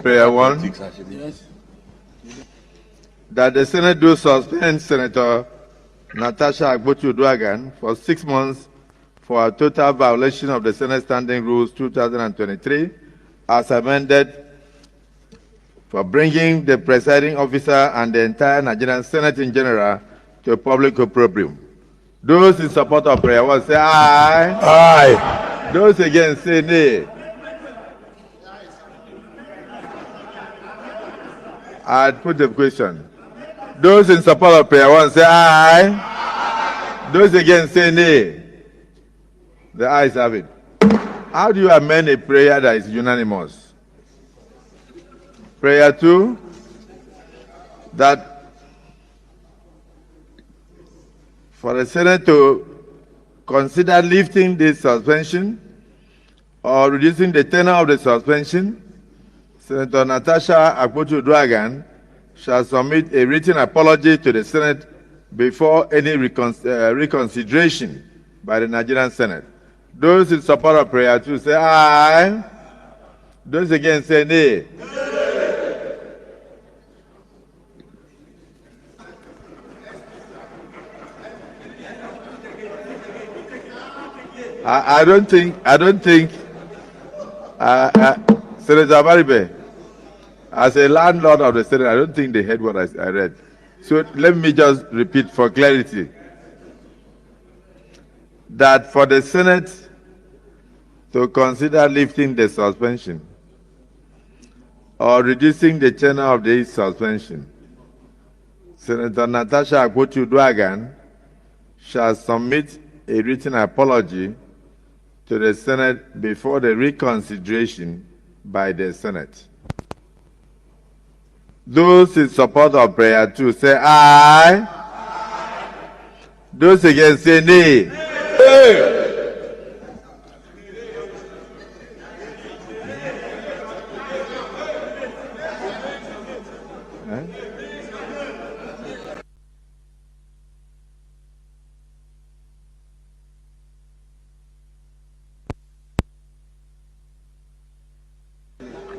Prayer 1. Yes. That the Senate do suspend Senator Natasha Akpotiuduaghan for 6 months for a total violation of the Senate Standing Rules 2023 as amended for bringing the presiding officer and the entire Nigerian Senate in general to public opprobrium. Those in support of prayer 1 say aye. Aye. Those against say nay. I'd put the question. Those in support of prayer 1 say aye. Aye. Those against say nay. The ayes have it. How do you amend a prayer that is unanimous? Prayer 2, that for the Senate to consider lifting the suspension or reducing the tenor of the suspension, Senator Natasha Akpotiuduaghan shall submit a written apology to the Senate before any reconsideration by the Nigerian Senate. Those in support of prayer 2 say aye. Those against say nay. I don't think, Senator Abaribe, as a landlord of the Senate, I don't think they heard what I read. So let me just repeat for clarity. That for the Senate to consider lifting the suspension or reducing the tenor of the suspension, Senator Natasha Akpotiuduaghan shall submit a written apology to the Senate before the reconsideration by the Senate. Those in support of prayer 2 say aye. Aye. Those against say nay. Nay.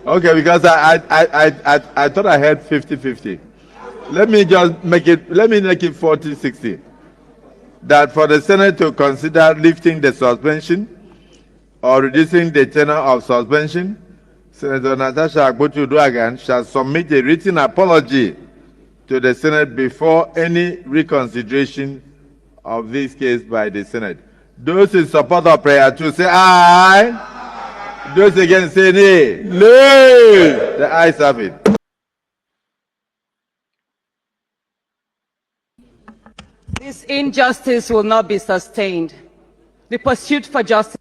Okay, because I thought I had 50-50. Let me make it 40-60. That for the Senate to consider lifting the suspension or reducing the tenor of suspension, Senator Natasha Akpotiuduaghan shall submit a written apology to the Senate before any reconsideration of this case by the Senate. Those in support of prayer 2 say aye. Those against say nay. Nay. The ayes have it. This injustice will not be sustained. The pursuit for justice.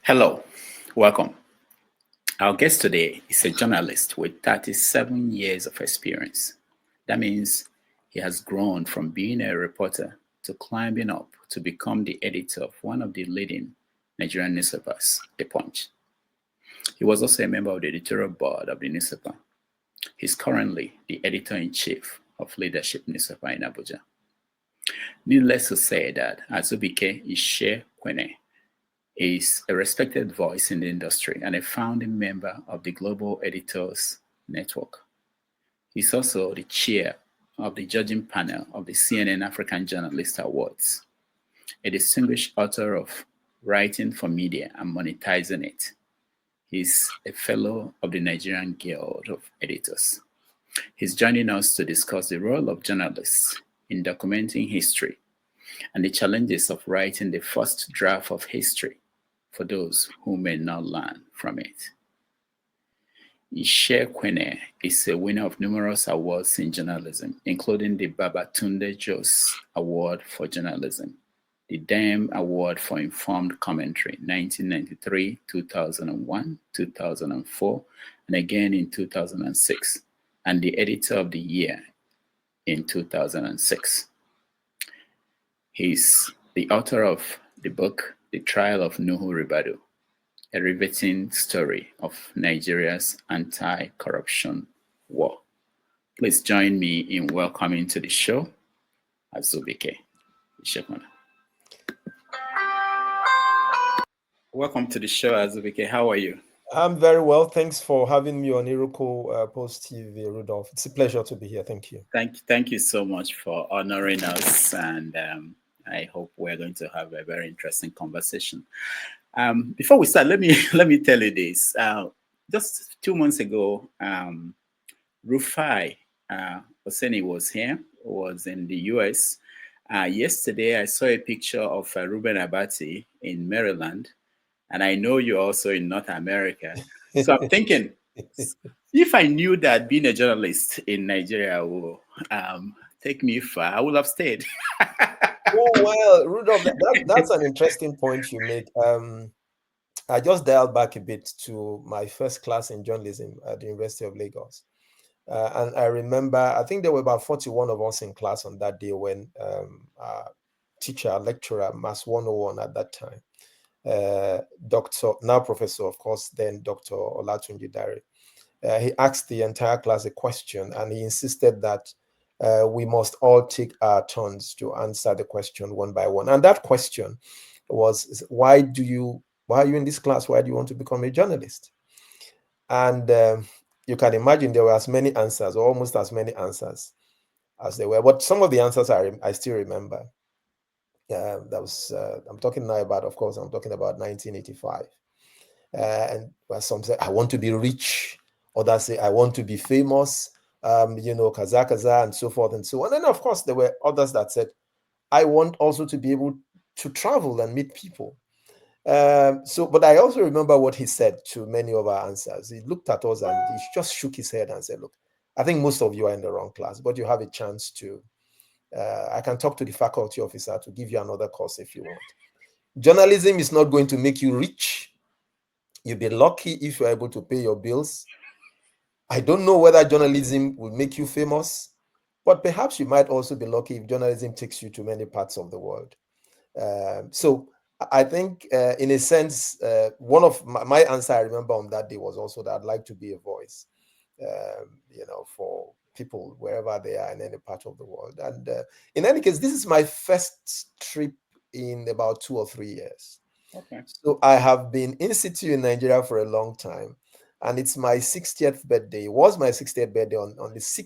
Hello, welcome. Our guest today is a journalist with 37 years of experience. That means he has grown from being a reporter to climbing up to become the editor of one of the leading Nigerian newspapers, The Punch. He was also a member of the editorial board of the newspaper. He's currently the editor-in-chief of Leadership newspaper in Abuja. Needless to say that Azu Ishiekwene is a respected voice in the industry and a founding member of the Global Editors Network. He's also the chair of the judging panel of the CNN African Journalist Awards, a distinguished author of Writing for Media and Monetizing It. He's a fellow of the Nigerian Guild of Editors. He's joining us to discuss the role of journalists in documenting history and the challenges of writing the first draft of history for those who may not learn from it. Ishiekwene is a winner of numerous awards in journalism, including the Babatunde Jos Award for Journalism, the Dame Award for Informed Commentary, 1993, 2001, 2004, and again in 2006, and the Editor of the Year in 2006. He's the author of the book, The Trial of Nuhu Ribadu, a riveting story of Nigeria's anti-corruption war. Please join me in welcoming to the show Azu Ishiekwene. Welcome to the show, Azu. How are you? I'm very well. Thanks for having me on IrokopostTV, Rudolf. It's a pleasure to be here. Thank you. Thank you so much for honoring us, and I hope we're going to have a very interesting conversation. Before we start, let me tell you this. Just 2 months ago, Rufai Oseni was in the US. Yesterday, I saw a picture of Ruben Abati in Maryland, and I know you're also in North America. So I'm thinking, if I knew that being a journalist in Nigeria will take me far, I would have stayed. Oh, well, Rudolph, that's an interesting point you make. I just dialed back a bit to my first class in journalism at the University of Lagos. And I remember, I think there were about 41 of us in class on that day when teacher, lecturer, Mass 101 at that time, Dr. now Professor, of course, then Dr. Olatunji Dare, he asked the entire class a question, and he insisted that we must all take our turns to answer the question one by one. And that question was, why are you in this class? Why do you want to become a journalist? And you can imagine there were as many answers, or almost as many answers as there were. But some of the answers I still remember. I'm talking now about, of course, I'm talking about 1985. And some say, I want to be rich. Others say, I want to be famous, kaza, and so forth and so on. And then, of course, there were others that said, I want also to be able to travel and meet people. But I also remember what he said to many of our answers. He looked at us and he just shook his head and said, look, I think most of you are in the wrong class, but you have a chance to, I can talk to the faculty officer to give you another course if you want. Journalism is not going to make you rich. You'll be lucky if you're able to pay your bills. I don't know whether journalism will make you famous, but perhaps you might also be lucky if journalism takes you to many parts of the world. So I think, in a sense, one of my answer I remember on that day was also that I'd like to be a voice, for people wherever they are in any part of the world. And in any case, this is my first trip in about 2 or 3 years. Okay. So I have been in situ in Nigeria for a long time, and it's my 60th birthday. It was my 60th birthday on this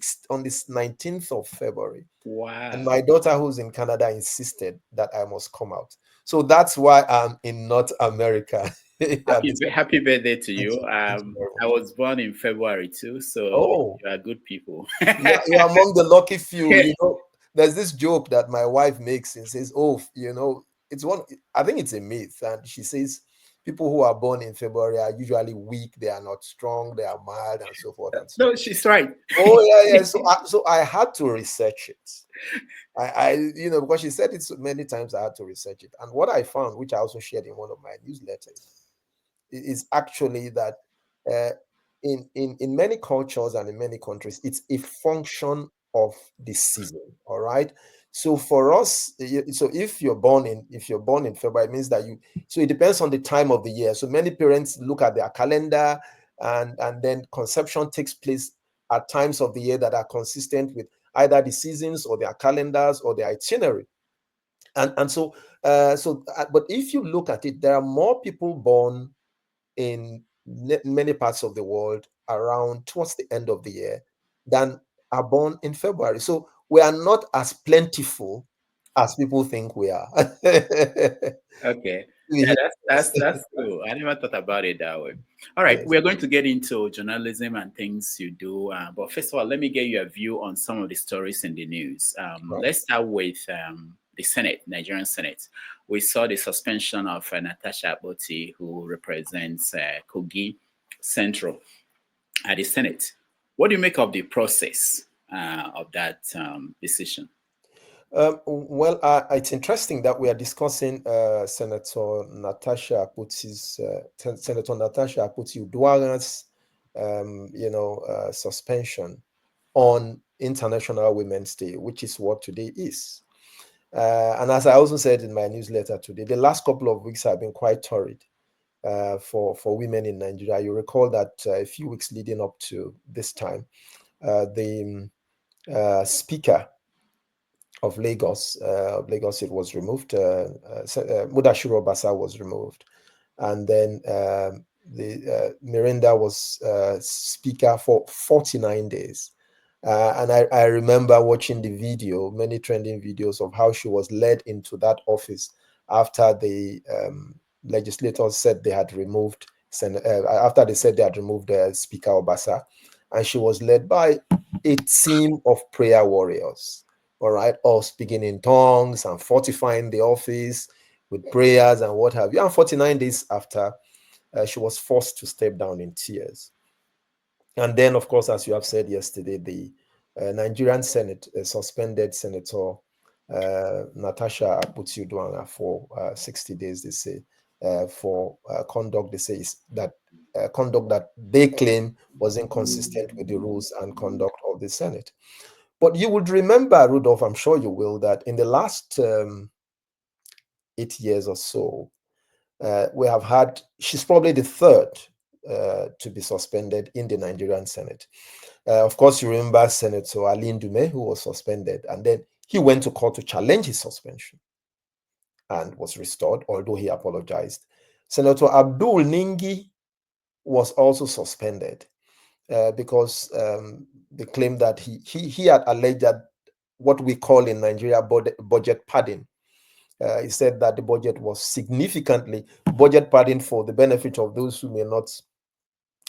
19th of February. Wow. And my daughter, who's in Canada, insisted that I must come out. So that's why I'm in North America. Happy birthday to you. I was born in February too, so you are good people. You're among the lucky few. There's this joke that my wife makes and says, I think it's a myth. And she says, people who are born in February are usually weak, they are not strong, they are mild, and so forth. And so no, she's right. Oh, yeah. So I had to research it. Because she said it so many times, I had to research it. And what I found, which I also shared in one of my newsletters, is actually that in many cultures and in many countries, it's a function of the season. All right. So for us, so if you're born in February, it means that so it depends on the time of the year. So many parents look at their calendar, and then conception takes place at times of the year that are consistent with either the seasons or their calendars or their itinerary. But if you look at it, there are more people born in many parts of the world around towards the end of the year than are born in February. So we are not as plentiful as people think we are. Okay. Yeah, that's cool. I never thought about it that way. All right, yes. We're going to get into journalism and things you do. But first of all, let me get your view on some of the stories in the news. Right. Let's start with the Senate, Nigerian Senate. We saw the suspension of Natasha Aboti, who represents Kogi Central at the Senate. What do you make of the process of that decision? It's interesting that we are discussing Senator Natasha Akpoti-Uduaghan's suspension on International Women's Day, which is what today is. And as I also said in my newsletter today, the last couple of weeks have been quite torrid for women in Nigeria. You recall that a few weeks leading up to this time, the Speaker of Lagos State was removed. Mudashiru Obasa was removed, and then Miranda was Speaker for 49 days. And I remember watching the video, many trending videos of how she was led into that office after the legislators said they had removed after they said they had removed Speaker Obasa, and she was led by a team of prayer warriors, all right, all speaking in tongues and fortifying the office with prayers and what have you. And 49 days after, she was forced to step down in tears. And then, of course, as you have said yesterday, the Nigerian Senate suspended Senator Natasha Akpoti-Uduaghan for 60 days, they say, for conduct, they say, is that conduct that they claim was inconsistent with the rules and conduct of the Senate. But you would remember, Rudolf, I'm sure you will, that in the last 8 years or so, we have had, she's probably the third to be suspended in the Nigerian Senate. Of course, you remember Senator Ali Ndume, who was suspended, and then he went to court to challenge his suspension and was restored, although he apologized. Senator Abdul Ningi was also suspended because they claimed that he had alleged that what we call in Nigeria budget padding. He said that the budget was significantly budget padding. For the benefit of those who may not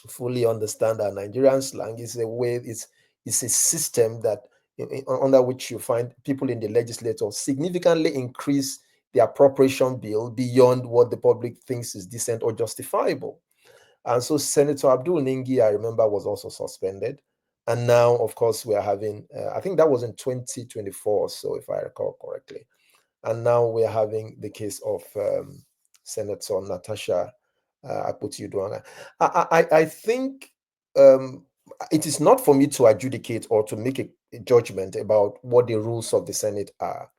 fully understand our Nigerian slang, is a way, it's a system that under which you find people in the legislature significantly increase the appropriation bill beyond what the public thinks is decent or justifiable. And so Senator Abdul Ningi, I remember, was also suspended. And now, of course, we are having, I think that was in 2024 or so, if I recall correctly. And now we're having the case of Senator Natasha Akpoti-Uduaghan. I think it is not for me to adjudicate or to make a judgment about what the rules of the Senate are.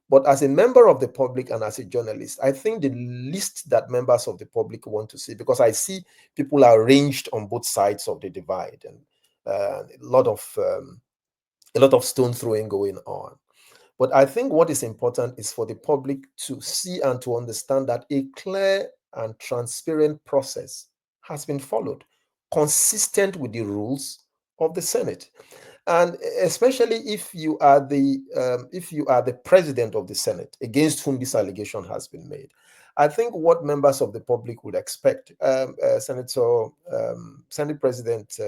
But as a member of the public and as a journalist, I think the least that members of the public want to see, because I see people are ranged on both sides of the divide, and a lot of stone throwing going on. But I think what is important is for the public to see and to understand that a clear and transparent process has been followed, consistent with the rules of the Senate. And especially if you are the president of the Senate, against whom this allegation has been made, I think what members of the public would expect, Senate President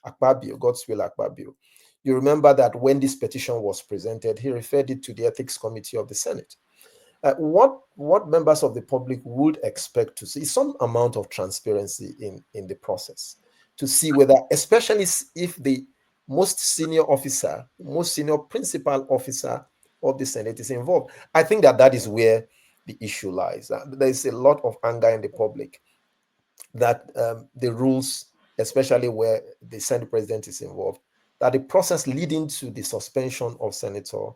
Akpabio, Godswill Akpabio, you remember that when this petition was presented, he referred it to the Ethics Committee of the Senate. What members of the public would expect to see is some amount of transparency in the process, to see whether, especially if the most senior officer, most senior principal officer of the Senate is involved. I think that is where the issue lies. There is a lot of anger in the public that the rules, especially where the Senate president is involved, that the process leading to the suspension of Senator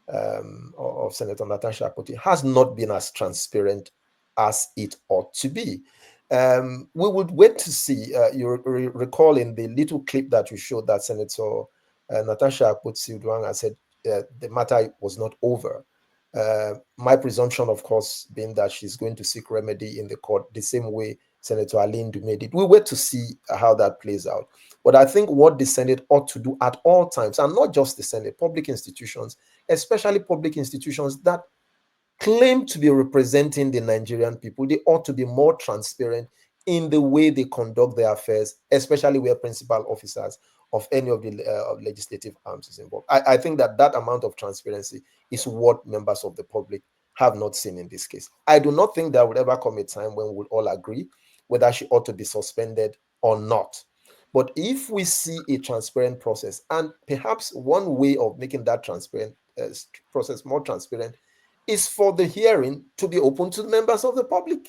Natasha Akpoti has not been as transparent as it ought to be. We would wait to see. You recall in the little clip that you showed that Senator Natasha Akpoti-Uduaghan said the matter was not over. My presumption, of course, being that she's going to seek remedy in the court the same way Senator Ali Ndume did. We'll wait to see how that plays out. But I think what the Senate ought to do at all times, and not just the Senate, public institutions, especially public institutions that claim to be representing the Nigerian people, they ought to be more transparent in the way they conduct their affairs, especially where principal officers of any of the legislative arms is involved. I think that amount of transparency is what members of the public have not seen in this case. I do not think there would ever come a time when we would all agree whether she ought to be suspended or not. But if we see a transparent process, and perhaps one way of making that transparent process more transparent is for the hearing to be open to members of the public.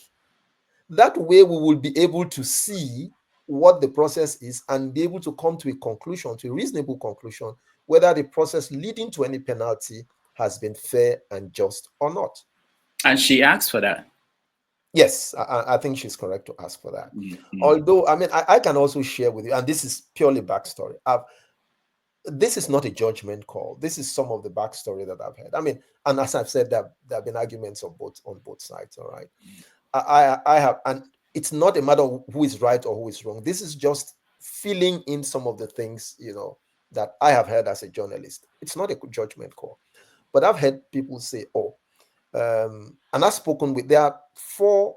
That way we will be able to see what the process is and be able to come to a conclusion, to a reasonable conclusion, whether the process leading to any penalty has been fair and just or not. And she asked for that. Yes, I think she's correct to ask for that. Mm-hmm. Although, I mean, I can also share with you, and this is purely backstory. This is not a judgment call. This is some of the backstory that I've heard. I mean, and as I've said, there have been arguments on both sides. All right, I have, and it's not a matter of who is right or who is wrong. This is just filling in some of the things, you know, that I have heard as a journalist. It's not a judgment call, but I've heard people say, "Oh," and I've spoken with. There are 4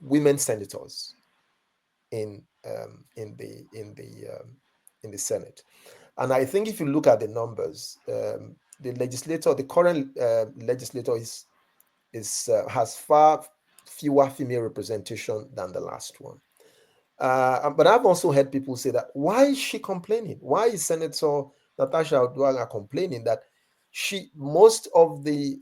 women senators in the Senate, and I think if you look at the numbers, the current legislator has far fewer female representation than the last one. But I've also heard people say that, why is she complaining? Why is Senator Natasha Uduaghan complaining that most of the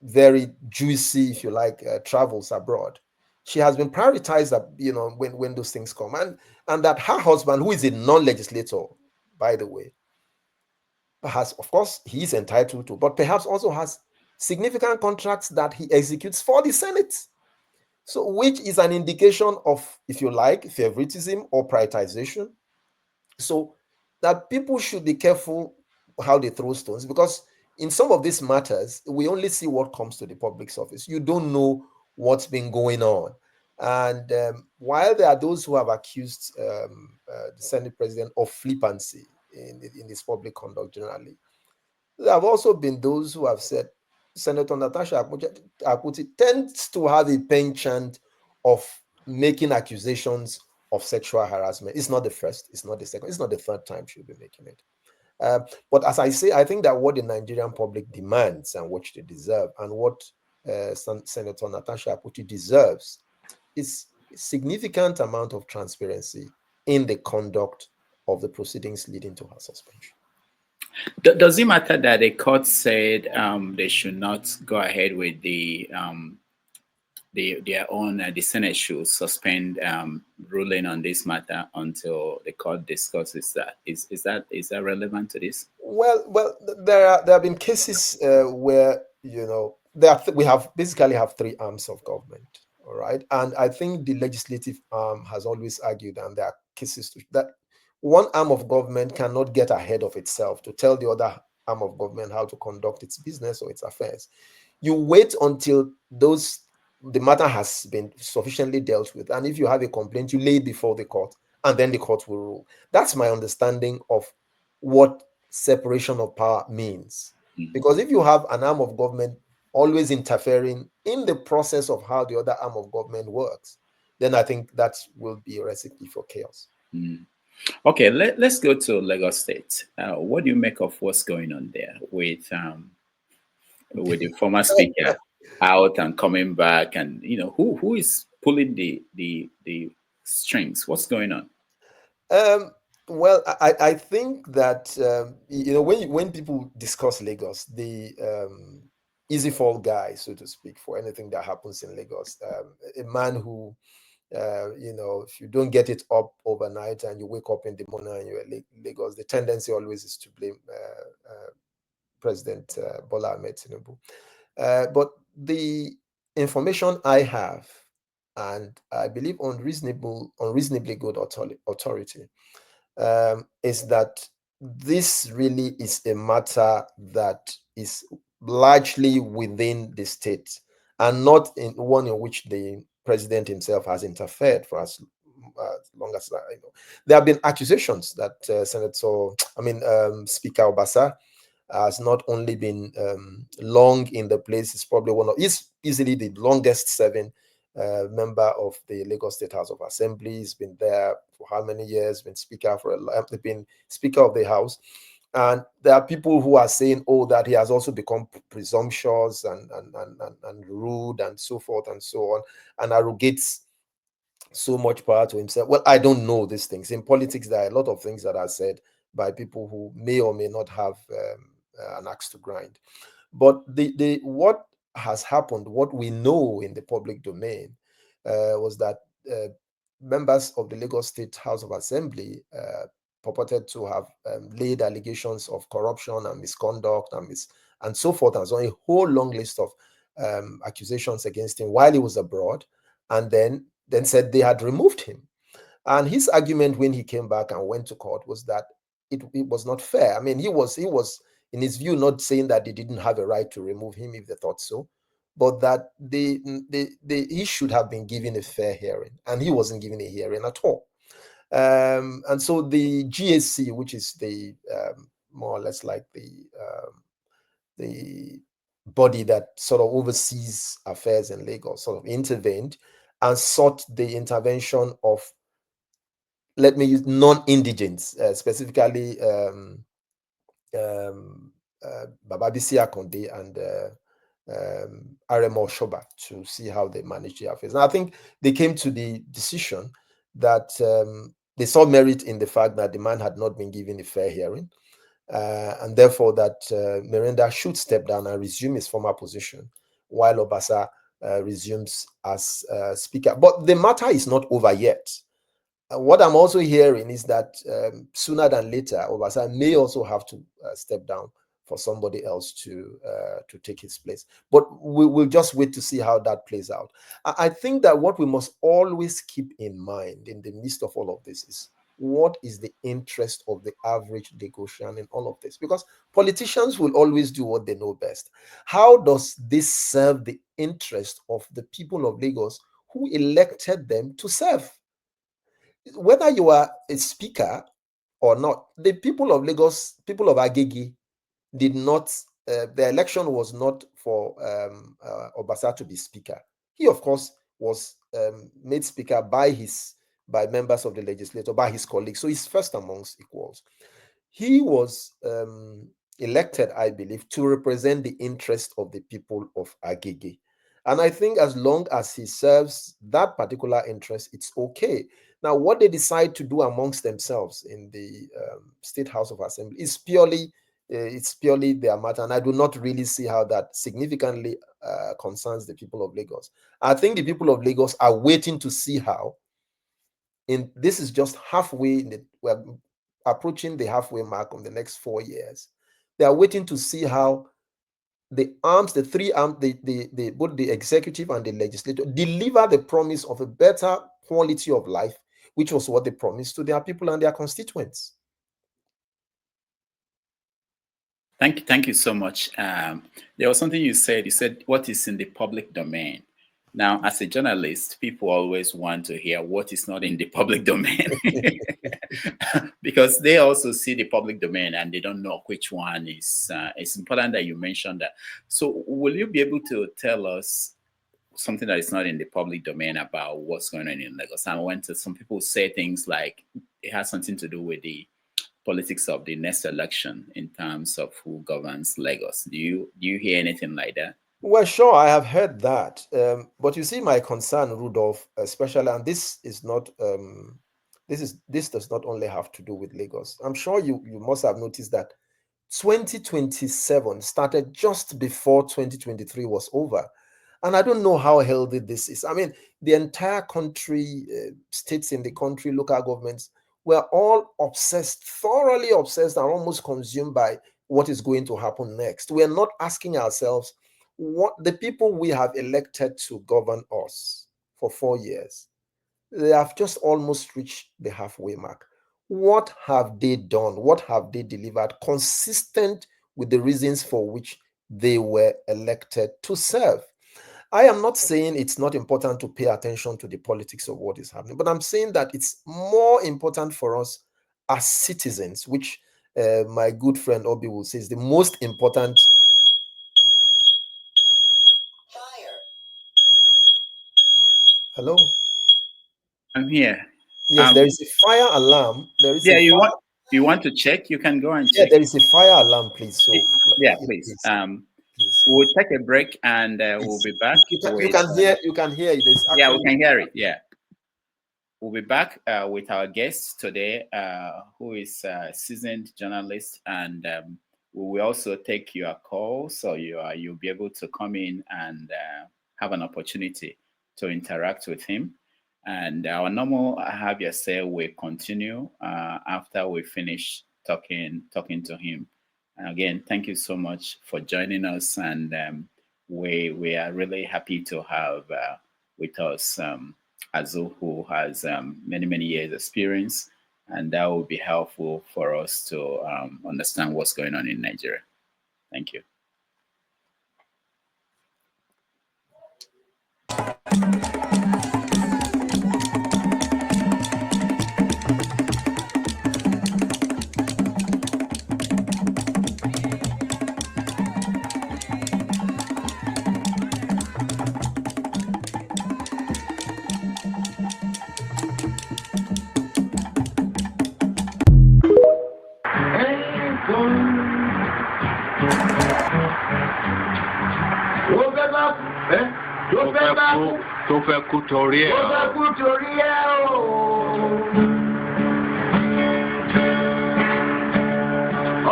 very juicy, if you like, travels abroad, she has been prioritized, when those things come, and that her husband, who is a non-legislator, by the way, has, of course, he is entitled to, but perhaps also has significant contracts that he executes for the Senate. So, which is an indication of, if you like, favoritism or prioritization. So that people should be careful how they throw stones, because in some of these matters, we only see what comes to the public surface. You don't know what's been going on. And while there are those who have accused the Senate president of flippancy in his public conduct generally, there have also been those who have said Senator Natasha Akpoti tends to have a penchant of making accusations of sexual harassment. It's not the first, it's not the second, it's not the third time she'll be making it. But as I say, I think that what the Nigerian public demands and what they deserve, and what Senator Natasha Akpoti deserves, is a significant amount of transparency in the conduct of the proceedings leading to her suspension. Does it matter that the court said they should not go ahead with their own, the Senate should suspend ruling on this matter until the court discusses that? Is that relevant to this? Well, there have been cases where, we basically have 3 arms of government, all right, and I think the legislative arm has always argued, and there are cases that one arm of government cannot get ahead of itself to tell the other arm of government how to conduct its business or its affairs. You wait until the matter has been sufficiently dealt with, and if you have a complaint, you lay it before the court, and then the court will rule. That's my understanding of what separation of power means. Because if you have an arm of government always interfering in the process of how the other arm of government works, then I think that will be a recipe for chaos. Okay, let's go to Lagos State. What do you make of what's going on there with the former speaker out and coming back, and who is pulling the strings? What's going on? Well, I think that when people discuss Lagos, the easy fall guy, so to speak, for anything that happens in Lagos, a man who if you don't get it up overnight and you wake up in the morning and you're in Lagos, the tendency always is to blame President Bola Ahmed Tinubu. But the information I have, and I believe on reasonably good authority, is that this really is a matter that is largely within the state, and not in one in which the president himself has interfered for as long as I know. There have been accusations that Speaker Obasa has not only been long in the place, it's probably is easily the longest serving member of the Lagos State House of Assembly. He's been there for how many years? Been speaker been Speaker of the House. And there are people who are saying, that he has also become presumptuous and rude and so forth and so on, and arrogates so much power to himself. Well, I don't know these things. In politics, there are a lot of things that are said by people who may or may not have an axe to grind. But what has happened, what we know in the public domain, was that members of the Lagos State House of Assembly purported to have laid allegations of corruption and misconduct and so forth, and so on, a whole long list of accusations against him while he was abroad, and then said they had removed him. And his argument when he came back and went to court was that it was not fair. I mean, he was in his view not saying that they didn't have a right to remove him if they thought so, but that he should have been given a fair hearing, and he wasn't given a hearing at all. And so the GAC, which is the more or less like the body that sort of oversees affairs in Lagos, sort of intervened and sought the intervention of, let me use, non-indigents, specifically Bababisi Akonde and Aremo Shoba, to see how they manage their affairs. And I think they came to the decision that they saw merit in the fact that the man had not been given a fair hearing, and therefore that Merenda should step down and resume his former position while Obasa resumes as speaker. But the matter is not over yet. What I'm also hearing is that sooner than later, Obasa may also have to step down for somebody else to take his place. But we'll just wait to see how that plays out. I think that what we must always keep in mind in the midst of all of this is, what is the interest of the average Lagosian in all of this? Because politicians will always do what they know best. How does this serve the interest of the people of Lagos who elected them to serve? Whether you are a speaker or not, the people of Lagos, people of Agege, did not, the election was not for Obasa to be speaker. He, of course, was made speaker by members of the legislature, by his colleagues. So he's first amongst equals. He was elected, I believe, to represent the interest of the people of Agege. And I think as long as he serves that particular interest, it's okay. Now, what they decide to do amongst themselves in the State House of Assembly is purely their matter, and I do not really see how that significantly concerns the people of Lagos. I think the people of Lagos are waiting to see how, this is just halfway, we're approaching the halfway mark on the next 4 years. They are waiting to see how both the executive and the legislature deliver the promise of a better quality of life, which was what they promised to their people and their constituents. Thank you so much. There was something you said. You said, what is in the public domain? Now, as a journalist, people always want to hear what is not in the public domain because they also see the public domain and they don't know which one is. It's important that you mentioned that. So will you be able to tell us something that is not in the public domain about what's going on in Lagos? And when some people say things like it has something to do with the politics of the next election in terms of who governs Lagos. Do you hear anything like that? Well, sure, I have heard that. But you see, my concern, Rudolf, especially, and this is not, this does not only have to do with Lagos. I'm sure you must have noticed that 2027 started just before 2023 was over. And I don't know how healthy this is. I mean, the entire country, states in the country, local governments, were all obsessed, thoroughly obsessed, and almost consumed by what is going to happen next. We're not asking ourselves, what the people we have elected to govern us for 4 years, they have just almost reached the halfway mark. What have they done? What have they delivered consistent with the reasons for which they were elected to serve? I am not saying it's not important to pay attention to the politics of what is happening, but I'm saying that it's more important for us as citizens, which my good friend Obi will say is the most important. Hello? I'm here. Yes, there is a fire alarm. There is you want to check? You can go and check. There is a fire alarm, please. So yeah, please. Please. We'll take a break and we'll be back. You can hear it. Yeah, we can hear it. Yeah. We'll be back with our guest today, who is a seasoned journalist, and we will also take your call, so you'll be able to come in and have an opportunity to interact with him. And our normal have your say will continue after we finish talking to him. And again, thank you so much for joining us, and we are really happy to have with us Azu, who has many years experience, and that will be helpful for us to understand what's going on in Nigeria. Thank you. tó fẹ́ kú torí ẹ̀.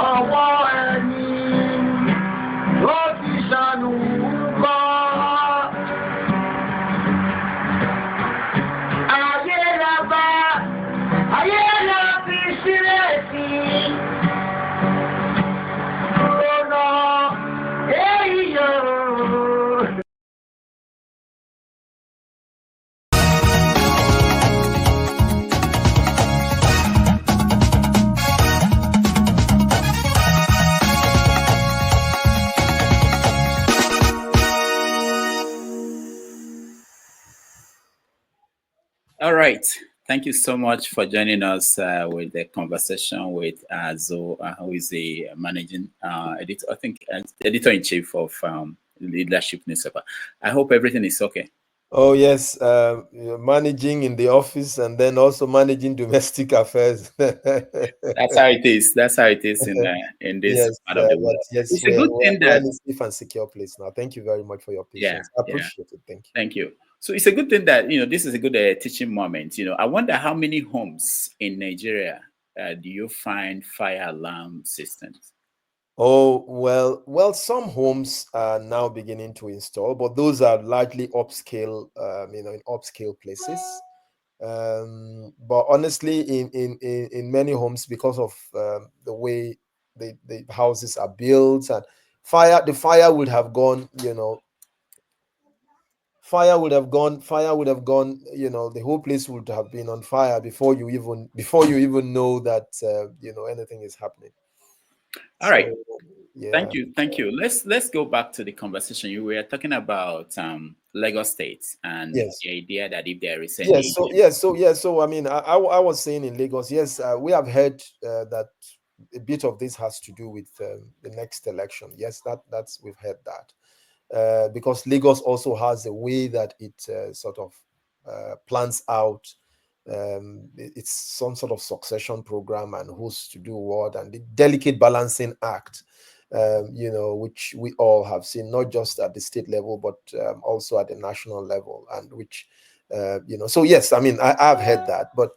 Ọwọ́ ẹni ló ti ṣàánú kọ́. Ayé la bá, ayé la fi sílẹ̀ sí. Lọ́nà èyí yóò. All right. Thank you so much for joining us with the conversation with Azu, who is the managing editor, I think, editor-in-chief of Leadership Newspaper. I hope everything is okay. Oh yes, managing in the office and then also managing domestic affairs. That's how it is. That's how it is in this part of the world. Yes, it's a good thing that we're in a safe and secure place now. Thank you very much for your patience. I appreciate it. Thank you. Thank you. So it's a good thing that this is a good teaching moment. I wonder how many homes in Nigeria do you find fire alarm systems? Oh, well, some homes are now beginning to install, but those are largely upscale, in upscale places. But honestly, in many homes, because of the way the houses are built, and the fire would have gone, fire would have gone, the whole place would have been on fire before you even know that anything is happening. All right. Yeah. Thank you. Let's go back to the conversation. You were talking about Lagos State and the idea that if there is any so I mean, I was saying in Lagos, yes, we have heard that a bit of this has to do with the next election. Yes, that's we've heard that. Because Lagos also has a way that it sort of plans out. It's some sort of succession program and who's to do what, and the delicate balancing act, which we all have seen, not just at the state level, but also at the national level, and which, so yes, I mean, I've heard that, but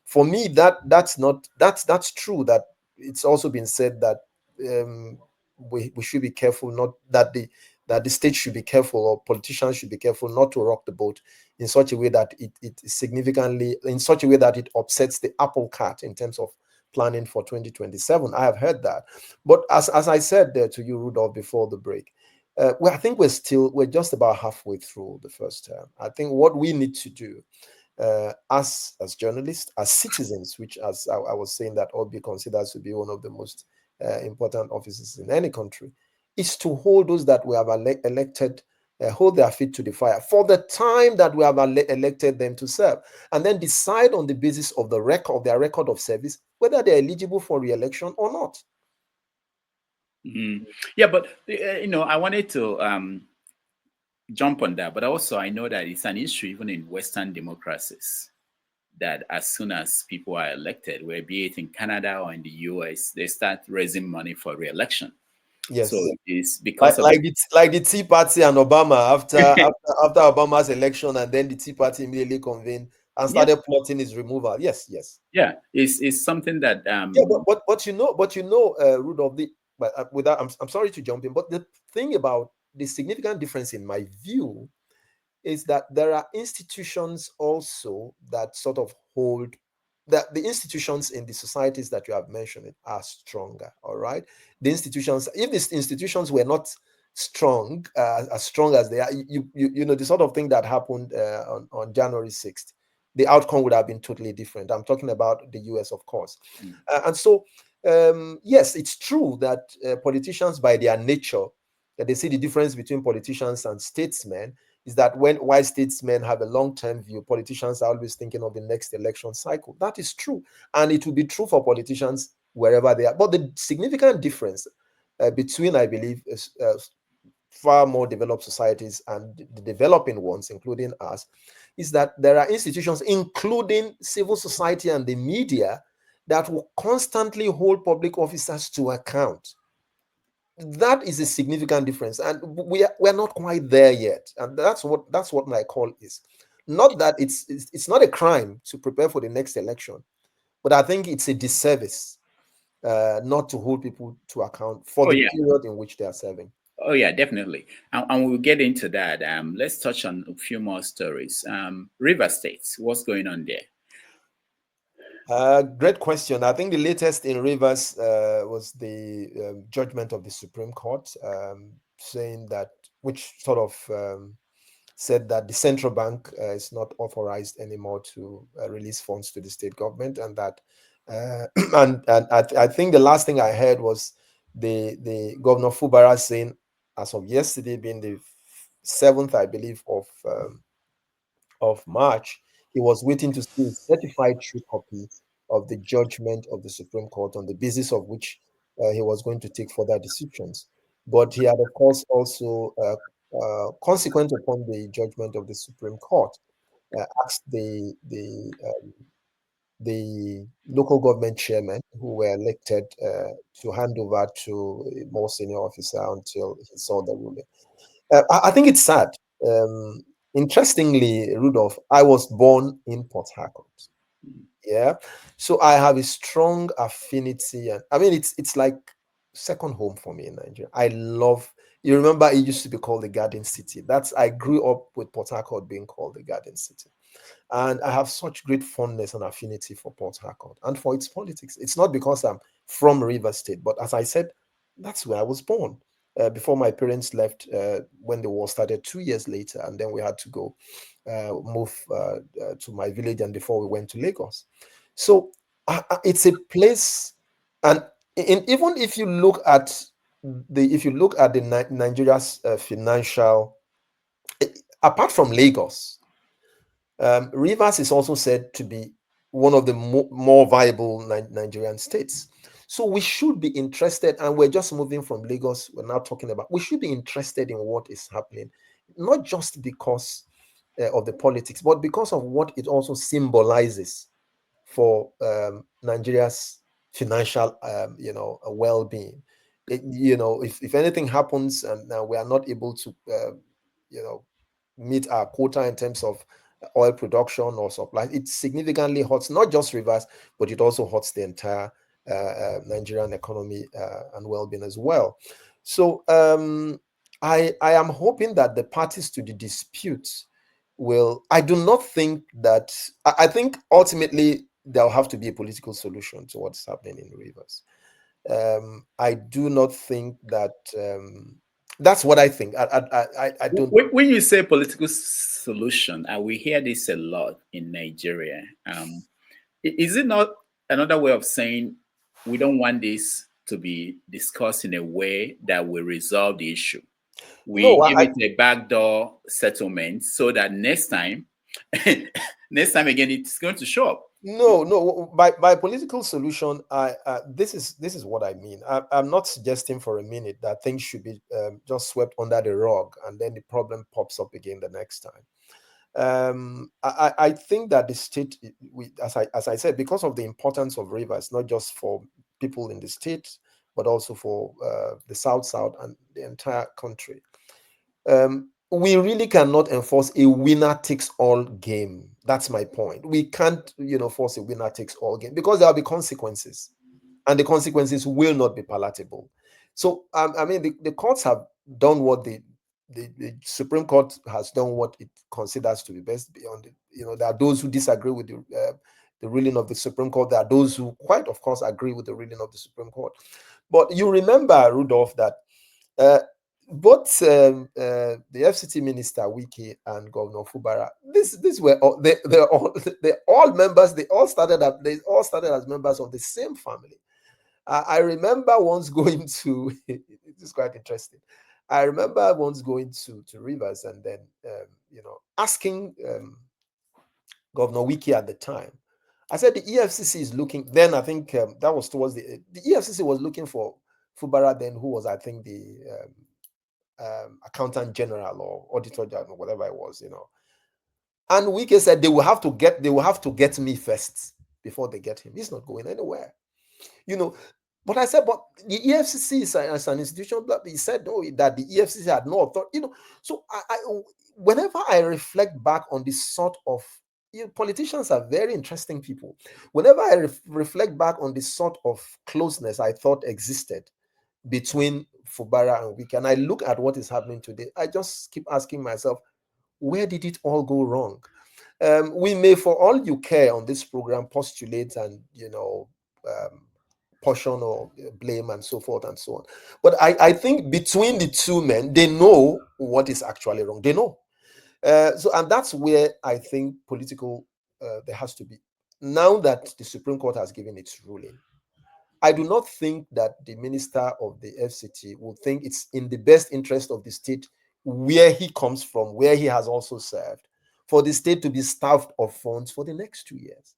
for me, that's true. That it's also been said that we should be careful, not that the state should be careful, or politicians should be careful not to rock the boat in such a way that it upsets the apple cart in terms of planning for 2027. I have heard that. But as I said there to you, Rudolf, before the break, I think we're just about halfway through the first term. I think what we need to do as journalists, as citizens, which, as I was saying, that ought to be considered to be one of the most important offices in any country, is to hold those that we have elected, hold their feet to the fire for the time that we have elected them to serve, and then decide on the basis of their record of service whether they're eligible for re-election or not. Mm-hmm. Yeah, but I wanted to jump on that, but also I know that it's an issue even in Western democracies, that as soon as people are elected, whether be it in Canada or in the US, they start raising money for re-election. Yes. So it's because like the Tea Party and Obama after Obama's election, and then the Tea Party immediately convened and started plotting his removal. Yes. Yeah, it's something that but Rudolf, I'm sorry to jump in, but the thing about the significant difference in my view is that there are institutions also that sort of hold that the institutions in the societies that you have mentioned are stronger. All right, the institutions, if these institutions were not strong, as strong as they are, you know, the sort of thing that happened on January 6th, the outcome would have been totally different. I'm talking about the US, of course. And so, yes, it's true that politicians, by their nature, that they see the difference between politicians and statesmen is that while statesmen have a long-term view, politicians are always thinking of the next election cycle. That is true. And it will be true for politicians wherever they are. But the significant difference between, I believe, far more developed societies and the developing ones, including us, is that there are institutions, including civil society and the media, that will constantly hold public officers to account. That is a significant difference, and we're not quite there yet. And that's what my call is. Not that it's not a crime to prepare for the next election, but I think it's a disservice not to hold people to account for the period in which they are serving. Oh yeah, definitely, and we'll get into that. Let's touch on a few more stories. River State, what's going on there? Great question. I think the latest in Rivers was the judgment of the Supreme Court, saying that, which sort of said that the central bank is not authorized anymore to release funds to the state government, and that, and I think the last thing I heard was the Governor Fubara saying, as of yesterday, being the 7th, I believe, of March, he was waiting to see a certified true copy of the judgment of the Supreme Court, on the basis of which he was going to take further decisions. But he had, of course, also, consequent upon the judgment of the Supreme Court, asked the local government chairmen who were elected to hand over to a more senior officer until he saw the ruling. I think it's sad. Interestingly, Rudolf, I was born in Port Harcourt. Yeah, so I have a strong affinity, and I mean it's like second home for me in Nigeria. I love. You remember it used to be called the Garden City. I grew up with Port Harcourt being called the Garden City, and I have such great fondness and affinity for Port Harcourt and for its politics. It's not because I'm from Rivers State, but as I said, that's where I was born. Before my parents left when the war started 2 years later, and then we had to go move to my village, and before we went to Lagos. So it's a place, and even if you look at Nigeria's financial, apart from Lagos, Rivers is also said to be one of the more viable Nigerian states. So we should be interested, and we're just moving from Lagos. We're now talking about, we should be interested in what is happening, not just because of the politics, but because of what it also symbolizes for Nigeria's financial, well-being. If anything happens and we are not able to, meet our quota in terms of oil production or supply, it significantly hurts not just Rivers, but it also hurts the entire Nigerian economy and well-being as well. So I am hoping that the parties to the dispute will. I do not think that. I think ultimately there'll have to be a political solution to what's happening in Rivers. I do not think that. That's what I think. I don't. When you say political solution, and we hear this a lot in Nigeria, is it not another way of saying we don't want this to be discussed in a way that will resolve the issue? We give it a backdoor settlement so that next time again, it's going to show up. No. By political solution, this is what I mean. I'm not suggesting for a minute that things should be just swept under the rug and then the problem pops up again the next time. I think that the state, as I said, because of the importance of Rivers, not just for people in the state, but also for the South and the entire country, we really cannot enforce a winner-takes-all game. That's my point. We can't, force a winner-takes-all game because there will be consequences, and the consequences will not be palatable. So, I mean, the courts have done what they the Supreme Court has done what it considers to be best beyond it. There are those who disagree with the ruling of the Supreme Court. There are those who quite, of course, agree with the ruling of the Supreme Court. But you remember, Rudolf, that both the FCT Minister Wike and Governor Fubara, these were all, they're all members. They all started as members of the same family. I remember once going to it is quite interesting. I remember once going to Rivers and then asking Governor Wike at the time. I said the EFCC is looking. Then I think that was towards the EFCC was looking for Fubara then, who was I think the accountant general or auditor general, whatever it was, And Wike said they will have to get me first before they get him. He's not going anywhere, But I said, but the EFCC is as an institution. He said no, that the EFCC had no authority. So whenever I reflect back on this sort of politicians are very interesting people. Whenever I reflect back on this sort of closeness I thought existed between Fubara and Wike, and I look at what is happening today, I just keep asking myself, where did it all go wrong? We may, for all you care on this program, postulate and portion or blame and so forth and so on. But I think between the two men, they know what is actually wrong. They know. And that's where I think there has to be. Now that the Supreme Court has given its ruling, I do not think that the minister of the FCT will think it's in the best interest of the state where he comes from, where he has also served, for the state to be starved of funds for the next 2 years.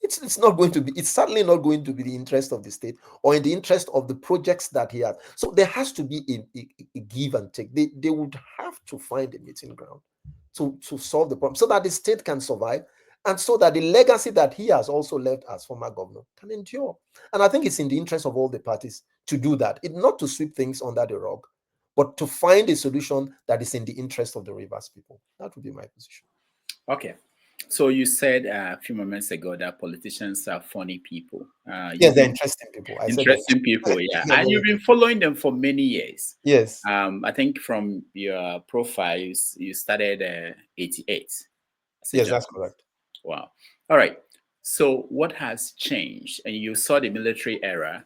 It's not going to be, it's certainly not going to be the interest of the state or in the interest of the projects that he has. So there has to be a give and take. They would have to find a meeting ground to solve the problem so that the state can survive and so that the legacy that he has also left as former governor can endure. And I think it's in the interest of all the parties to do that. It's not to sweep things under the rug, but to find a solution that is in the interest of the Rivers people. That would be my position. Okay. So you said a few moments ago that politicians are funny people. Yes, they're interesting people. Interesting people, yeah. And you've been following them for many years. Yes. I think from your profile, you started 88. Yes, that's correct. Wow. All right. So what has changed? And you saw the military era,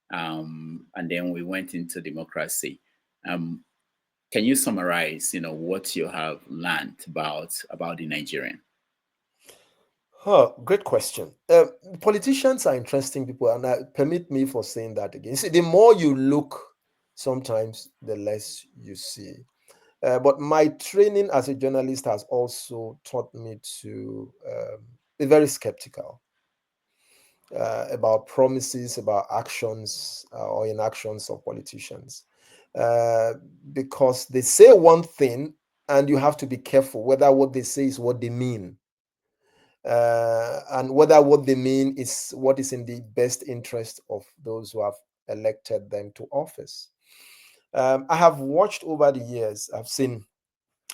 and then we went into democracy. Can you summarize, what you have learned about the Nigerian? Oh, great question. Politicians are interesting people, and permit me for saying that again. See, the more you look, sometimes the less you see. But my training as a journalist has also taught me to be very skeptical about promises, about actions or inactions of politicians. Because they say one thing and you have to be careful whether what they say is what they mean. And whether what they mean is what is in the best interest of those who have elected them to office. I have watched over the years, I've seen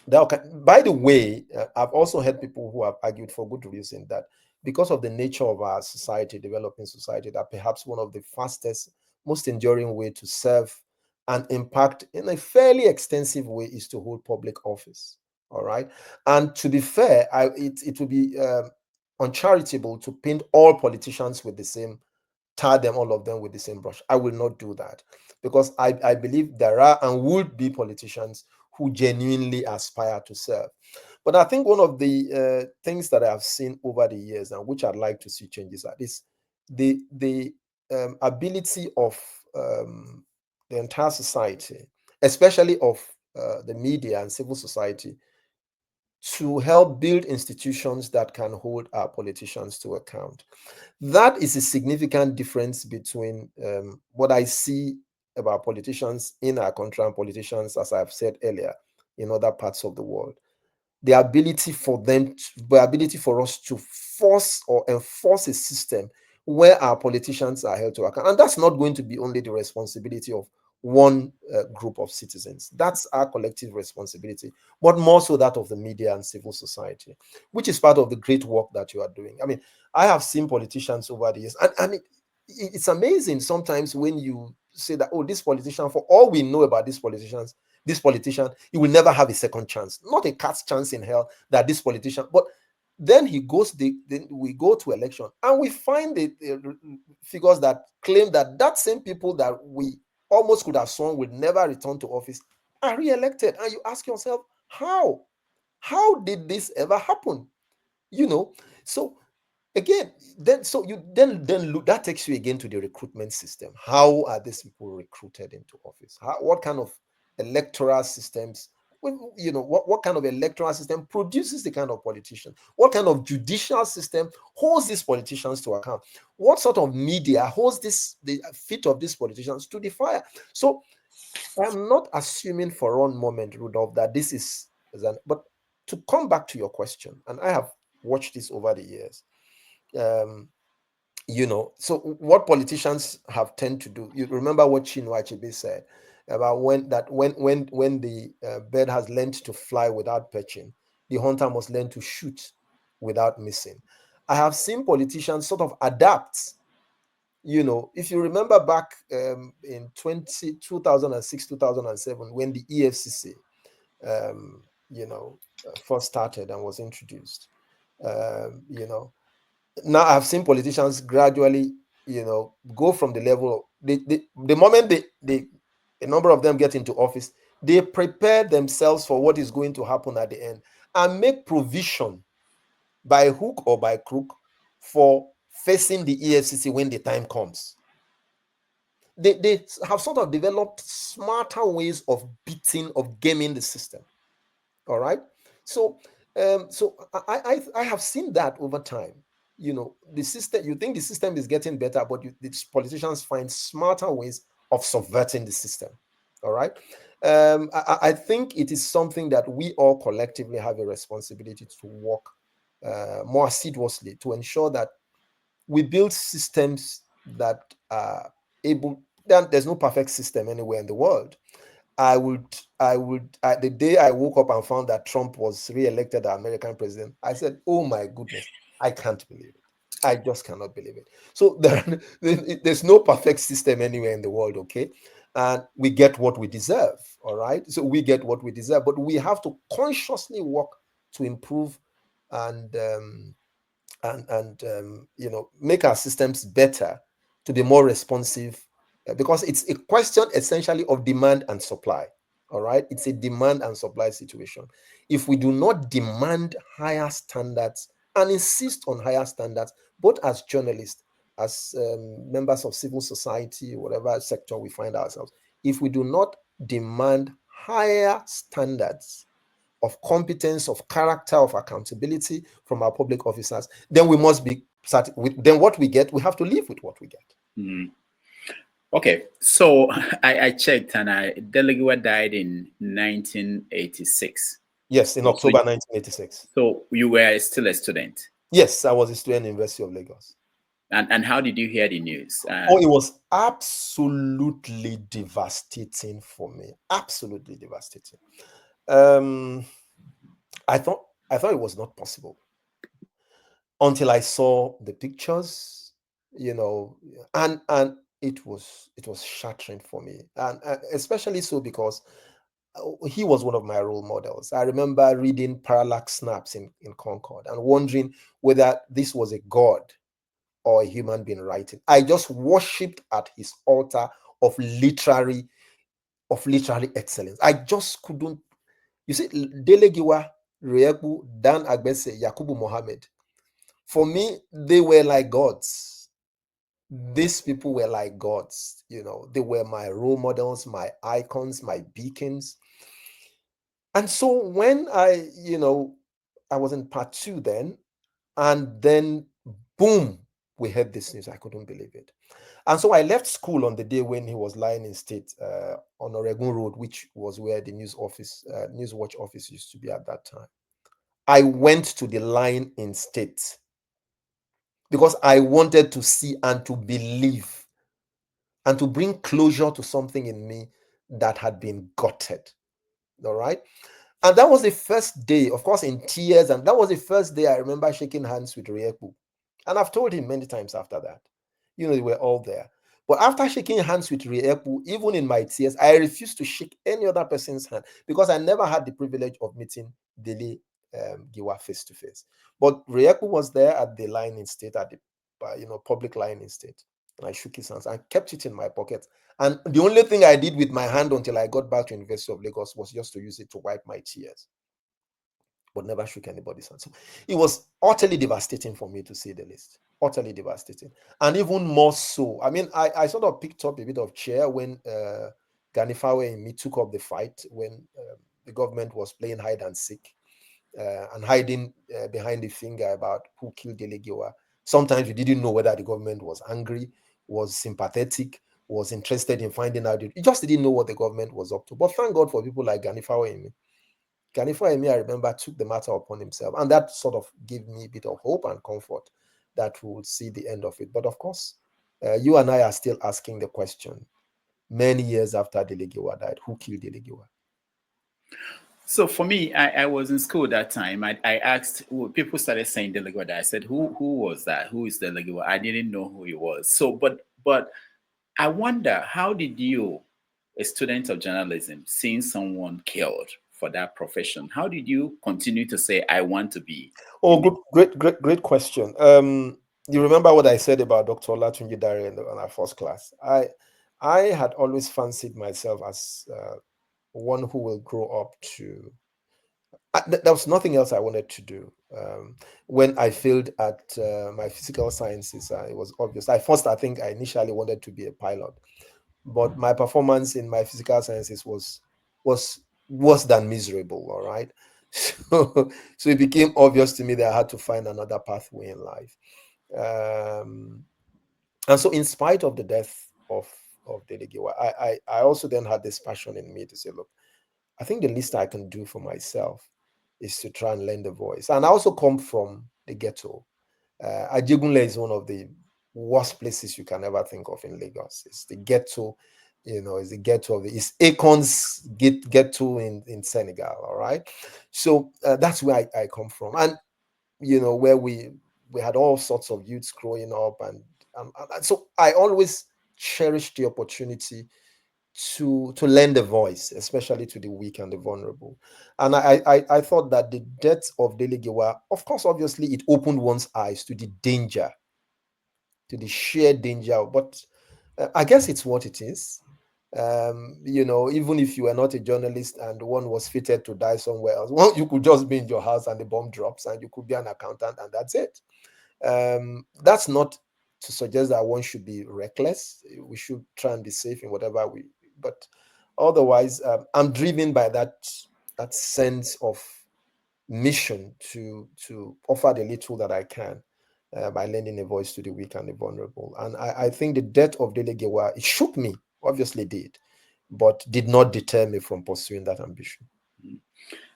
that, by the way, I've also heard people who have argued for good reason that because of the nature of our society, developing society, that perhaps one of the fastest, most enduring way to serve and impact in a fairly extensive way is to hold public office. All right. And to be fair, it would be uncharitable to paint all politicians with the same, tar them, all of them with the same brush. I will not do that because I believe there are and would be politicians who genuinely aspire to serve. But I think one of the things that I have seen over the years and which I'd like to see changes is the ability of the entire society, especially of the media and civil society, to help build institutions that can hold our politicians to account. That is a significant difference between what I see about politicians in our country and politicians, as I've said earlier, in other parts of the world. The ability for us to force or enforce a system where our politicians are held to account. And that's not going to be only the responsibility of one group of citizens. That's our collective responsibility, but more so that of the media and civil society, which is part of the great work that you are doing. I mean, I have seen politicians over the years, and it's amazing sometimes when you say that, oh, this politician, for all we know about these politicians, this politician, he will never have a second chance. Not a cat's chance in hell that this politician, but then he goes, then we go to election and we find the figures that claim that same people that we almost could have sworn would never return to office are re-elected. And you ask yourself, how? How did this ever happen? You know, so again, then look, that takes you again to the recruitment system. How are these people recruited into office? What kind of electoral systems, you know, what kind of electoral system produces the kind of politician? What kind of judicial system holds these politicians to account? What sort of media holds the feet of these politicians to the fire? So I'm not assuming for one moment, Rudolf, that this is but to come back to your question, and I have watched this over the years. You know, so what politicians have tend to do, you remember what Chinua Achebe said about when the bird has learned to fly without perching, the hunter must learn to shoot without missing. I have seen politicians sort of adapt. You know, if you remember back in 2006, 2007, when the EFCC, you know, first started and was introduced, you know, now I've seen politicians gradually, you know, go from the level, the moment a number of them get into office, they prepare themselves for what is going to happen at the end and make provision by hook or by crook for facing the EFCC when the time comes. They have sort of developed smarter ways of gaming the system. All right. So I have seen that over time. You know, the system, you think the system is getting better, but the politicians find smarter ways of subverting the system. All right. I think it is something that we all collectively have a responsibility to work more assiduously to ensure that we build systems that are able. There's no perfect system anywhere in the world. The day I woke up and found that Trump was re-elected as American president, I said, oh my goodness, I can't believe it. I just cannot believe it. So there's no perfect system anywhere in the world, okay? And we get what we deserve, all right? So we get what we deserve, but we have to consciously work to improve and you know, make our systems better to be more responsive, because it's a question essentially of demand and supply. All right, it's a demand and supply situation. If we do not demand higher standards and insist on higher standards, both as journalists, as members of civil society, whatever sector we find ourselves, if we do not demand higher standards of competence, of character, of accountability from our public officers, then we must be then what we get, we have to live with what we get. Mm. Okay, so I checked, and Dele Giwa died in 1986. Yes, in October 1986. So you were still a student? Yes, I was a student at the University of Lagos. And how did you hear the news? It was absolutely devastating for me. Absolutely devastating. I thought it was not possible until I saw the pictures, you know, and it was shattering for me, and especially so because he was one of my role models. I remember reading Parallax Snaps in Concord and wondering whether this was a god or a human being writing. I just worshipped at his altar of literary excellence. I just couldn't. You see, Dele Giwa, Reyeku, Dan Agbese, Yakubu Mohammed, for me, they were like gods. These people were like gods, you know. They were my role models, my icons, my beacons. And so when I was in part 2 then, and then boom, we heard this news. I couldn't believe it. And so I left school on the day when he was lying in state on Oregon Road, which was where the news watch office used to be at that time. I went to the line in state because I wanted to see and to believe and to bring closure to something in me that had been gutted. All right. And that was the first day, of course, in tears. And that was the first day I remember shaking hands with Reyeku. And I've told him many times after that, you know, they were all there. But after shaking hands with Riepu, even in my tears, I refused to shake any other person's hand because I never had the privilege of meeting Dele Giwa face to face. But Riepu was there at the line in state, at the public line in state. And I shook his hands and kept it in my pocket. And the only thing I did with my hand until I got back to University of Lagos was just to use it to wipe my tears. But never shook anybody's hand. So it was utterly devastating for me to see the list. Utterly devastating. And even more so, I mean, I sort of picked up a bit of cheer when Ganifawe and me took up the fight when the government was playing hide and seek and hiding behind the finger about who killed Dele Giwa. Sometimes we didn't know whether the government was angry, was sympathetic, was interested in finding out. You just didn't know what the government was up to. But thank God for people like Ganifawe and me. Ganifawe and me, I remember, took the matter upon himself. And that sort of gave me a bit of hope and comfort that we would see the end of it. But of course, you and I are still asking the question, many years after Dele Giwa died, who killed Dele Giwa? So for me, I was in school that time. I asked, people started saying Dele Giwa died. I said, who was that? Who is Dele Giwa? I didn't know who he was. So, but I wonder, how did you, a student of journalism, seeing someone killed for that profession, how did you continue to say, I want to be? Oh, good, great question. You remember what I said about Dr. Olatunji Dare in our first class? I had always fancied myself as one who will grow up to. There was nothing else I wanted to do. When I failed at my physical sciences, it was obvious. I think I initially wanted to be a pilot, but my performance in my physical sciences was worse than miserable. All right, so it became obvious to me that I had to find another pathway in life. And so, in spite of the death of Dele Giwa, I also then had this passion in me to say, look, I think the least I can do for myself is to try and lend a voice. And I also come from the ghetto. Ajegunle is one of the worst places you can ever think of in Lagos. It's the ghetto, it's the ghetto it's Akon's ghetto in Senegal, all right? So that's where I come from. And, where we had all sorts of youths growing up. And so I always cherished the opportunity to lend a voice, especially to the weak and the vulnerable. And I thought that the death of Dele Giwa, of course, obviously, it opened one's eyes to the danger, to the sheer danger. But I guess it's what it is. Even if you are not a journalist and one was fated to die somewhere else, well, you could just be in your house and the bomb drops, and you could be an accountant, and that's it. That's not to suggest that one should be reckless. We should try and be safe in whatever we. But otherwise, I'm driven by that sense of mission to offer the little that I can by lending a voice to the weak and the vulnerable. And I think the death of Dele Giwa, it shook me, obviously did, but did not deter me from pursuing that ambition.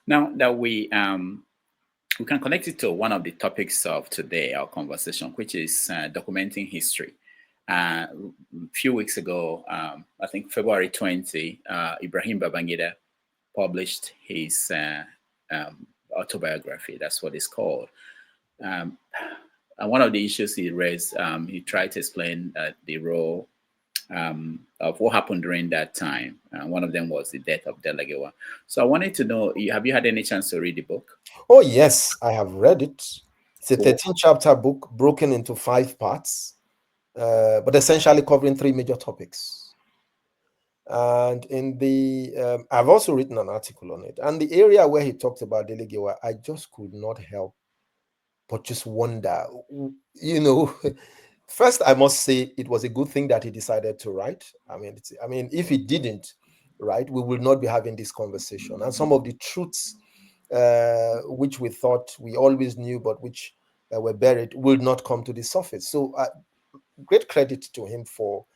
Now that we can connect it to one of the topics of today, our conversation, which is documenting history. A few weeks ago, I think February 20, Ibrahim Babangida published his autobiography. That's what it's called. And one of the issues he raised, he tried to explain the role of what happened during that time. One of them was the death of Dele Giwa. So I wanted to know, have you had any chance to read the book? Oh, yes, I have read it. It's a 13-chapter book broken into 5 parts. But essentially covering 3 major topics. And in the, I've also written an article on it. And the area where he talked about Dele Giwa, I just could not help but just wonder, first I must say it was a good thing that he decided to write. I mean, if he didn't write, we will not be having this conversation. And some of the truths which we thought we always knew, but which were buried, will not come to the surface. So great credit to him for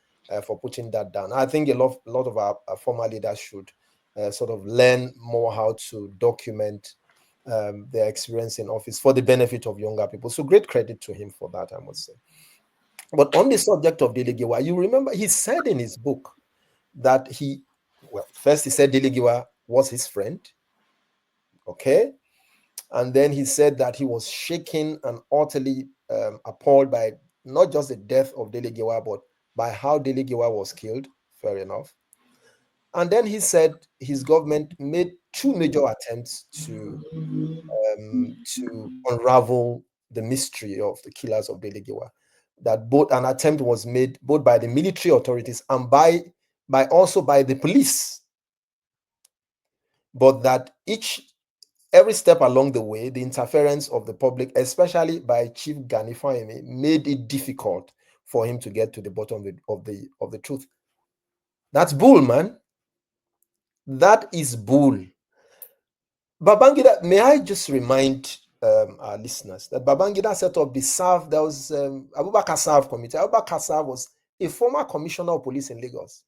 putting that down. I think a lot of our former leaders should sort of learn more how to document their experience in office for the benefit of younger people. So great credit to him for that, I must say. But on the subject of Dele Giwa, you remember he said in his book that first he said Dele Giwa was his friend, okay? And then he said that he was shaken and utterly appalled by not just the death of Dele Giwa, but by how Dele Giwa was killed. Fair enough. And then he said his government made two major attempts to unravel the mystery of the killers of Dele Giwa. That both an attempt was made both by the military authorities and also by the police, but that every step along the way, the interference of the public, especially by Chief Gani Fahimi, made it difficult for him to get to the bottom of the truth. That's bull, man. That is bull. Babangida, may I just remind our listeners that Babangida set up the SAF. There was Abubakar SAF committee. Abubakar SAF was a former commissioner of police in Lagos.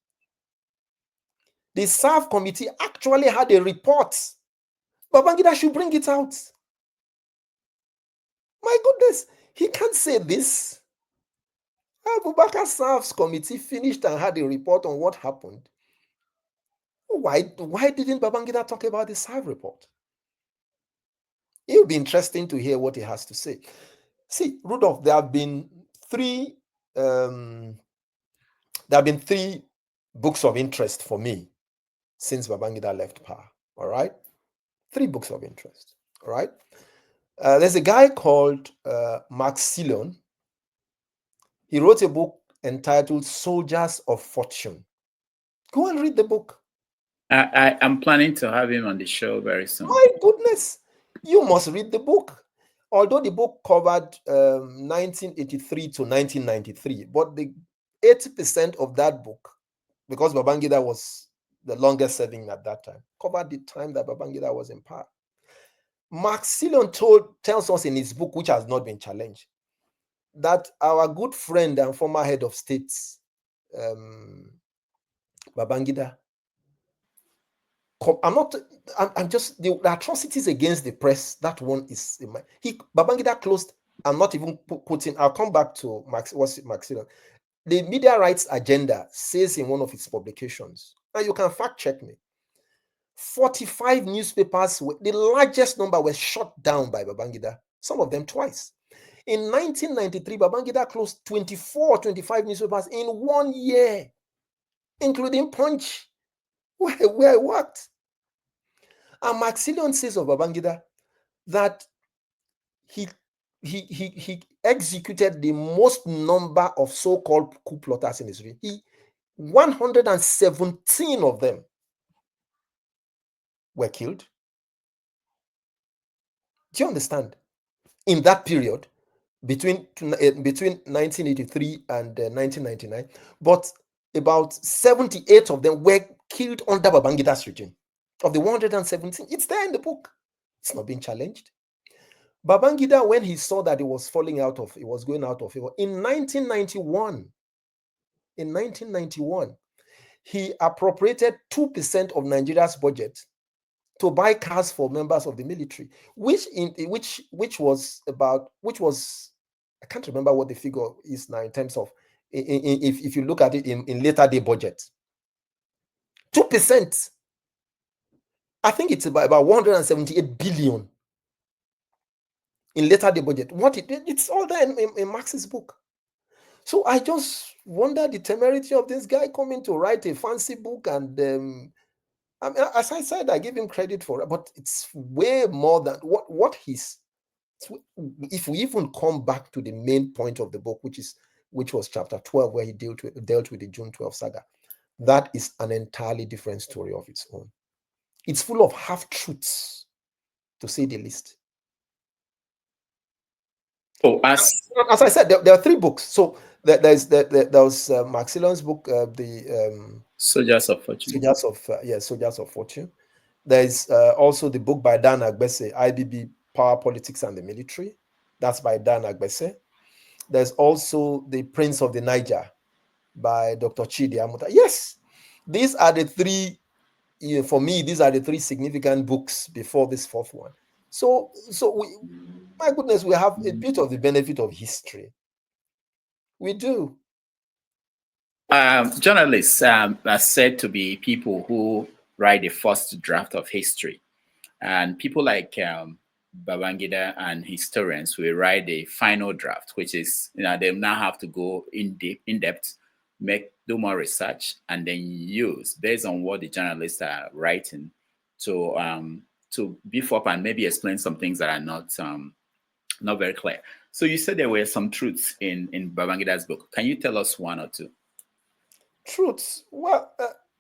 The SAF committee actually had a report. Babangida should bring it out. My goodness, he can't say this. Abubakar SAF's committee finished and had a report on what happened. Why didn't Babangida talk about the SAF report? It will be interesting to hear what he has to say. See, Rudolf, there have been three books of interest for me since Babangida left power. All right, 3 books of interest. All right, there's a guy called Mark Sillon. He wrote a book entitled Soldiers of Fortune. Go and read the book. I'm planning to have him on the show very soon. My goodness, you must read the book. Although the book covered 1983 to 1993, but the 80% of that book, because Babangida was the longest serving at that time, covered the time that Babangida was in power. Mark Sillon tells us in his book, which has not been challenged, that our good friend and former head of state, Babangida, I'm just the atrocities against the press. That one is Babangida closed. I'm not even putting. I'll come back to Max. What's it, Max? The media rights agenda says in one of its publications, and you can fact check me. 45 newspapers, the largest number, were shut down by Babangida. Some of them twice. In 1993, Babangida closed 25 newspapers in 1 year, including Punch, where it worked. And Maxillion says of Babangida that he executed the most number of so-called coup plotters in history. 117 of them were killed. Do you understand? In that period, between 1983 and 1999, but about 78 of them were killed under Babangida's regime. Of the 117, it's there in the book. It's not being challenged. Babangida, when he saw that it was going out of favor, in 1991, he appropriated 2% of Nigeria's budget to buy cars for members of the military, which was I can't remember what the figure is now in terms of if you look at it in later day budget. 2%. I think it's about 178 billion in later day budget. It's all there in Marx's book. So I just wonder the temerity of this guy coming to write a fancy book, and I mean, as I said, I give him credit for it, but it's way more than what he's. If we even come back to the main point of the book, which was chapter 12, where he dealt with the June 12 saga, that is an entirely different story of its own. It's full of half-truths, to say the least. Oh, as I said, there are 3 books. So there was Mark Sillon's book, the Soldiers of Fortune. Soldiers of Fortune. There is also the book by Dan Agbese, IBB, Power, Politics, and the Military. That's by Dan Agbese. There's also The Prince of the Niger by Dr. Chidi Amuta. Yes, these are the 3. For me, these are the 3 significant books before this 4th one. So my goodness, we have a bit of the benefit of history. We do. Journalists are said to be people who write the first draft of history, and people like Babangida and historians will write the final draft, which is they now have to go in depth, do more research, and then use based on what the journalists are writing to beef up and maybe explain some things that are not very clear. So you said there were some truths in Babangida's book. Can you tell us one or two? Truths? Well,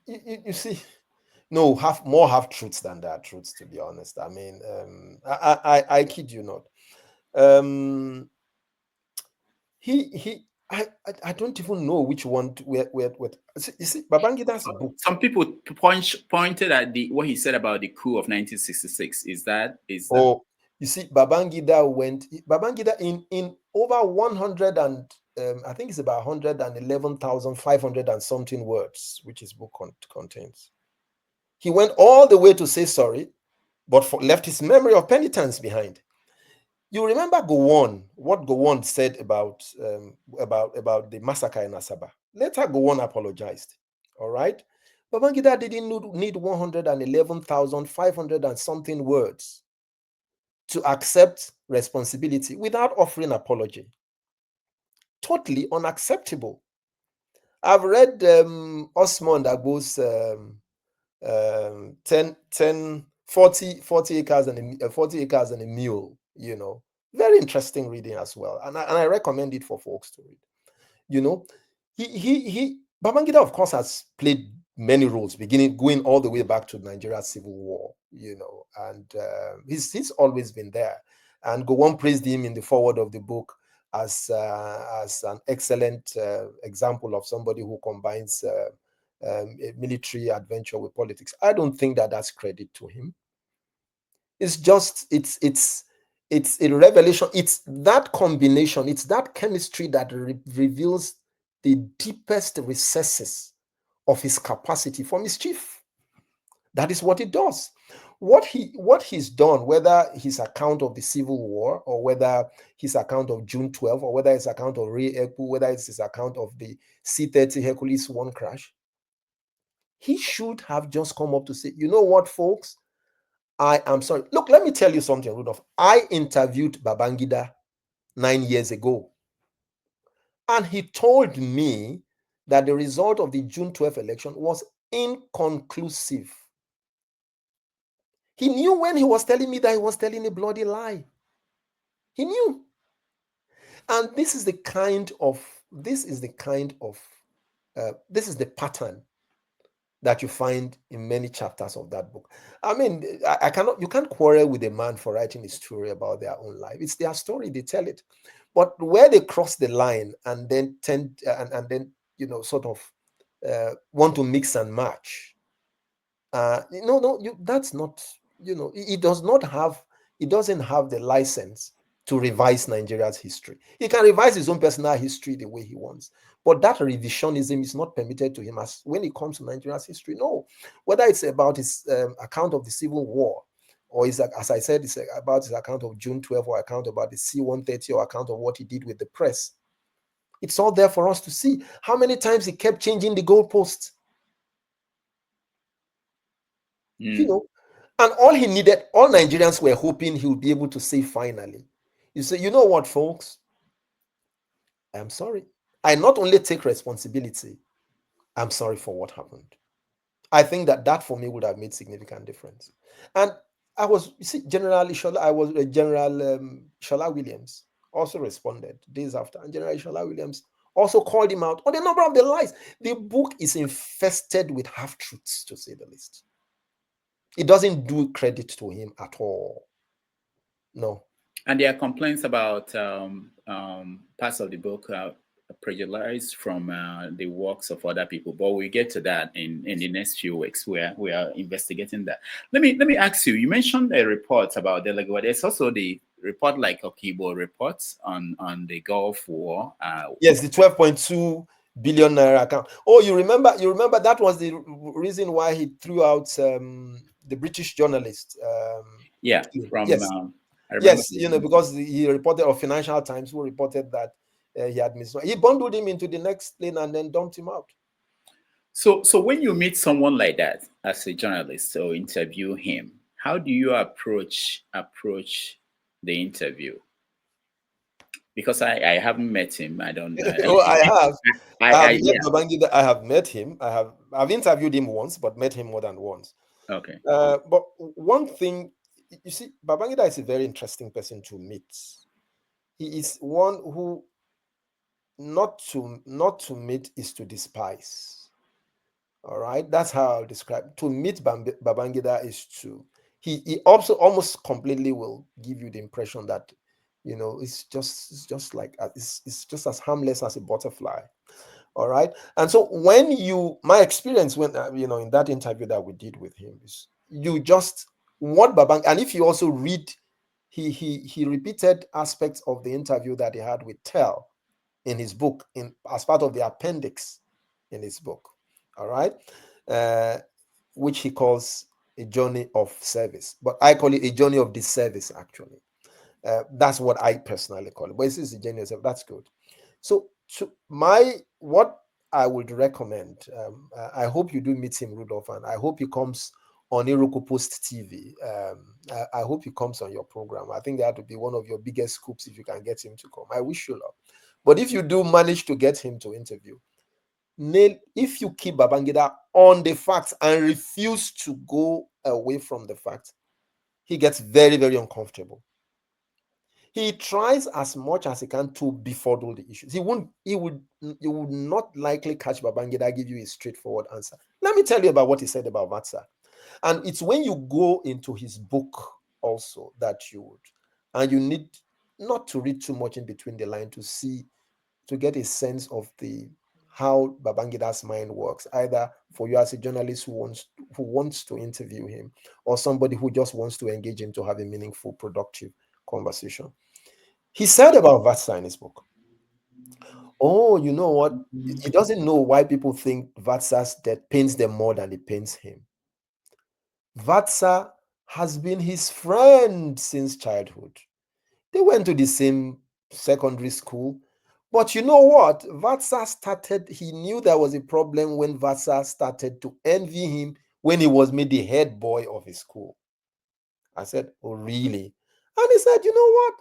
you see, no, more have truths than there are truths, to be honest. I mean, I kid you not. I don't even know which one. You see, Babangida's book. Some people pointed at what he said about the coup of 1966. Is that? Oh, you see, Babangida in over 100 and I think it's about 111,500 and something words, which his book contains. He went all the way to say sorry, but left his memory of penitence behind. You remember what Gowon said about the massacre in Asaba. Later, Gowon apologized. All right, Babangida didn't need 111,500 and something words to accept responsibility without offering apology. Totally unacceptable. I've read Osmond Agbo's 40 acres and 40 acres and a mule, you know. Very interesting reading as well. And I recommend it for folks to read. You know, Babangida, of course, has played many roles, going all the way back to Nigeria's civil war, you know, and he's always been there. And Gowon praised him in the foreword of the book as an excellent example of somebody who combines a military adventure with politics. I don't think that's credit to him. It's just it's a revelation. It's that combination. It's that chemistry that reveals the deepest recesses of his capacity for mischief. That is what it does. What he's done, whether his account of the Civil War, or whether his account of June 12, or whether his account of Ray Ekpu, whether it's his account of the C-30 Hercules 1 crash, he should have just come up to say, you know what, folks, I am sorry. Look, let me tell you something, Rudolf. I interviewed Babangida 9 years ago, and he told me that the result of the June 12th election was inconclusive. He knew when he was telling me that he was telling a bloody lie. He knew. And this is the pattern that you find in many chapters of that book. I mean, you can't quarrel with a man for writing a story about their own life. It's their story, they tell it. But where they cross the line and then sort of want to mix and match, that's not, it doesn't have the license to revise Nigeria's history. He can revise his own personal history the way he wants, but that revisionism is not permitted to him as when it comes to Nigeria's history. No, whether it's about his account of the Civil War, or as I said, it's about his account of June 12, or account about the C-130, or account of what he did with the press. It's all there for us to see. How many times he kept changing the goalposts. You know, and all Nigerians were hoping he would be able to say finally, you say, you know what, folks, I'm sorry. I not only take responsibility, I'm sorry for what happened. I think that for me would have made significant difference. And General Shola Williams also responded days after, and General Shola Williams also called him out on a number of the lies. The book is infested with half-truths, to say the least. It doesn't do credit to him at all. No. And there are complaints about parts of the book plagiarized from the works of other people, but we'll get to that in the next few weeks, where we are investigating that. Let me ask you. You mentioned a report about Dele Giwa. There's also the report, like Okibo reports on the Gulf War. Yes, the 12.2 billion naira account. Oh, you remember that was the reason why he threw out the British journalist. Yes. Yes, because he reported, or Financial Times, who reported that he had missed. He bundled him into the next plane and then dumped him out. So when you meet someone like that as a journalist or interview him, how do you approach the interview? Because I haven't met him. I don't. Oh, I have. I have met yeah. Babangida. I have met him. I've interviewed him once, but met him more than once. Okay. But one thing, you see, Babangida is a very interesting person to meet. He is one who not to meet is to despise. All right, that's how I'll describe. To meet Babangida is to he also almost completely will give you the impression that it's just like it's just as harmless as a butterfly. All right, and so my experience when in that interview that we did with him is you just what Babang, and if you also read, he repeated aspects of the interview that he had with Tel in his book as part of the appendix in his book. All right, which he calls a journey of service, but I call it a journey of disservice. Actually, that's what I personally call it. But this is a journey of service. That's good. So, what I would recommend, I hope you do meet him, Rudolf, and I hope he comes on IrokopostTV. I hope he comes on your program. I think that would be one of your biggest scoops if you can get him to come. I wish you luck. But if you do manage to get him to interview, if you keep Babangida on the facts and refuse to go away from the facts, he gets very, very uncomfortable. He tries as much as he can to befuddle the issues. He would not likely catch Babangida give you a straightforward answer. Let me tell you about what he said about Vatsa. And it's when you go into his book also that you would, and you need not to read too much in between the line to get a sense of how Babangida's mind works, either for you as a journalist who wants to interview him, or somebody who just wants to engage him to have a meaningful, productive conversation. He said about Vatsa in his book, oh, you know what? He doesn't know why people think Vatsa's death pains them more than it pains him. Vatsa has been his friend since childhood. They went to the same secondary school. But you know what? He knew there was a problem when Vatsa started to envy him when he was made the head boy of his school. I said, oh, really? And he said, you know what?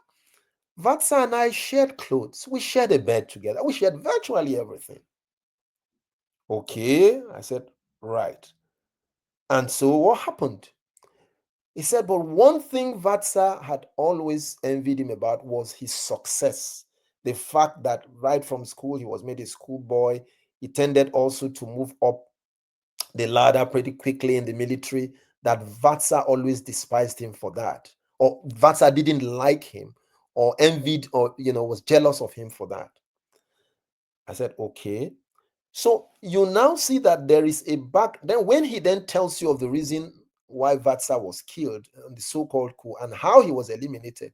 Vatsa and I shared clothes. We shared a bed together. We shared virtually everything. Okay, I said, right. And so what happened? He said, but one thing Vatsa had always envied him about was his success. The fact that right from school, he was made a schoolboy. He tended also to move up the ladder pretty quickly in the military, that Vatsa always despised him for that. Or Vatsa didn't like him or envied or, was jealous of him for that. I said, okay. So you now see that there is a back. Then when he then tells you of the reason why Vatsa was killed on the so-called coup and how he was eliminated,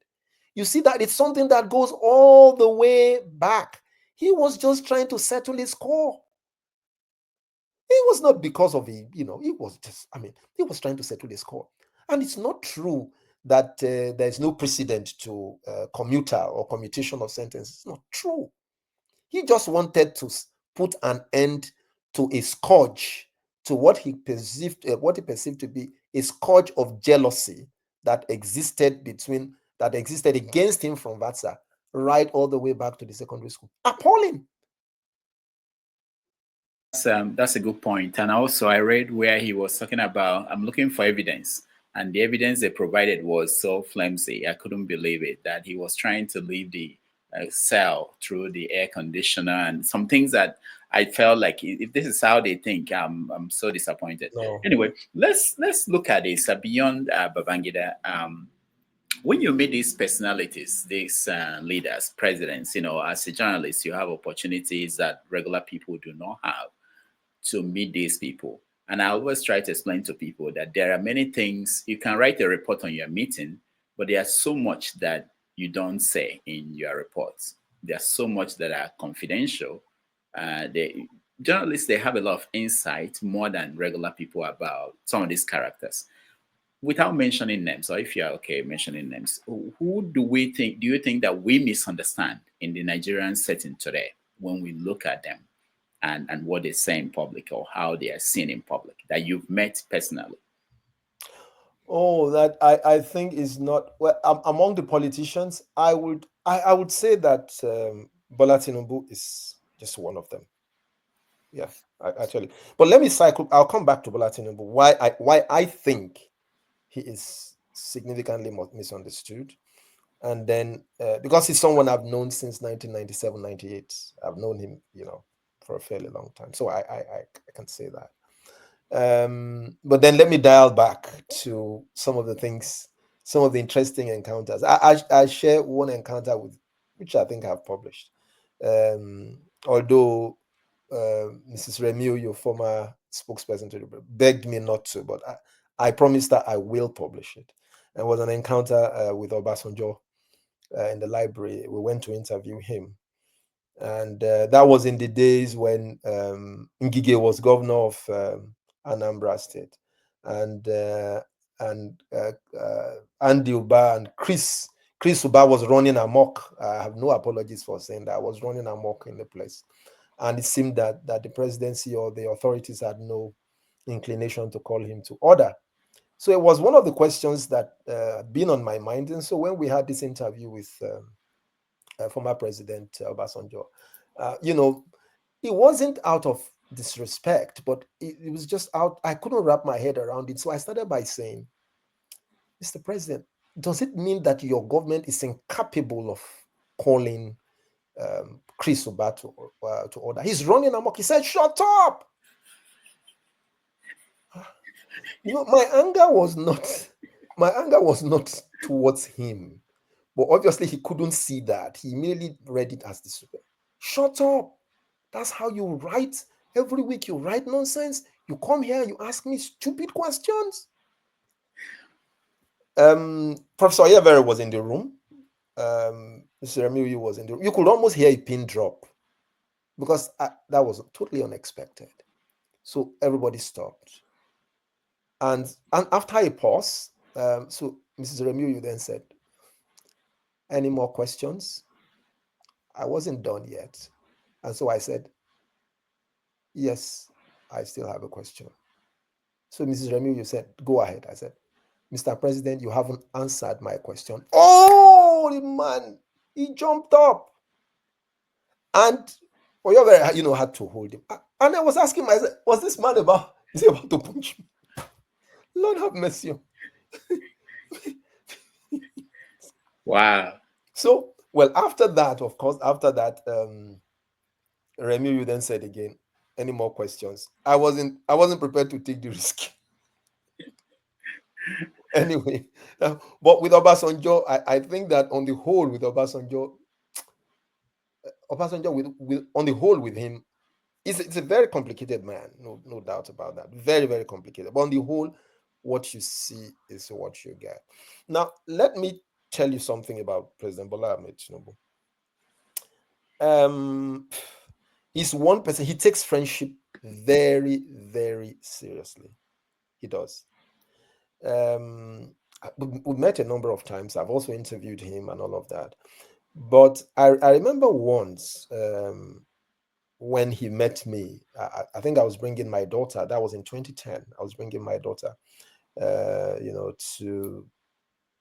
you see that it's something that goes all the way back. He was just trying to settle his score. It was not because of he was just, he was trying to settle his score. And it's not true that there's no precedent to commuter or commutation of sentence. It's not true. He just wanted to put an end to a scourge, to what he perceived to be a scourge of jealousy that existed against him from Vatsa, right all the way back to the secondary school. Appalling. That's a good point. And also, I read where he was talking about, I'm looking for evidence. And the evidence they provided was so flimsy. I couldn't believe it, that he was trying to leave the cell through the air conditioner and some things that I felt like if this is how they think, I'm so disappointed. No. Anyway, let's look at this beyond Babangida. When you meet these personalities, these leaders, presidents, as a journalist, you have opportunities that regular people do not have to meet these people. And I always try to explain to people that there are many things you can write a report on your meeting, but there's so much that you don't say in your reports. There's so much that are confidential. Journalists, they have a lot of insight more than regular people about some of these characters. Without mentioning names, or if you're okay mentioning names, who do you think that we misunderstand in the Nigerian setting today when we look at them and what they say in public or how they are seen in public that you've met personally? Oh, that I think is not well among the politicians. I would say that Bola Tinubu is just one of them. Yeah, actually. But let me cycle. I'll come back to Bola Tinubu. Why I think he is significantly misunderstood, and then because he's someone I've known since 1997, 98. I've known him, for a fairly long time. So I can say that. But then let me dial back to some of the things, some of the interesting encounters. I share one encounter with, which I think I've published. Although Mrs. Remiu, your former spokesperson to the begged me not to, but I promised that I will publish it. And it was an encounter with Obasanjo in the library. We went to interview him. And that was in the days when Ngige was governor of Anambra State, and Andy Uba and Chris Uba was running amok. I have no apologies for saying that. I was running amok in the place, and it seemed that the presidency or the authorities had no inclination to call him to order. So it was one of the questions that had been on my mind. And so when we had this interview with former President Obasanjo, it wasn't out of disrespect, but it was just out. I couldn't wrap my head around it. So I started by saying, Mr. President, does it mean that your government is incapable of calling Chris Uba to order? He's running amok. He said, shut up. My anger was not towards him, but obviously he couldn't see that. He merely read it as disrespect. Shut up. That's how you write. Every week you write nonsense. You come here and you ask me stupid questions. Professor Oyevere was in the room. Mr. Remiu was in the room. You could almost hear a pin drop because that was totally unexpected. So everybody stopped. And after a pause, so Mrs. Remiu then said, any more questions? I wasn't done yet. And so I said, yes, I still have a question. So Mrs. Remiu said, go ahead. I said, Mr. President, you haven't answered my question. Oh, the man, he jumped up. And Oyevere, had to hold him. And I was asking myself, was this man about to punch me? Lord have mercy. Wow. So, well, after that, Remiu then said again, any more questions? I wasn't prepared to take the risk. Anyway, but with Obasanjo, I think that on the whole, with Obasanjo on the whole with him, it's a very complicated man, no doubt about that. Very, very complicated. But on the whole, what you see is what you get. Now, let me tell you something about President Bola Ahmed Tinubu. He's one person. He takes friendship very, very seriously. He does. We've met a number of times. I've also interviewed him and all of that. But I remember once when he met me, I think I was bringing my daughter. That was in 2010. I was bringing my daughter,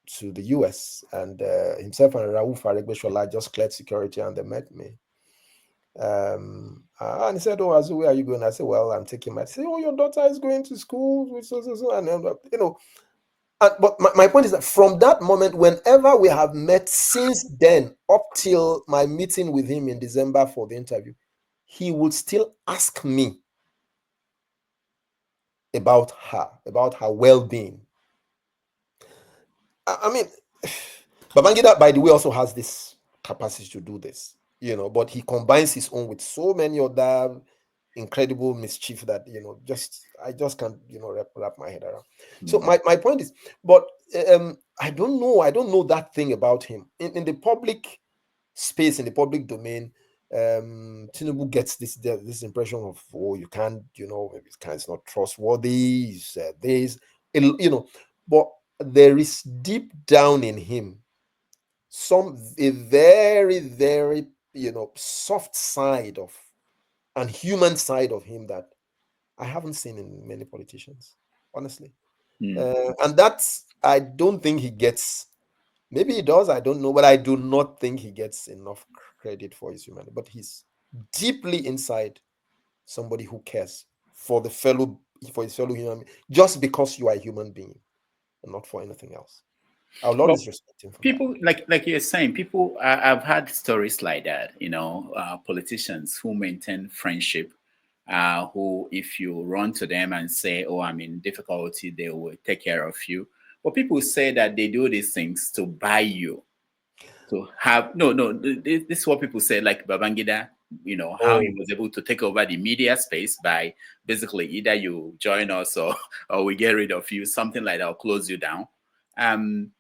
to the US, and himself and Rauf Aregbesola just cleared security and they met me. And he said, "Oh, Azu, where are you going?" I said, "Well, I'm taking my." He said, "Oh, your daughter is going to school with so." And but my point is that from that moment, whenever we have met since then, up till my meeting with him in December for the interview, he would still ask me about her well-being. I mean, Babangida, by the way, also has this capacity to do this, but he combines his own with so many other incredible mischief that I just can't wrap my head around. So my point is, but I don't know that thing about him in the public space, in the public domain. Tinubu gets this impression of, oh, you can't, it's not trustworthy, but there is deep down in him a very, very soft side of and human side of him that I haven't seen in many politicians, honestly. And that's, I don't think he gets, maybe he does, I don't know, but I do not think he gets enough credit for his humanity. But he's deeply inside somebody who cares for his fellow human being, just because you are a human being and not for anything else. I will always respect him for that. People like you're saying, people, I've had stories like that, politicians who maintain friendship, who, if you run to them and say, oh, I'm in difficulty, they will take care of you. But people say that they do these things to buy you, to have no, this is what people say, like Babangida, how he was able to take over the media space by basically either you join us or we get rid of you, something like that, or close you down. And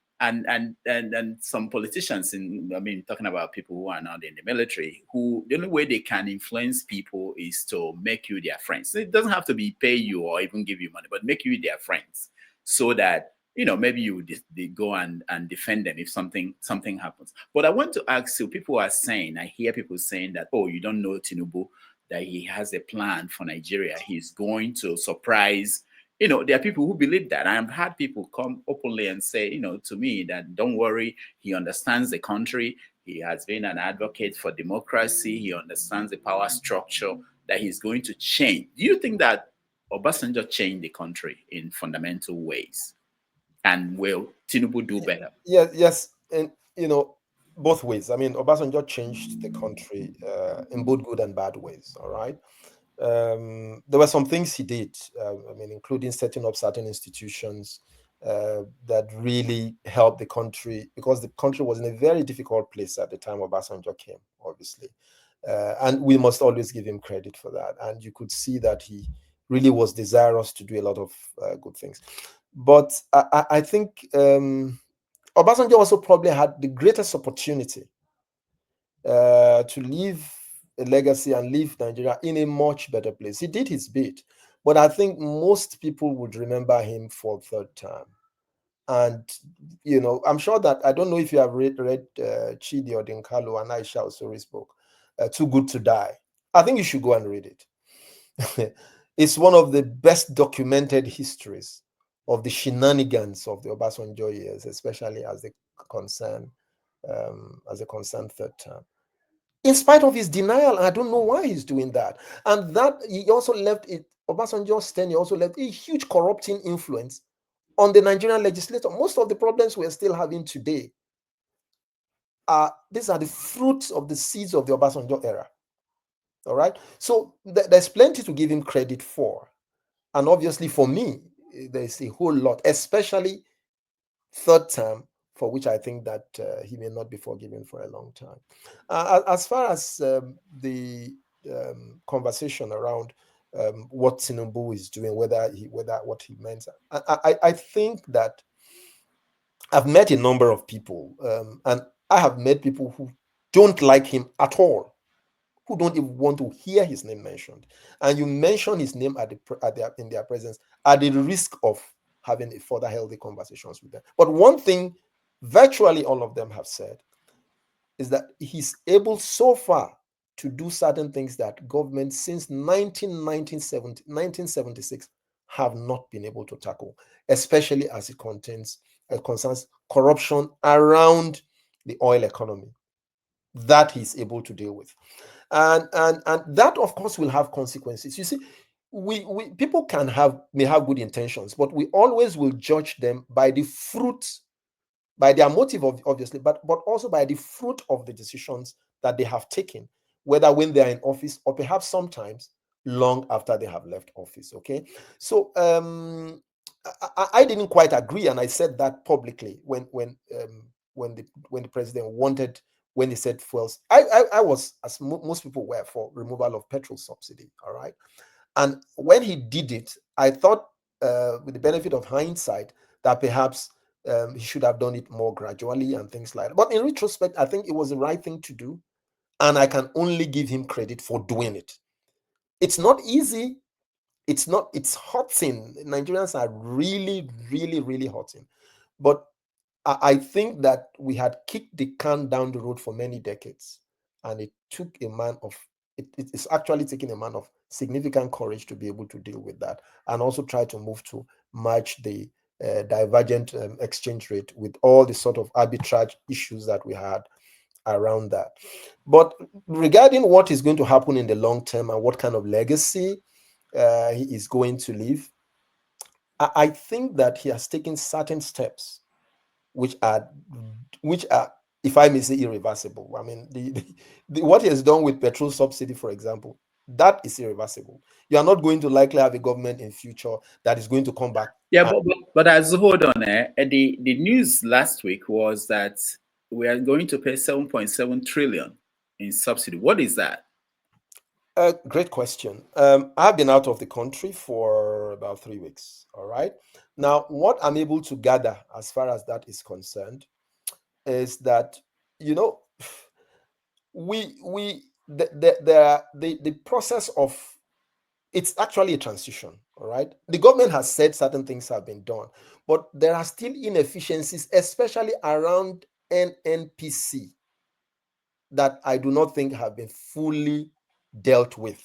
some politicians, talking about people who are not in the military, who the only way they can influence people is to make you their friends. It doesn't have to be pay you or even give you money, but make you their friends, so that maybe you they go and defend them if something happens. But I want to ask you, people are saying, I hear people saying that, oh, you don't know Tinubu, that he has a plan for Nigeria. He's going to surprise. There are people who believe that. I've had people come openly and say, to me, that don't worry, he understands the country. He has been an advocate for democracy. He understands the power structure, that he's going to change. Do you think that Obasanjo changed the country in fundamental ways? And will Tinubu do better? Yes. And, both ways. Obasanjo changed the country in both good and bad ways. All right. There were some things he did, including setting up certain institutions that really helped the country, because the country was in a very difficult place at the time Obasanjo came, obviously. And we must always give him credit for that. And you could see that he really was desirous to do a lot of good things. But I think Obasanjo also probably had the greatest opportunity to leave a legacy and leave Nigeria in a much better place. He did his bit, but I think most people would remember him for third term. And I'm sure that, I don't know if you have read Chidi Odinkalo and Aisha Osori's book, Too Good to Die. I think you should go and read it. It's one of the best documented histories of the shenanigans of the Obasanjo years, especially as they concern third term. In spite of his denial, I don't know why he's doing that. And that he also left it, Obasanjo's tenure also left a huge corrupting influence on the Nigerian legislature. Most of the problems we're still having today these are the fruits of the seeds of the Obasanjo era. All right. So there's plenty to give him credit for. And obviously for me, there's a whole lot, especially third term, for which I think that he may not be forgiven for a long time. As far as the conversation around what Tinubu is doing, whether what he meant, I think that I've met a number of people, and I have met people who don't like him at all, who don't even want to hear his name mentioned. And you mention his name in their presence at the risk of having a further healthy conversations with them. But one thing virtually all of them have said is that he's able so far to do certain things that governments since 1976 have not been able to tackle, especially as it concerns corruption around the oil economy, that he's able to deal with. And that, of course, will have consequences. You see, we people may have good intentions, but we always will judge them by the fruit, by their motive, obviously, but also by the fruit of the decisions that they have taken, whether when they are in office or perhaps sometimes long after they have left office. Okay, so I didn't quite agree, and I said that publicly when the president wanted. When he said fuels, I was, as most people were, for removal of petrol subsidy. All right. And when he did it, I thought, with the benefit of hindsight, that perhaps he should have done it more gradually and things like that. But in retrospect, I think it was the right thing to do. And I can only give him credit for doing it. It's not easy. It's hurting. Nigerians are really, really, really hurting. But I think that we had kicked the can down the road for many decades, and it took a man of it's actually taking a man of significant courage to be able to deal with that, and also try to move to match the divergent exchange rate, with all the sort of arbitrage issues that we had around that. But regarding what is going to happen in the long term and what kind of legacy he is going to leave, I think that he has taken certain steps which are, if I may say, irreversible. I mean, what he has done with petrol subsidy, for example, that is irreversible. You are not going to likely have a government in future that is going to come back. Yeah, but as hold on, the news last week was that we are going to pay 7.7 trillion in subsidy. What is that? Great question. I've been out of the country for about 3 weeks. All right. Now, what I'm able to gather as far as that is concerned is that, you know, the process of, it's actually a transition. All right. The government has said certain things have been done, but there are still inefficiencies, especially around NNPC, that I do not think have been fully dealt with.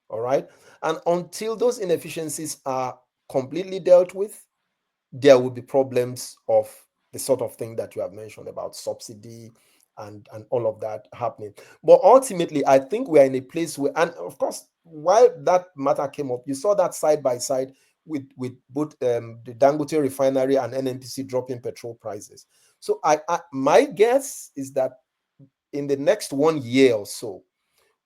All right. And until those inefficiencies are completely dealt with, there will be problems of the sort of thing that you have mentioned about subsidy and all of that happening. But ultimately, I think we're in a place where, and of course, while that matter came up, you saw that side by side with both the Dangote refinery and NNPC dropping petrol prices. So my guess is that in the next 1 year or so,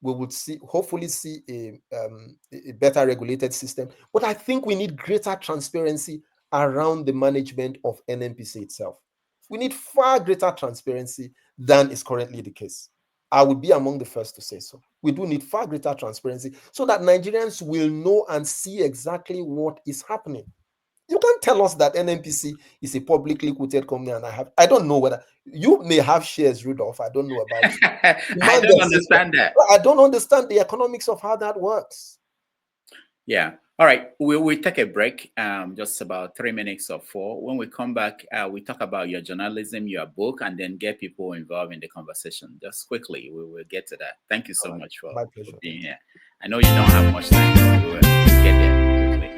we would hopefully see a better regulated system. But I think we need greater transparency around the management of NNPC itself. We need far greater transparency than is currently the case. I would be among the first to say so. We do need far greater transparency so that Nigerians will know and see exactly what is happening. You can't tell us that NNPC is a publicly quoted company, and I don't know whether you may have shares, Rudolf. I don't know about it. I don't understand that. I don't understand the economics of how that works. Yeah. All right. We'll take a break, just about 3 minutes or 4. When we come back, we talk about your journalism, your book, and then get people involved in the conversation. Just quickly, we will get to that. Thank you so much for being here. I know you don't have much time, but we will get there quickly.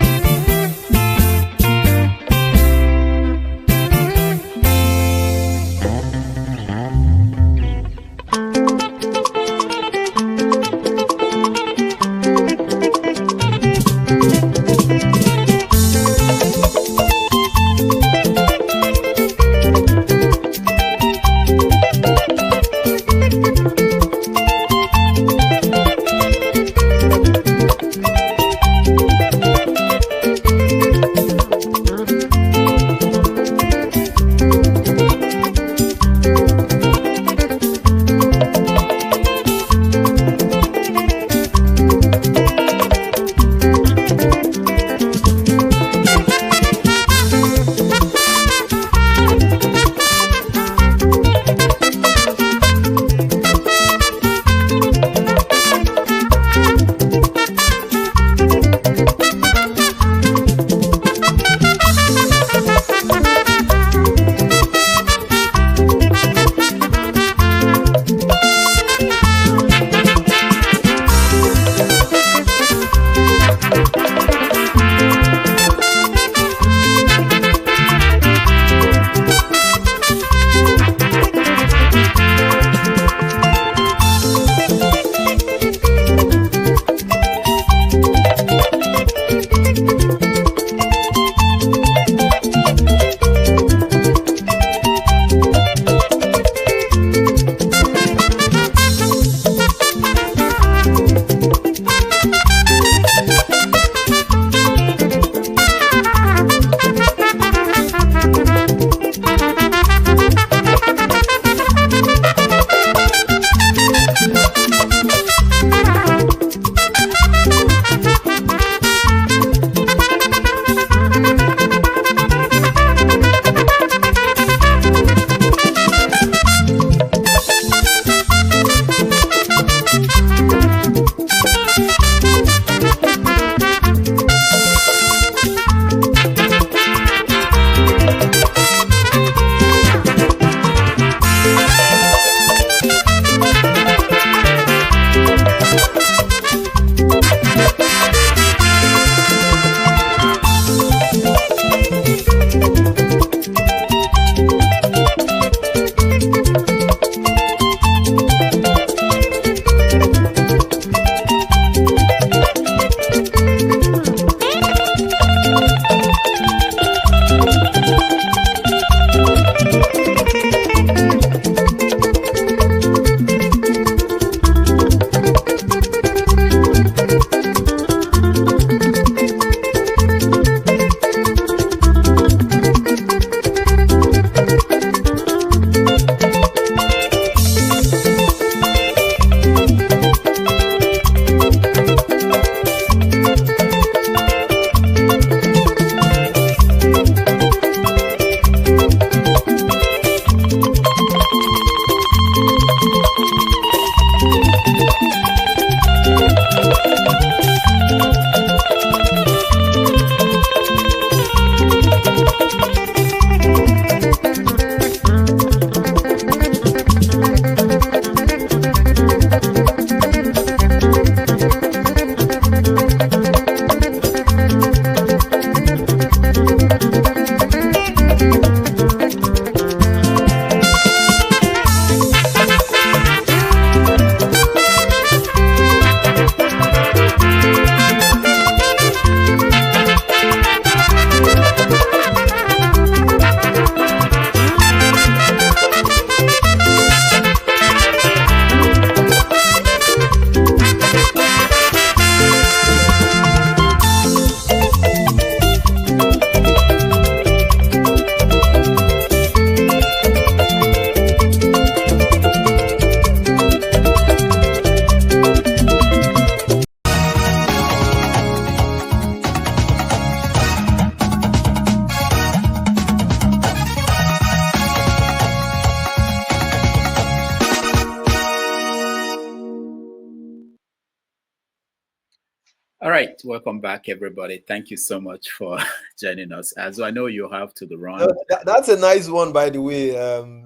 All right, welcome back, everybody. Thank you so much for joining us. As I know you have to the run. That's a nice one, by the way.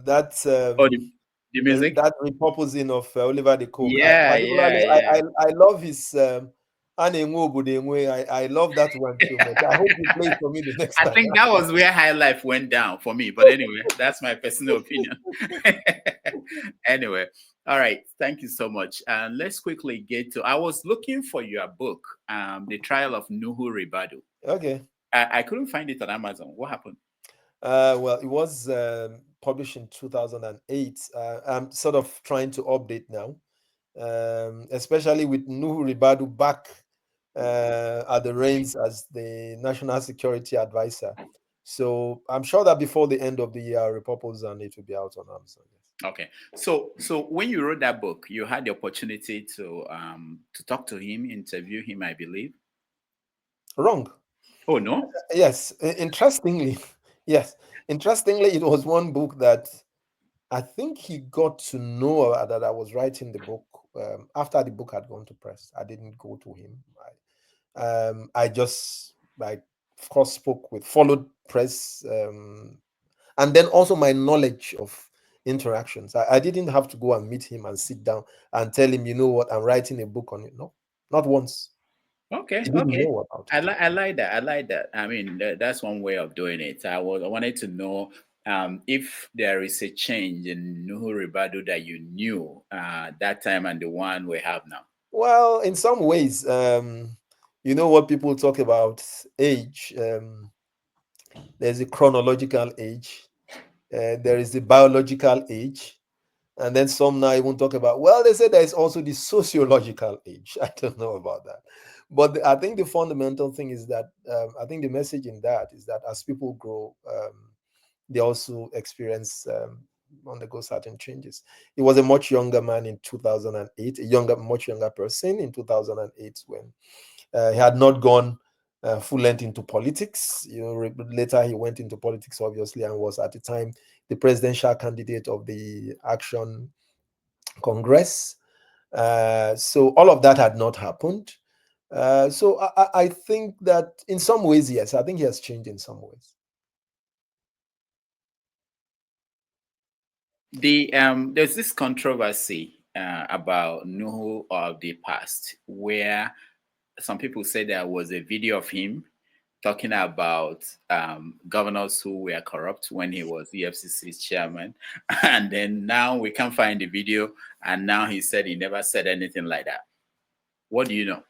That's The music. that repurposing of Oliver the Cook. Yeah, Particularly, yeah. I love his I love that one so much. I hope you play it for me the next I time. think that was where High Life went down for me. But anyway, that's my personal opinion. Anyway, all right. Thank you so much. And let's quickly get to. I was looking for your book, The Trial of Nuhu Ribadu. Okay. I couldn't find it on Amazon. What happened? Well, it was published in 2008. I'm sort of trying to update now, especially with Nuhu Ribadu back at the reins as the National Security Advisor. So I'm sure that before the end of the year, repurpose and it will be out on Amazon. Okay. So when you wrote that book, you had the opportunity to talk to him, interview him, I believe. Wrong. Oh no. Yes. Interestingly, yes. Interestingly, it was one book that I think he got to know that I was writing the book after the book had gone to press. I didn't go to him. I just, of course, followed press, and then also my knowledge of interactions. I didn't have to go and meet him and sit down and tell him, you know what, I'm writing a book on it. No, not once. Okay. He didn't know about it. I like that. I like that. I mean, that's one way of doing it. I wanted to know if there is a change in Nuhu Ribadu that you knew that time and the one we have now. Well, in some ways, you know what people talk about age. There's a chronological age. There is the biological age. And then some now even talk about, well, they say there is also the sociological age. I don't know about that. But I think the fundamental thing is that I think the message in that is that as people grow, they also experience undergo certain changes. He was a much younger man in 2008, much younger person in 2008 when he had not gone full length into politics. You know, later he went into politics, obviously, and was at the time the presidential candidate of the Action Congress. So all of that had not happened. So I think that in some ways, yes, I think he has changed in some ways. There's this controversy about Nuhu of the past, where some people say there was a video of him talking about governors who were corrupt when he was EFCC's chairman, and then now we can't find the video, and now he said he never said anything like that. What do you know?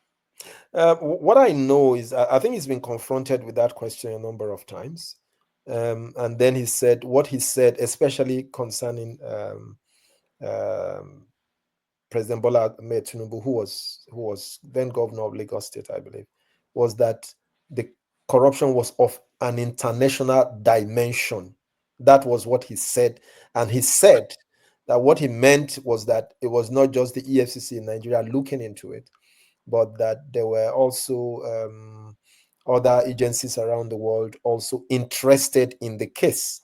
What I know is I think he's been confronted with that question a number of times. And then he said what he said, especially concerning President Bola Ahmed Tinubu, who was then governor of Lagos State, I believe, was that the corruption was of an international dimension. That was what he said. And he said that what he meant was that it was not just the EFCC in Nigeria looking into it, but that there were also other agencies around the world also interested in the case.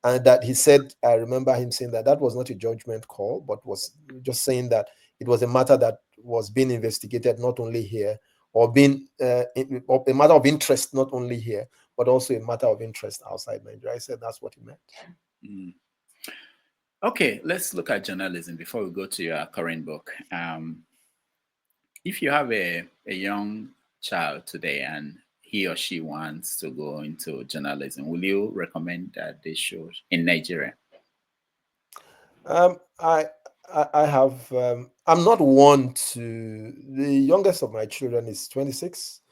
And that he said, I remember him saying that that was not a judgment call, but was just saying that it was a matter that was being investigated not only here, or being a matter of interest not only here, but also a matter of interest outside Nigeria. I said that's what he meant. Mm. Okay, let's look at journalism before we go to your current book. If you have a young child today and he or she wants to go into journalism, will you recommend that they should in Nigeria? I have I'm not one to, the youngest of my children is 26.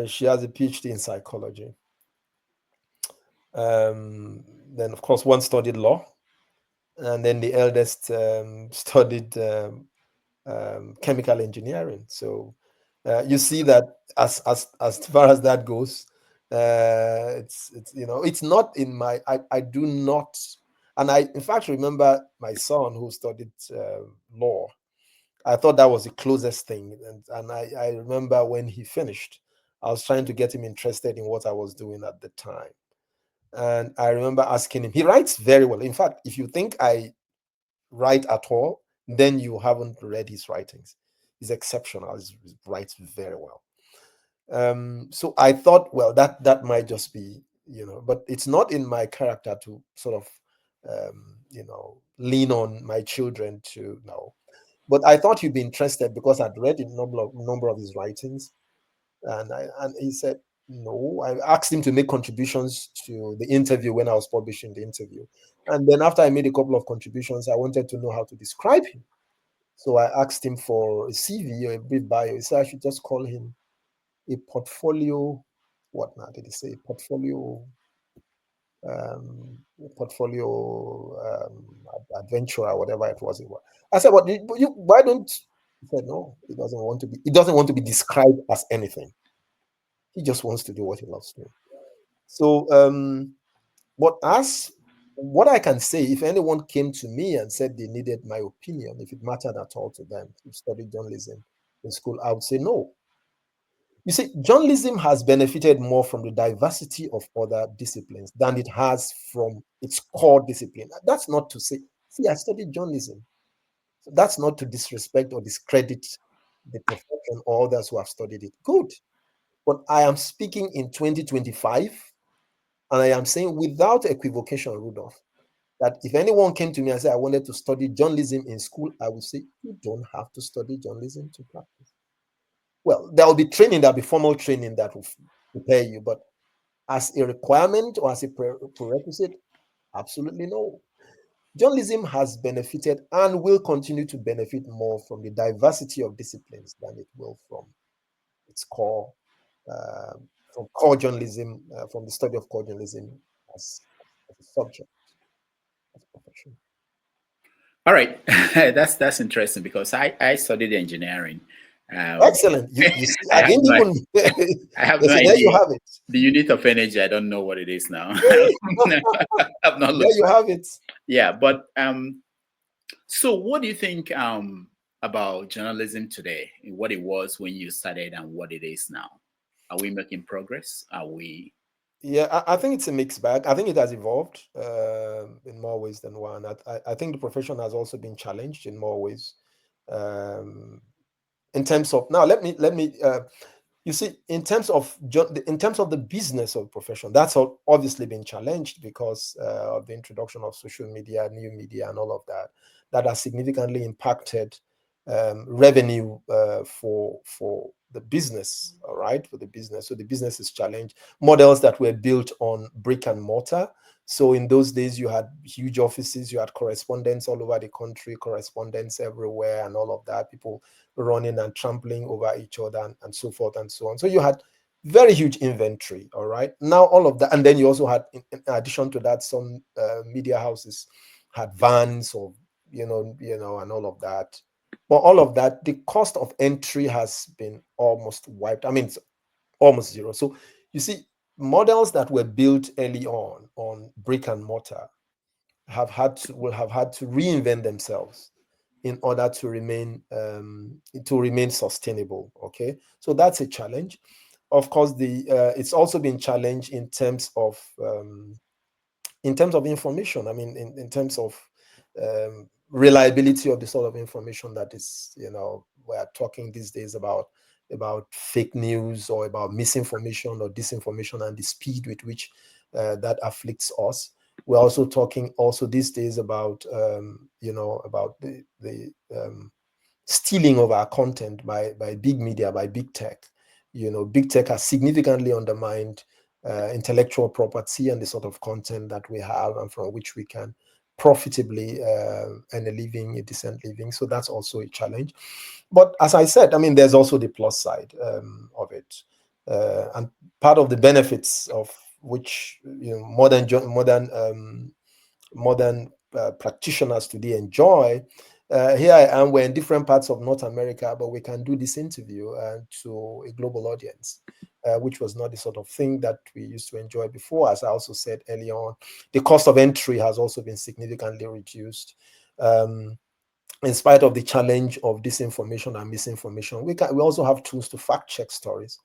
She has a PhD in psychology. Then of course one studied law, and then the eldest studied chemical engineering. So you see that as far as that goes, it's you know, it's not in my, I do not, and I in fact remember my son who studied law. I thought that was the closest thing, and I remember when he finished, I was trying to get him interested in what I was doing at the time. And I remember asking him, he writes very well. In fact, if you think I write at all, then you haven't read his writings. He's exceptional. He writes very well. So I thought, well, that might just be, but it's not in my character to sort of, lean on my children to know. But I thought you'd be interested because I'd read a number of his writings, and he said no. I asked him to make contributions to the interview when I was publishing the interview, and then after I made a couple of contributions, I wanted to know how to describe him. So I asked him for a CV or a brief bio. He said I should just call him a portfolio. What now did he say? Portfolio. Adventurer, whatever it was. I said, "What? Why don't?" He said, "No, he doesn't want to be. He doesn't want to be described as anything. He just wants to do what he loves to." So, what I can say, if anyone came to me and said they needed my opinion, if it mattered at all to them to study journalism in school, I would say no. You see, journalism has benefited more from the diversity of other disciplines than it has from its core discipline. That's not to say, see, I studied journalism. So that's not to disrespect or discredit the profession or others who have studied it. Good. But I am speaking in 2025, and I am saying without equivocation, Rudolph, that if anyone came to me and said, I wanted to study journalism in school, I would say, you don't have to study journalism to practice. Well, there will be training, there'll be formal training that will prepare you, but as a requirement or as a prerequisite, absolutely no. Journalism has benefited and will continue to benefit more from the diversity of disciplines than it will from its core, from core journalism, from the study of core journalism as a subject, as a profession. All right, that's interesting because I studied engineering. Excellent. You see, I didn't no, even. I have no So idea. there you have it. The unit of energy, I don't know what it is now. I've not looked. There you have it. Yeah, but so what do you think about journalism today? What it was when you started and what it is now? Are we making progress? Are we? Yeah, I think it's a mixed bag. I think it has evolved in more ways than one. I think the profession has also been challenged in more ways. In terms of now, let me. You see, in terms of the business of profession, that's obviously been challenged because of the introduction of social media, new media, and all of that. That has significantly impacted revenue for the business. All right, for the business. So the business is challenged. Models that were built on brick and mortar. So in those days, you had huge offices, you had correspondents all over the country, correspondents everywhere, and all of that. People running and trampling over each other, and so forth and so on. So you had very huge inventory. All right. Now all of that, and then you also had, in addition to that, some media houses had vans or and all of that. But all of that, the cost of entry has been almost wiped. I mean, it's almost zero. So you see, models that were built early on brick and mortar will have had to reinvent themselves in order to remain sustainable. Okay, so that's a challenge. Of course, it's also been challenged in terms of information. I mean, in terms of reliability of the sort of information that is, we're talking these days about fake news or about misinformation or disinformation, and the speed with which that afflicts us. We're also talking these days about about the stealing of our content by big media, by big tech. Big tech has significantly undermined intellectual property and the sort of content that we have and from which we can profitably earn a decent living. So that's also a challenge. But as I said, I mean, there's also the plus side of it, and part of the benefits of which modern practitioners today enjoy. Here I am. We're in different parts of North America, but we can do this interview to a global audience, which was not the sort of thing that we used to enjoy before. As I also said earlier on, the cost of entry has also been significantly reduced. In spite of the challenge of disinformation and misinformation, we also have tools to fact check stories.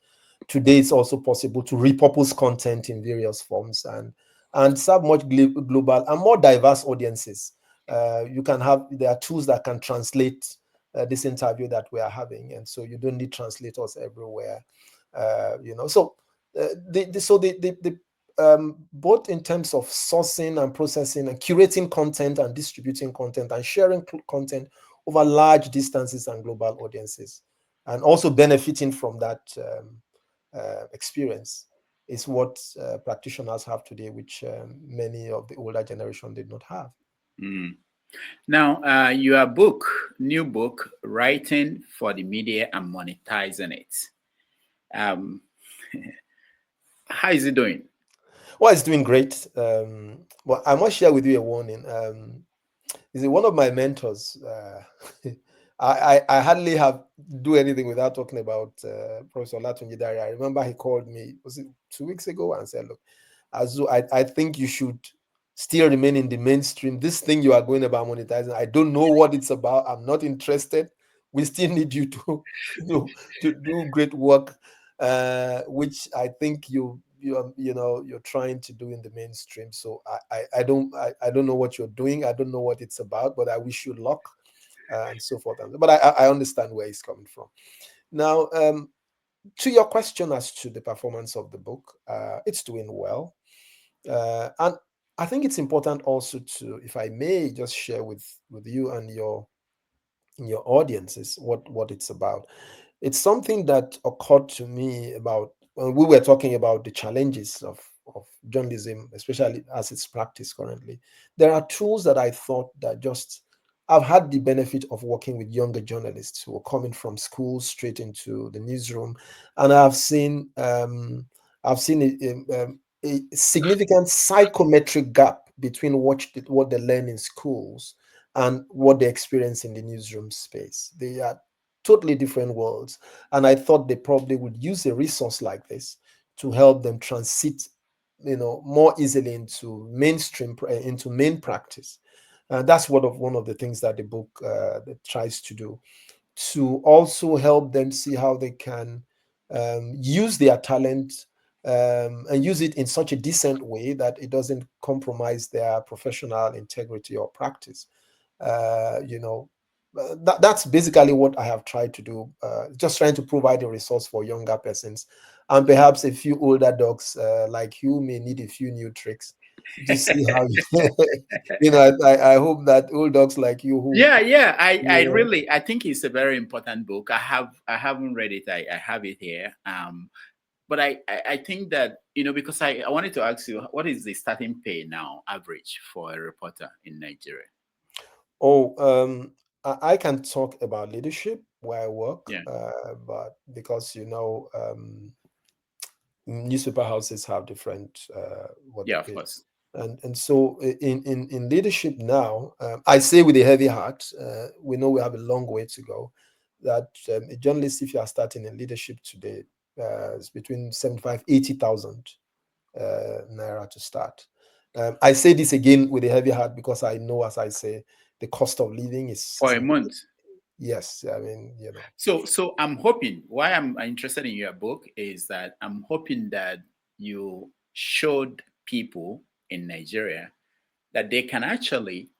Today, it's also possible to repurpose content in various forms and serve much global and more diverse audiences. There are tools that can translate this interview that we are having, and so you don't need translators everywhere. So both in terms of sourcing and processing and curating content and distributing content and sharing content over large distances and global audiences, and also benefiting from that experience, is what practitioners have today, which many of the older generation did not have. Now, your new book, Writing for the Media and Monetizing It. How is it doing? Well, it's doing great. But I must share with you a warning. Is one of my mentors. I hardly do anything without talking about Professor Olatunji Dare. I remember he called me, was it 2 weeks ago, and said, "Look, Azu, I think you should still remain in the mainstream. This thing you are going about monetizing, I don't know what it's about. I'm not interested. We still need you to do great work, which I think you're trying to do in the mainstream. So I don't know what you're doing. I don't know what it's about, but I wish you luck." And so forth. But I understand where he's coming from. Now, to your question as to the performance of the book, it's doing well. And I think it's important also to, if I may, just share with you and your audiences what it's about. It's something that occurred to me about when we were talking about the challenges of journalism, especially as it's practiced currently. There are tools that I thought that I've had the benefit of working with younger journalists who are coming from school straight into the newsroom, and I've seen a significant psychometric gap between what they learn in schools and what they experience in the newsroom space. They are totally different worlds, and I thought they probably would use a resource like this to help them transit, more easily into main practice. That's one of the things that the book that tries to do, to also help them see how they can use their talent and use it in such a decent way that it doesn't compromise their professional integrity or practice. That's basically what I have tried to do, just trying to provide a resource for younger persons, and perhaps a few older dogs like you may need a few new tricks to see how I hope that old dogs like you who I think it's a very important book. I haven't read it. I have it here. But I think that, because I wanted to ask you, what is the starting pay now average for a reporter in Nigeria? I can talk about leadership where I work, but because newspaper houses have different of course. And so in leadership now, I say with a heavy heart, we know we have a long way to go. That a journalist, if you are starting in leadership today, is between 75,000-80,000 naira to start. I say this again with a heavy heart because I know, as I say, the cost of living is for a month. Yes, I mean, So I'm hoping, why I'm interested in your book is that I'm hoping that you showed people in Nigeria that they can actually,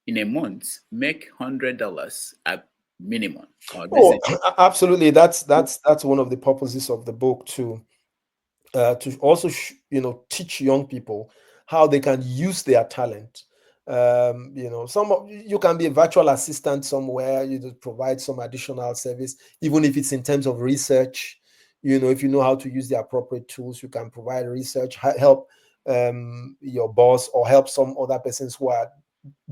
in a month, make $100 at minimum. Absolutely. That's one of the purposes of the book, to also teach young people how they can use their talent. You can be a virtual assistant somewhere, you just provide some additional service, even if it's in terms of research. If you know how to use the appropriate tools, you can provide research, help your boss, or help some other persons who are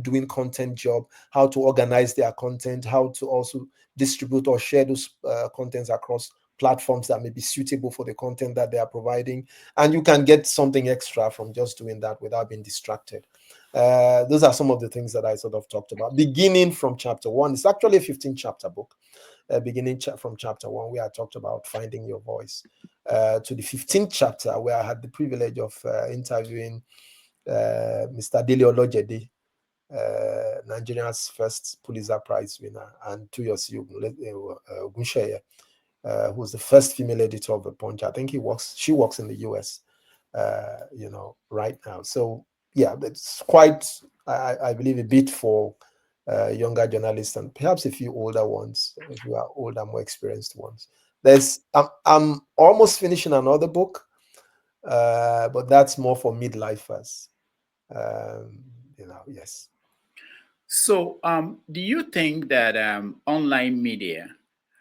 doing content job, how to organize their content, how to also distribute or share those contents across platforms that may be suitable for the content that they are providing. And you can get something extra from just doing that without being distracted. Those are some of the things that I sort of talked about, beginning from chapter 1. It's actually a 15-chapter book. Beginning from chapter 1, where I talked about finding your voice, to the 15th chapter, where I had the privilege of interviewing Mr. Dele Giwa, Nigeria's first Pulitzer Prize winner, and Toyosi Ogunsheye, who's the first female editor of The Punch. I think she works in the US, right now. So yeah, it's quite, I believe, a bit for younger journalists and perhaps a few older ones, if you are older, more experienced ones. I'm almost finishing another book, but that's more for midlifers. Yes. So, do you think that online media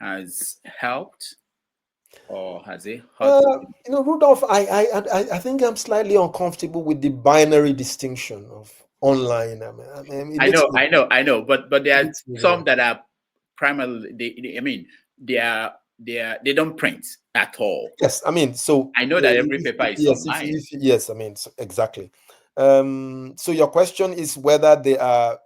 has helped, or has it hurt? Rudolph, I think I'm slightly uncomfortable with the binary distinction of online. It I makes know, me, I know, but there it are makes me some that are primarily. I mean, they don't print at all. yes. So I know that every paper is yes, online. yes. Exactly. So your question is whether they are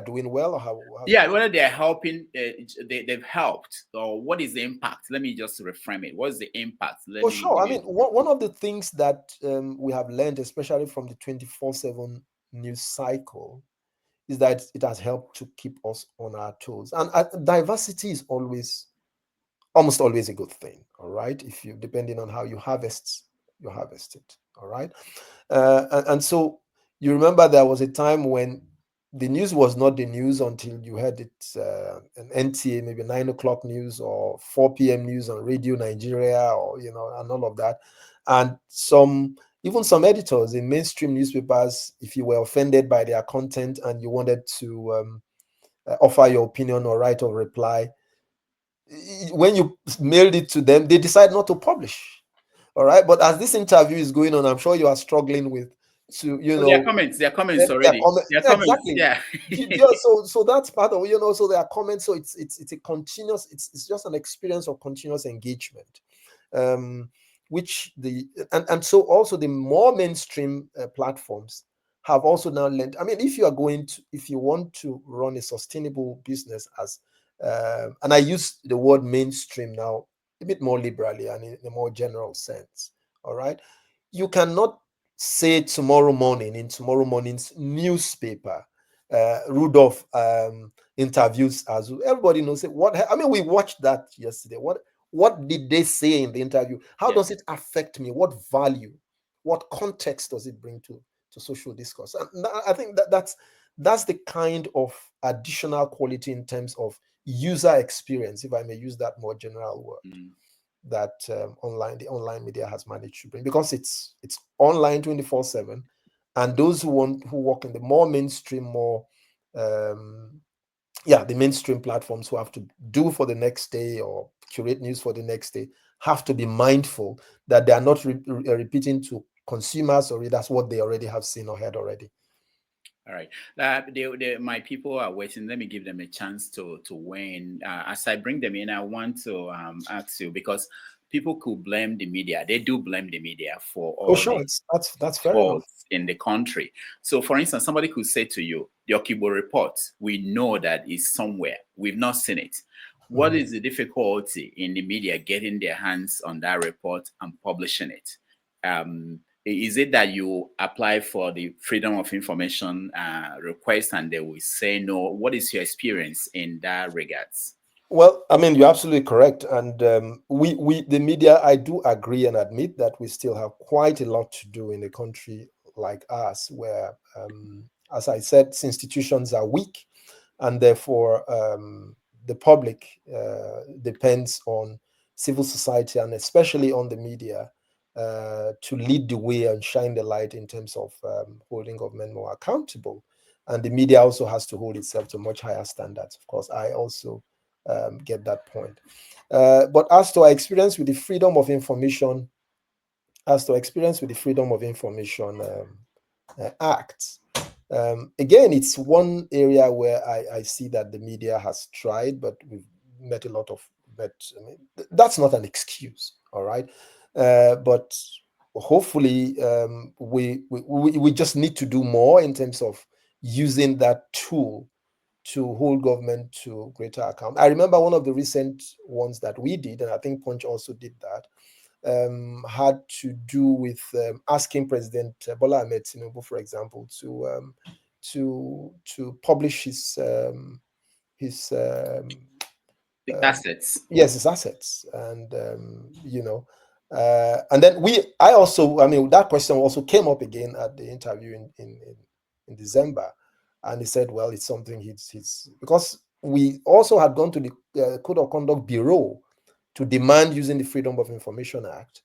doing well, or how Yeah, whether they're helping, they've helped, or what is the impact? Let me just reframe it. What's the impact? Let Oh, me sure. give you. One of the things that we have learned, especially from the 24/7 news cycle, is that it has helped to keep us on our toes. And diversity is almost always a good thing. All right, if you depending on how you harvest it. All right, and so you remember there was a time when the news was not the news until you heard it an NTA, maybe 9 o'clock news or 4 p.m. news on Radio Nigeria, or and all of that. And even some editors in mainstream newspapers, if you were offended by their content and you wanted to offer your opinion or write a reply, when you mailed it to them, they decide not to publish. All right. But as this interview is going on, I'm sure you are struggling with There are comments. There are comments already. There are comments. exactly. Yeah. So that's part of so there are comments. So it's a continuous. It's just an experience of continuous engagement, which and so also the more mainstream platforms have also now learned. If you want to run a sustainable business and I use the word mainstream now a bit more liberally and in a more general sense. All right, you cannot say tomorrow morning in tomorrow morning's newspaper, Rudolph interviews Azu. Everybody knows it. We watched that yesterday. What did they say in the interview? How does it affect me? What value, what context does it bring to social discourse? And I think that's the kind of additional quality in terms of user experience, if I may use that more general word, that the online media has managed to bring, because it's online 24/7, and those who work in the more mainstream, the mainstream platforms, who have to do for the next day or curate news for the next day, have to be mindful that they are not repeating to consumers or readers what they already have seen or heard already. All right. My people are waiting. Let me give them a chance to weigh in. As I bring them in, I want to ask you, because people could blame the media. They do blame the media for all that's fair enough in the country. So, for instance, somebody could say to you, the Okibo report, we know that is somewhere. We've not seen it. What is the difficulty in the media getting their hands on that report and publishing it? Is it that you apply for the freedom of information request and they will say no? What is your experience in that regards? Well, you're absolutely correct. And the media, I do agree and admit that we still have quite a lot to do in a country like us, where, as I said, institutions are weak, and therefore the public depends on civil society, and especially on the media, to lead the way and shine the light in terms of holding government more accountable. And the media also has to hold itself to much higher standards. Of course, I also get that point. But as to our experience with the Freedom of Information, Act, again, it's one area where I see that the media has tried, but we've met a lot of. But that's not an excuse, all right. But hopefully, we just need to do more in terms of using that tool to hold government to greater account. I remember one of the recent ones that we did, and I think Punch also did that, had to do with asking President Bola Ahmed Tinubu, for example, to publish his assets. Yes, his assets, and and then I also, that question also came up again at the interview in December, and he said, well, it's something he's because we also had gone to the Code of Conduct Bureau to demand using the Freedom of Information Act,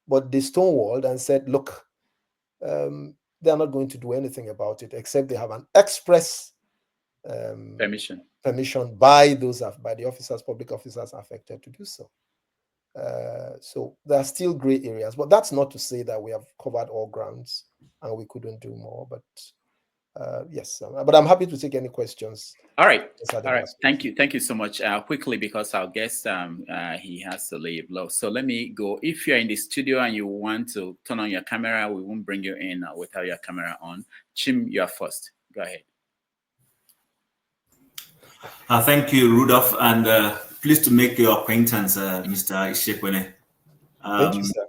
but they stonewalled and said, look, they're not going to do anything about it except they have an express permission by the officers, public officers affected to do so. So there are still gray areas, but that's not to say that we have covered all grounds and we couldn't do more. But yes, but I'm happy to take any questions. All right. Thank you so much. Quickly, because our guest he has to leave. So let me go. If you're in the studio and you want to turn on your camera, we won't bring you in without your camera on. Chim, you are first. Go ahead. Thank you, Rudolf, and pleased to make your acquaintance, Mr. Ishiekwene. Thank you, sir.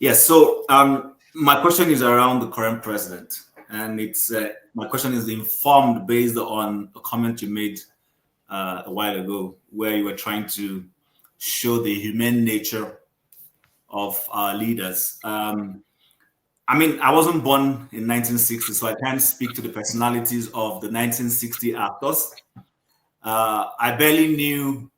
Yes, so my question is around the current president, and it's my question is informed based on a comment you made a while ago, where you were trying to show the humane nature of our leaders. I mean, I wasn't born in 1960, so I can't speak to the personalities of the 1960 actors. I barely knew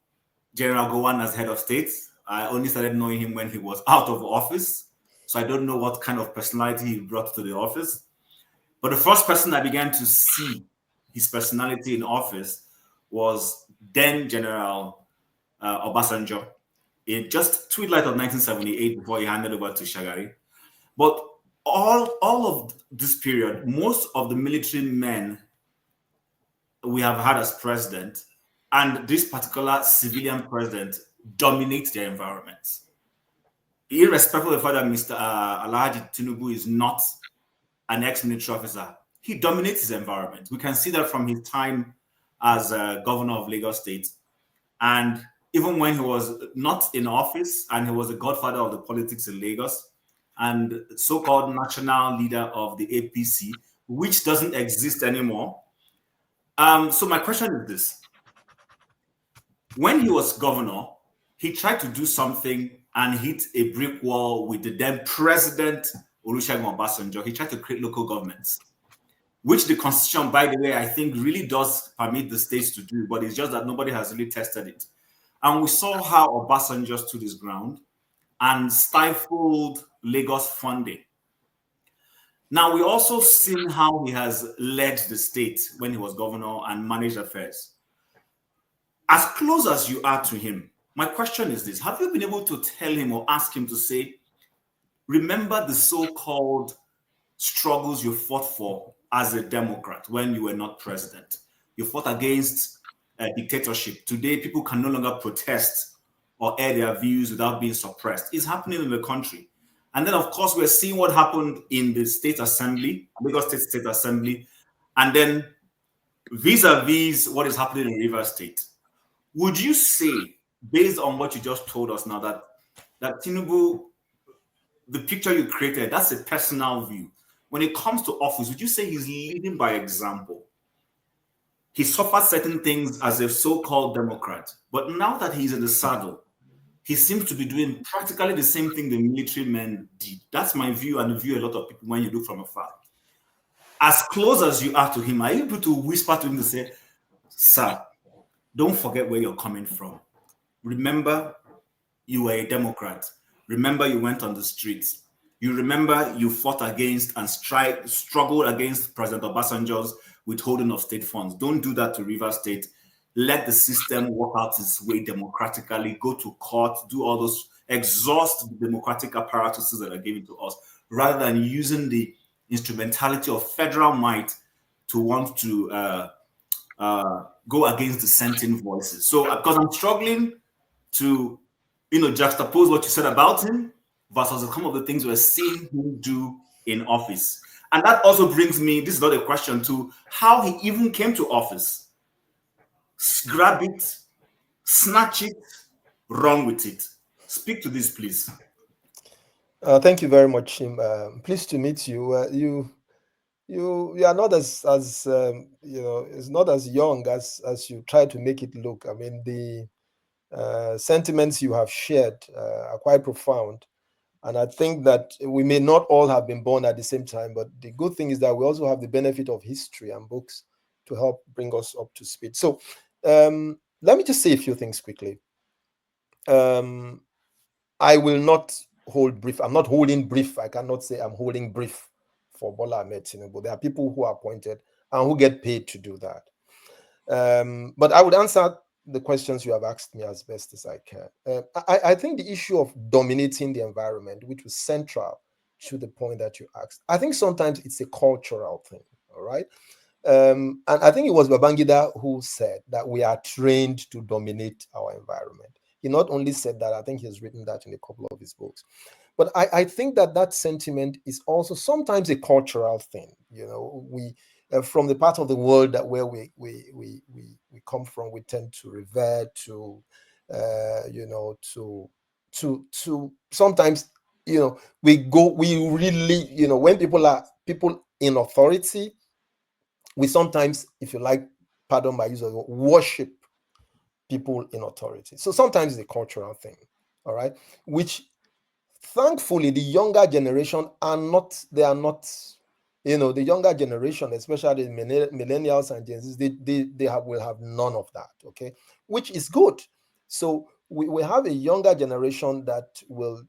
General Gowon as head of state. I only started knowing him when he was out of office. So I don't know what kind of personality he brought to the office. But the first person I began to see his personality in office was then General Obasanjo in just twilight of 1978 before he handed over to Shagari. But all of this period, most of the military men we have had as president and this particular civilian president dominate their environment. Irrespective of the fact that Mr. Alhaji Tinubu is not an ex-military officer, he dominates his environment. We can see that from his time as governor of Lagos State. And even when he was not in office and he was the godfather of the politics in Lagos and so-called national leader of the APC, which doesn't exist anymore. So my question is this. When he was governor, he tried to do something and hit a brick wall with the then President Olusegun Obasanjo. He tried to create local governments, which the Constitution, by the way, I think really does permit the states to do, but it's just that nobody has really tested it. And we saw how Obasanjo stood his ground and stifled Lagos funding. Now, we also seen how he has led the state when he was governor and managed affairs. As close as you are to him, my question is this. Have you been able to tell him or ask him to say, remember the so-called struggles you fought for as a Democrat when you were not president? You fought against dictatorship. Today, people can no longer protest or air their views without being suppressed. It's happening in the country. And then, of course, we're seeing what happened in the State Assembly, Lagos State Assembly, and then vis-a-vis what is happening in Rivers State. Would you say, based on what you just told us now, that Tinubu, the picture you created, that's a personal view. When it comes to office, would you say he's leading by example? He suffered certain things as a so-called Democrat, but now that he's in the saddle, he seems to be doing practically the same thing the military men did. That's my view and the view a lot of people when you look from afar. As close as you are to him, are you able to whisper to him to say, sir, don't forget where you're coming from. Remember, you were a Democrat. Remember, you went on the streets. You remember you fought against and struggled against President Obasanjo's withholding of state funds. Don't do that to Rivers State. Let the system work out its way democratically, go to court, do all those, exhaust the democratic apparatuses that are given to us, rather than using the instrumentality of federal might to want to go against dissenting voices. So, because I'm struggling to, juxtapose what you said about him versus some of the things we're seeing him do in office. And that also brings me, this is not a question, to how he even came to office. Grab it, snatch it, run with it. Speak to this, please. Thank you very much, Chim. Pleased to meet you. You are not as it's not as young as you try to make it look. I mean, the sentiments you have shared are quite profound. And I think that we may not all have been born at the same time, but the good thing is that we also have the benefit of history and books to help bring us up to speed. So let me just say a few things quickly. I will not hold brief. I'm not holding brief. I cannot say I'm holding brief for Bola Ahmed Tinubu. There are people who are appointed and who get paid to do that. But I would answer the questions you have asked me as best as I can. I think the issue of dominating the environment, which was central to the point that you asked, I think sometimes it's a cultural thing, all right? And I think it was Babangida who said that we are trained to dominate our environment. He not only said that, I think he's written that in a couple of his books. But I think that sentiment is also sometimes a cultural thing. You know, we from the part of the world that where we come from, we tend to revert to, you know, to sometimes, you know, we really, you know, when people in authority, we sometimes, if you like, pardon my use of the word, worship people in authority. So sometimes it's a cultural thing, all right, which thankfully the younger generation are not, you know, the younger generation, especially millennials and Gen Zs, they will have none of that, okay, which is good. So we have a younger generation that will,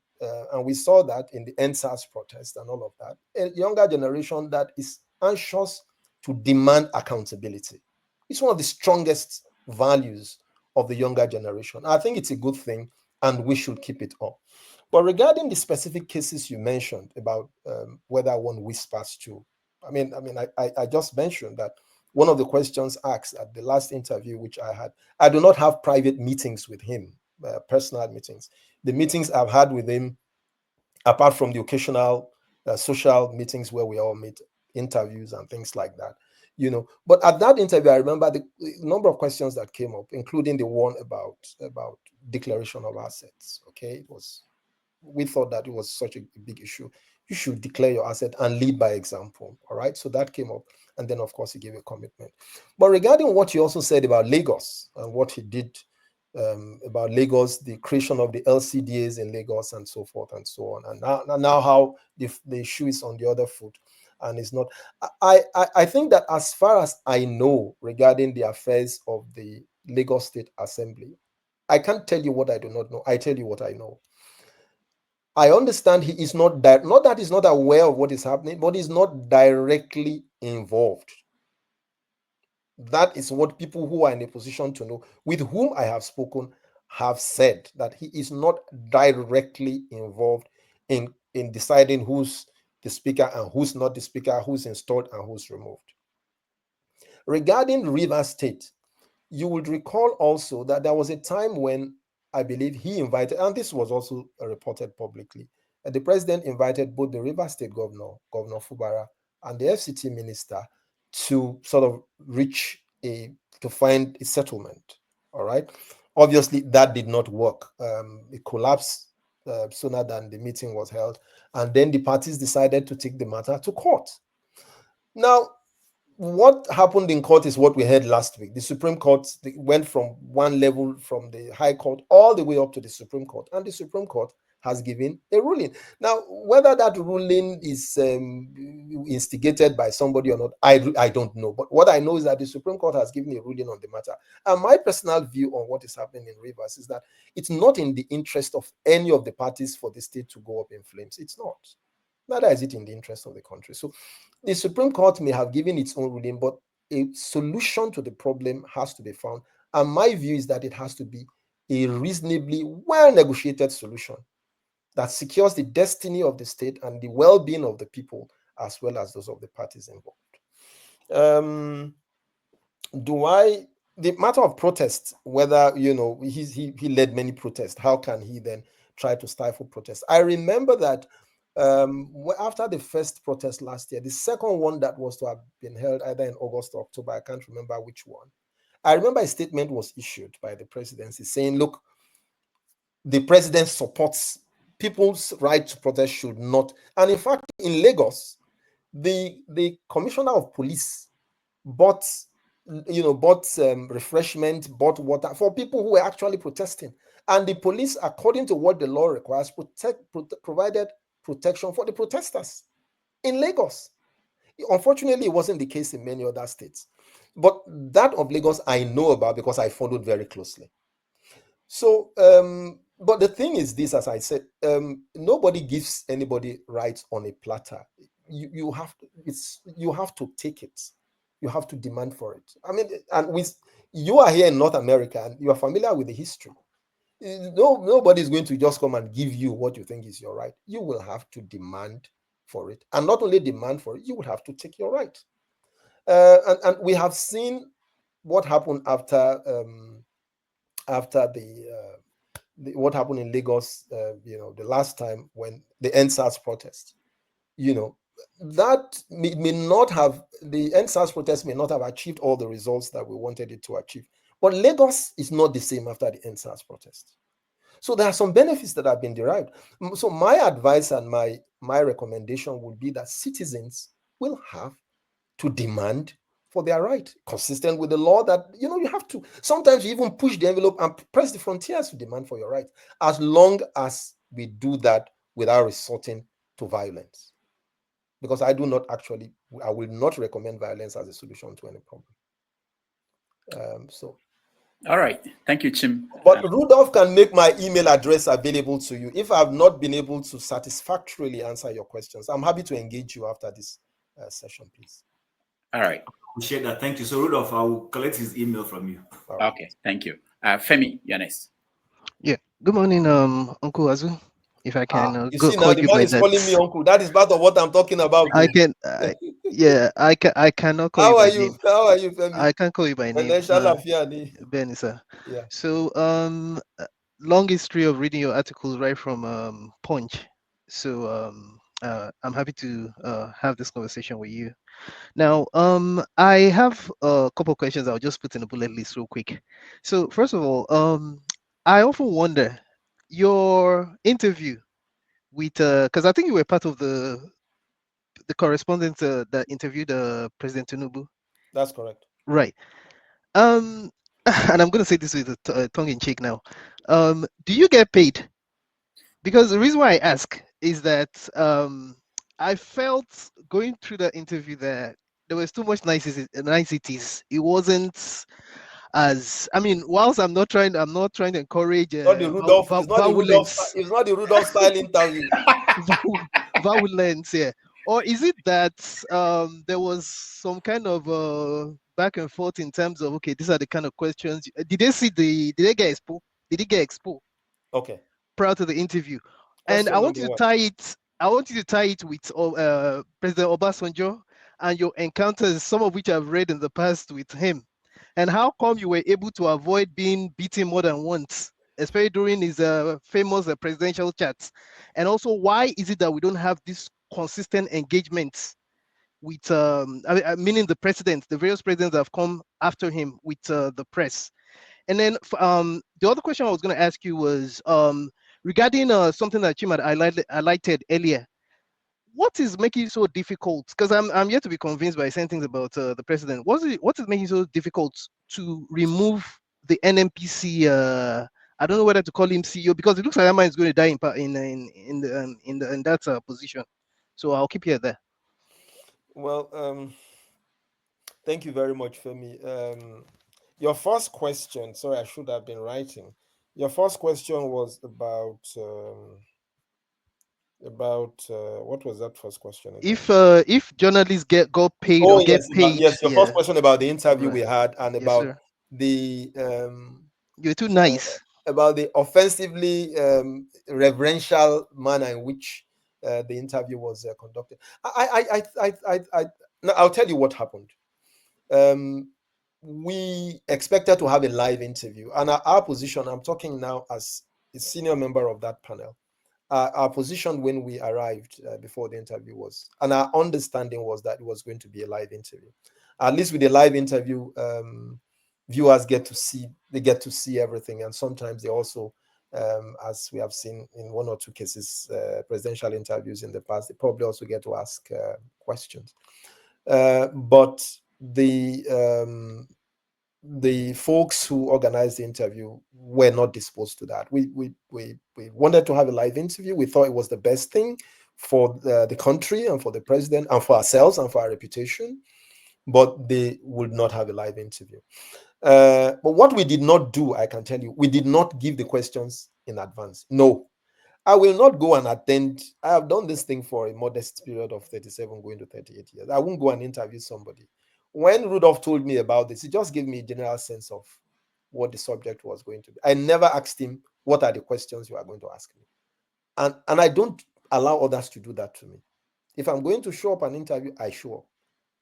and we saw that in the NSAS protest and all of that, a younger generation that is anxious to demand accountability. It's one of the strongest values of the younger generation. I think it's a good thing, and we should keep it up. But regarding the specific cases you mentioned about whether one whispers to, I just mentioned that one of the questions asked at the last interview, which I had, I do not have private meetings with him, personal meetings. The meetings I've had with him, apart from the occasional social meetings where we all meet, interviews and things like that, you know. But at that interview, I remember the number of questions that came up, including the one about declaration of assets. Okay, we thought that it was such a big issue. You should declare your asset and lead by example. All right, so that came up, and then of course he gave a commitment. But regarding what he also said about Lagos and what he did about Lagos, the creation of the LCDAs in Lagos and so forth and so on, and now how the shoe is on the other foot, and it's not. I think that as far as I know regarding the affairs of the Lagos State Assembly, I can't tell you what I do not know. I tell you what I know. I understand he is not that he's not aware of what is happening, but he's not directly involved. That is what people who are in a position to know, with whom I have spoken, have said, that he is not directly involved in deciding who's the speaker and who's not the speaker, who's installed and who's removed. Regarding Rivers State, you would recall also that there was a time when I believe he invited, and this was also reported publicly, the president invited both the Rivers State Governor Fubara, and the FCT minister to sort of to find a settlement. All right. Obviously, that did not work. It collapsed sooner than the meeting was held, and then the parties decided to take the matter to court. Now, what happened in court is what we heard last week. The Supreme Court went from one level, from the High Court all the way up to the Supreme Court, and the Supreme Court has given a ruling. Now, whether that ruling is instigated by somebody or not, I don't know. But what I know is that the Supreme Court has given a ruling on the matter. And my personal view on what is happening in Rivers is that it's not in the interest of any of the parties for the state to go up in flames. It's not. Neither is it in the interest of the country. So the Supreme Court may have given its own ruling, but a solution to the problem has to be found. And my view is that it has to be a reasonably well-negotiated solution that secures the destiny of the state and the well-being of the people, as well as those of the parties involved. The matter of protest, whether, you know, he led many protests, how can he then try to stifle protests? I remember that after the first protest last year, the second one that was to have been held either in August or October, I can't remember which one. I remember a statement was issued by the presidency saying, look, the president supports people's right to protest should not. And in fact, in Lagos, the commissioner of police bought refreshment, bought water for people who were actually protesting. And the police, according to what the law requires, provided protection for the protesters in Lagos. Unfortunately, it wasn't the case in many other states. But that of Lagos, I know about because I followed very closely. So But the thing is this, as I said, nobody gives anybody rights on a platter. You have to take it. You have to demand for it. I mean, and you are here in North America and you are familiar with the history. Nobody is going to just come and give you what you think is your right. You will have to demand for it, and not only demand for it, you will have to take your right. And we have seen what happened after what happened in Lagos, the last time when the NSAS protest, that may not have, the NSAS protest may not have achieved all the results that we wanted it to achieve. But Lagos is not the same after the NSAS protest. So there are some benefits that have been derived. So my advice and my recommendation would be that citizens will have to demand for their right, consistent with the law, that you have to sometimes you even push the envelope and press the frontiers to demand for your right, as long as we do that without resorting to violence. Because I will not recommend violence as a solution to any problem. All right, thank you, Chim. But Rudolf can make my email address available to you if I have not been able to satisfactorily answer your questions. I'm happy to engage you after this session, please. All right. Appreciate that. Thank you. So Rudolf, I will collect his email from you. Right. Okay, thank you. Femi, you're next. Yeah. Good morning, Uncle Azu. If I can you see now, the man is calling me uncle. That is part of what I'm talking about. I can, I cannot call How you by name. How are you, Femi? I can't call you by name. Ben, sir. Yeah. So, long history of reading your articles right from Punch. So, I'm happy to have this conversation with you. Now, I have a couple of questions I'll just put in a bullet list real quick. So, first of all, I often wonder your interview with, because I think you were part of the correspondent that interviewed President Tinubu. That's correct. Right. And I'm going to say this with a tongue in cheek now. Do you get paid? Because the reason why I ask is that I felt going through the interview that there was too much niceties. It wasn't as, I mean, whilst I'm not trying to encourage it's not the Rudolf style interview. Violence, yeah. Or is it that there was some kind of back and forth in terms of, okay, these are the kind of questions. Did they get exposed? Did it get exposed? Okay. Prior to the interview. And I want you to tie it with President Obasanjo and your encounters, some of which I've read in the past with him. And how come you were able to avoid being beaten more than once, especially during his famous presidential chats? And also, why is it that we don't have this consistent engagement with, meaning the various presidents that have come after him with the press? And then the other question I was going to ask you was regarding something that Chim had highlighted earlier. What is making it so difficult? Because I'm yet to be convinced by saying things about the president. What is making it so difficult to remove the NNPC? I don't know whether to call him CEO, because it looks like that man is going to die in that position. So I'll keep you there. Well, thank you very much, Femi. Your first question, sorry, I should have been writing. Your first question was about what was that first question again? If journalists got paid or get paid. Yes, your first question about the interview we had and about the you're too nice about the offensively reverential manner in which the interview was conducted. I'll tell you what happened. We expected to have a live interview, and our position, I'm talking now as a senior member of that panel, our position when we arrived before the interview was, and our understanding was that it was going to be a live interview. At least with a live interview, viewers get to see everything, and sometimes they also, as we have seen in one or two cases, presidential interviews in the past, they probably also get to ask questions. But the folks who organized the interview were not disposed to that. We wanted to have a live interview. We thought it was the best thing for the country and for the president and for ourselves and for our reputation, but they would not have a live interview. But what we did not do, I can tell you, we did not give the questions in advance. No, I will not go and attend. I have done this thing for a modest period of 37 going to 38 years. I won't go and interview somebody. When Rudolf told me about this, he just gave me a general sense of what the subject was going to be. I never asked him, what are the questions you are going to ask me? And I don't allow others to do that to me. If I'm going to show up an interview, I show up.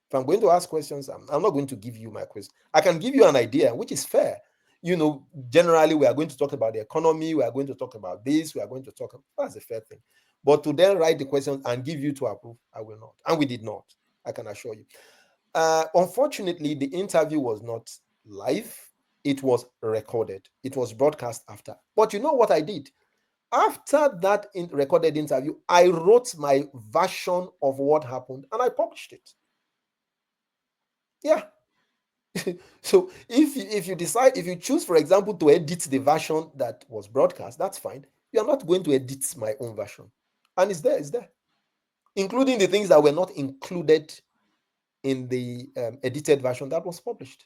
If I'm going to ask questions, I'm not going to give you my question. I can give you an idea, which is fair. You know, generally, we are going to talk about the economy. We are going to talk about this. We are going to talk about, that's a fair thing. But to then write the questions and give you to approve, I will not. And we did not, I can assure you. Unfortunately, the interview was not live. It was recorded. It was broadcast after. But you know what I did? After that recorded interview, I wrote my version of what happened and I published it. Yeah. So if you decide, if you choose, for example, to edit the version that was broadcast, that's fine. You're not going to edit my own version. And it's there, including the things that were not included in the edited version that was published.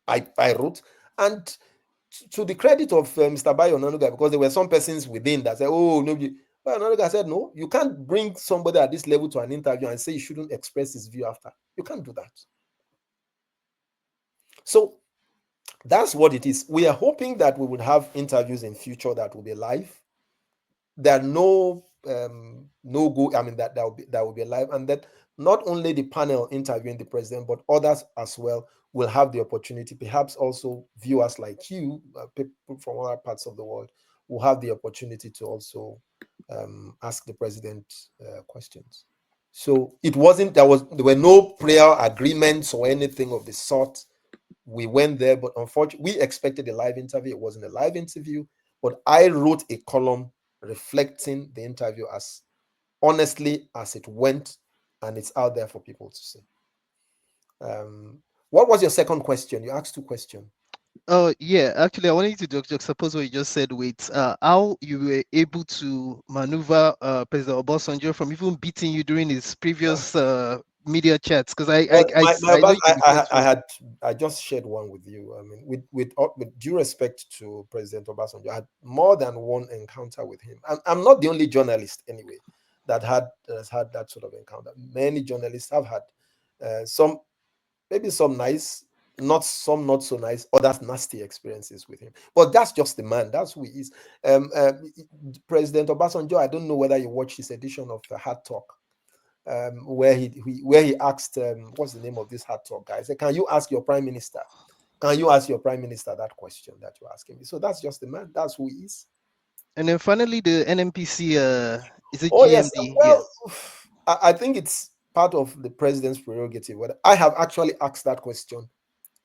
I wrote, and to the credit of Mr. Bayo Onanuga, because there were some persons within that said, oh, nobody. But Onanuga said, no, you can't bring somebody at this level to an interview and say he shouldn't express his view after. You can't do that. So that's what it is. We are hoping that we would have interviews in future that will be live. There are no go. I mean, that will be live, and that not only the panel interviewing the president, but others as well will have the opportunity. Perhaps also viewers like you, people from other parts of the world, will have the opportunity to also ask the president questions. So it wasn't. There were no prior agreements or anything of the sort. We went there, but unfortunately, we expected a live interview. It wasn't a live interview, but I wrote a column reflecting the interview as honestly as it went, and it's out there for people to see. What was your second question? You asked two questions. Oh, yeah. Actually, I wanted to juxtapose what you just said with how you were able to maneuver President Obasanjo from even beating you during his previous media chats. Because I just shared one with you. I mean, with due respect to President Obasanjo, I had more than one encounter with him. I'm not the only journalist anyway that has had that sort of encounter. Many journalists have had some, maybe some nice, not so nice, others nasty experiences with him. But that's just the man. That's who he is. President Obasanjo, I don't know whether you watched his edition of Hard Talk, where he asked, what's the name of this Hard Talk guy? He said, can you ask your prime minister? Can you ask your prime minister that question that you're asking me? So that's just the man. That's who he is. And then finally, the NNPC, is it GMD? Yes. Well, yeah. I think it's part of the president's prerogative. I have actually asked that question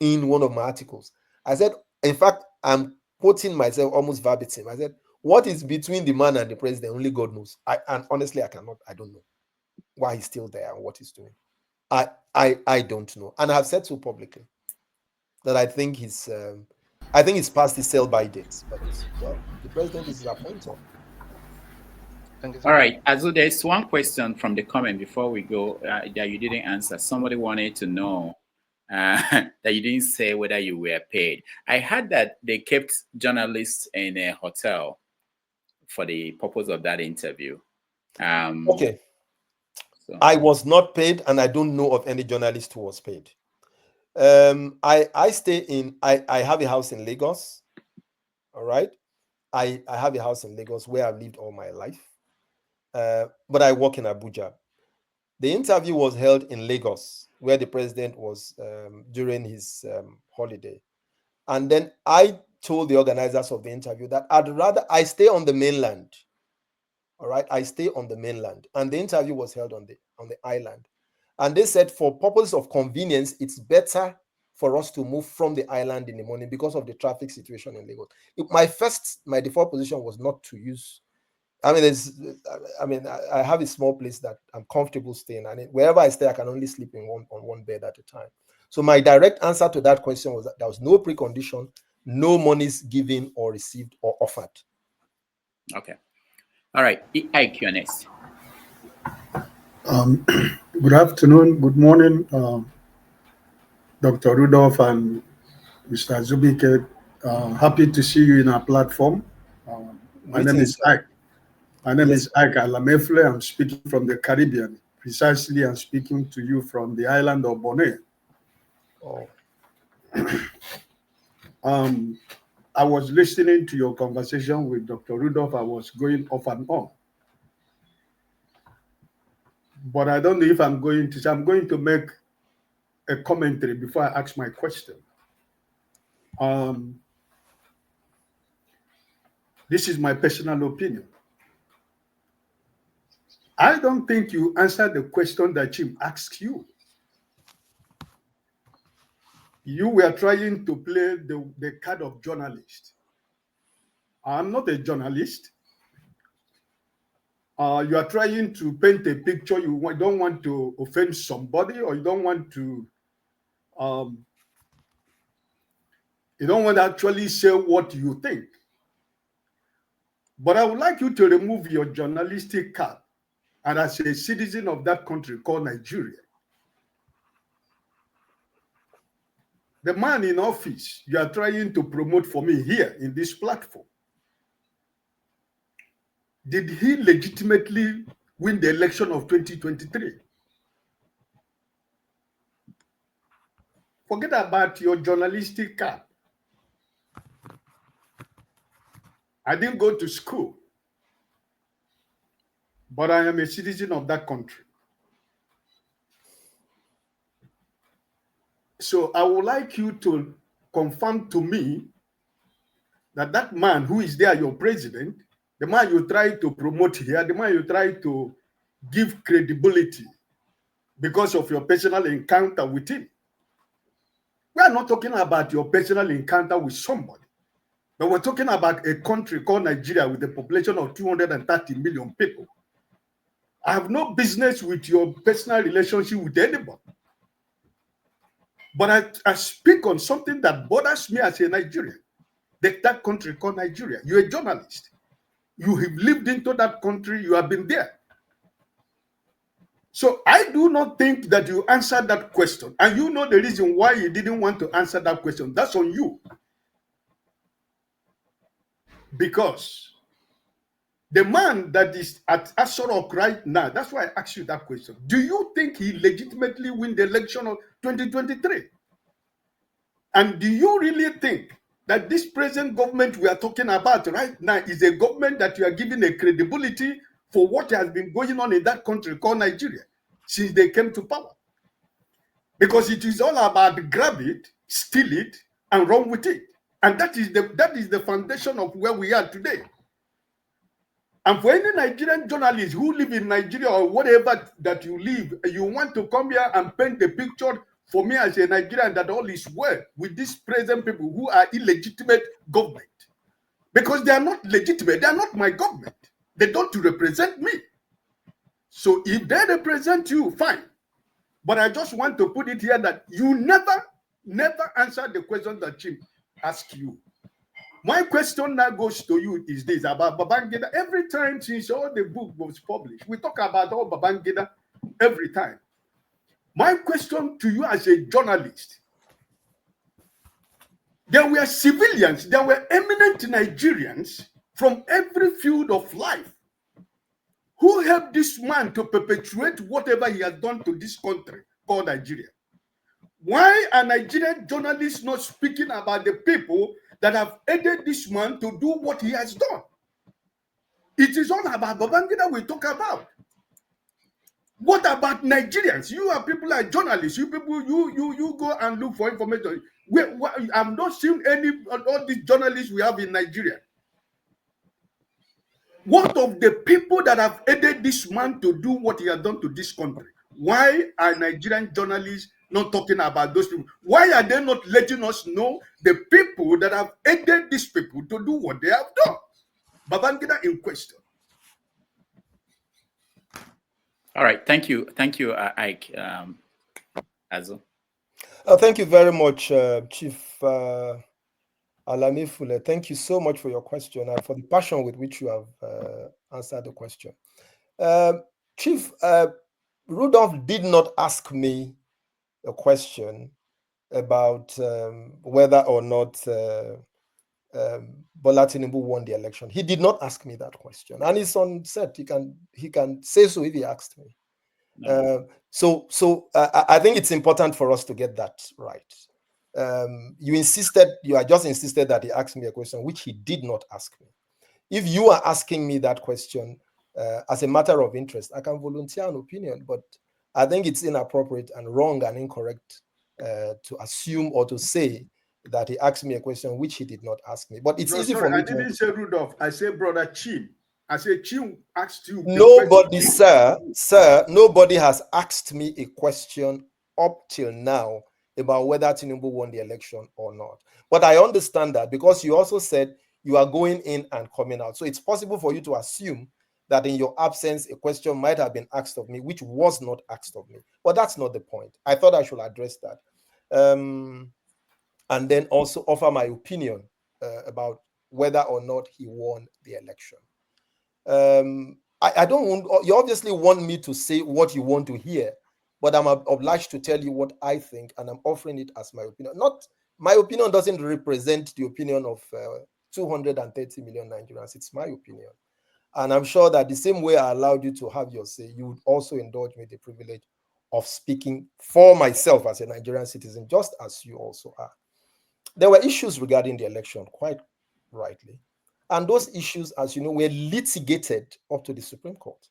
in one of my articles. I said, in fact, I'm quoting myself almost verbatim. I said, what is between the man and the president? Only God knows. And honestly, I don't know why he's still there and what he's doing. I don't know. And I've said so publicly that I think he's past his sell-by date. But well, the president is his appointer. All right, Azu, there's one question from the comment before we go that you didn't answer. Somebody wanted to know that you didn't say whether you were paid. I heard that they kept journalists in a hotel for the purpose of that interview. Okay. So. I was not paid, and I don't know of any journalist who was paid. I stay in, I have a house in Lagos. All right. I have a house in Lagos where I've lived all my life. But I work in Abuja. The interview was held in Lagos, where the president was during his holiday. And then I told the organizers of the interview that I'd rather I stay on the mainland. All right, I stay on the mainland, and the interview was held on the island. And they said, for purpose of convenience, it's better for us to move from the island in the morning because of the traffic situation in Lagos. My default position was not to use. I mean, I have a small place that I'm comfortable staying, and wherever I stay, I can only sleep on one bed at a time. So my direct answer to that question was that there was no precondition, no monies given or received or offered. Okay. All right, IQ next. Good afternoon, good morning, Dr. Rudolf and Mr. Zubike. Happy to see you in our platform. My name is Ike. My name is Ike Alamefle. I'm speaking from the Caribbean. Precisely, I'm speaking to you from the island of Bonaire. Oh. I was listening to your conversation with Dr. Rudolph. I was going off and on. But I don't know if I'm going to make a commentary before I ask my question. This is my personal opinion. I don't think you answered the question that Jim asked you. You were trying to play the card of journalist. I'm not a journalist. You are trying to paint a picture. You don't want to offend somebody, or you don't want to actually say what you think. But I would like you to remove your journalistic cap, and as a citizen of that country called Nigeria, the man in office you are trying to promote for me here in this platform, did he legitimately win the election of 2023? Forget about your journalistic cap. I didn't go to school, but I am a citizen of that country. So I would like you to confirm to me that that man who is there, your president, the man you try to promote here, the man you try to give credibility because of your personal encounter with him. We are not talking about your personal encounter with somebody, but we're talking about a country called Nigeria with a population of 230 million people. I have no business with your personal relationship with anybody. But I speak on something that bothers me as a Nigerian. That country called Nigeria. You're a journalist. You have lived into that country. You have been there. So I do not think that you answered that question. And you know the reason why you didn't want to answer that question. That's on you. Because the man that is at Aso Rock right now, that's why I asked you that question. Do you think he legitimately win the election of 2023? And do you really think that this present government we are talking about right now is a government that you are giving a credibility for what has been going on in that country called Nigeria since they came to power? Because it is all about grab it, steal it, and run with it. And that is the foundation of where we are today. And for any Nigerian journalist who live in Nigeria or whatever that you live, you want to come here and paint the picture for me as a Nigerian that all is well with these present people who are illegitimate government. Because they are not legitimate. They are not my government. They don't represent me. So if they represent you, fine. But I just want to put it here that you never answered the question that Jim asked you. My question now goes to you is this about Babangida. Every time since all the book was published, we talk about all Babangida every time. My question to you as a journalist, there were civilians, there were eminent Nigerians from every field of life who helped this man to perpetuate whatever he has done to this country called Nigeria. Why are Nigerian journalists not speaking about the people that have aided this man to do what he has done? It is all about Babangida we talk about. What about Nigerians? You are people like journalists. You people, you go and look for information. I'm not seeing any all these journalists we have in Nigeria. What of the people that have aided this man to do what he has done to this country? Why are Nigerian journalists not talking about those people? Why are they not letting us know the people that have aided these people to do what they have done? Babangida in question. All right, thank you, Ike. Azu. Thank you very much, Chief Alamefule. Thank you so much for your question and for the passion with which you have answered the question. Chief, Rudolph did not ask me a question about whether or not Bola Tinubu won the election. He did not ask me that question, and it's on set. He can say so if he asked me. No. I think it's important for us to get that right. You just insisted that he asked me a question which he did not ask me. If you are asking me that question as a matter of interest, I can volunteer an opinion, but I think it's inappropriate and wrong and incorrect to assume or to say that he asked me a question which he did not ask me. But it's easy for me I didn't say Rudolph. I said Brother Chim. I said Chim asked you. Nobody, sir, nobody has asked me a question up till now about whether Tinubu won the election or not. But I understand that because you also said you are going in and coming out. So it's possible for you to assume that in your absence, a question might have been asked of me, which was not asked of me. But that's not the point. I thought I should address that. And then also offer my opinion about whether or not he won the election. I don't want, you obviously want me to say what you want to hear, but I'm obliged to tell you what I think, and I'm offering it as my opinion. Not my opinion doesn't represent the opinion of 230 million Nigerians. It's my opinion. And I'm sure that the same way I allowed you to have your say, you would also indulge me the privilege of speaking for myself as a Nigerian citizen, just as you also are. There were issues regarding the election, quite rightly. And those issues, as you know, were litigated up to the Supreme Court.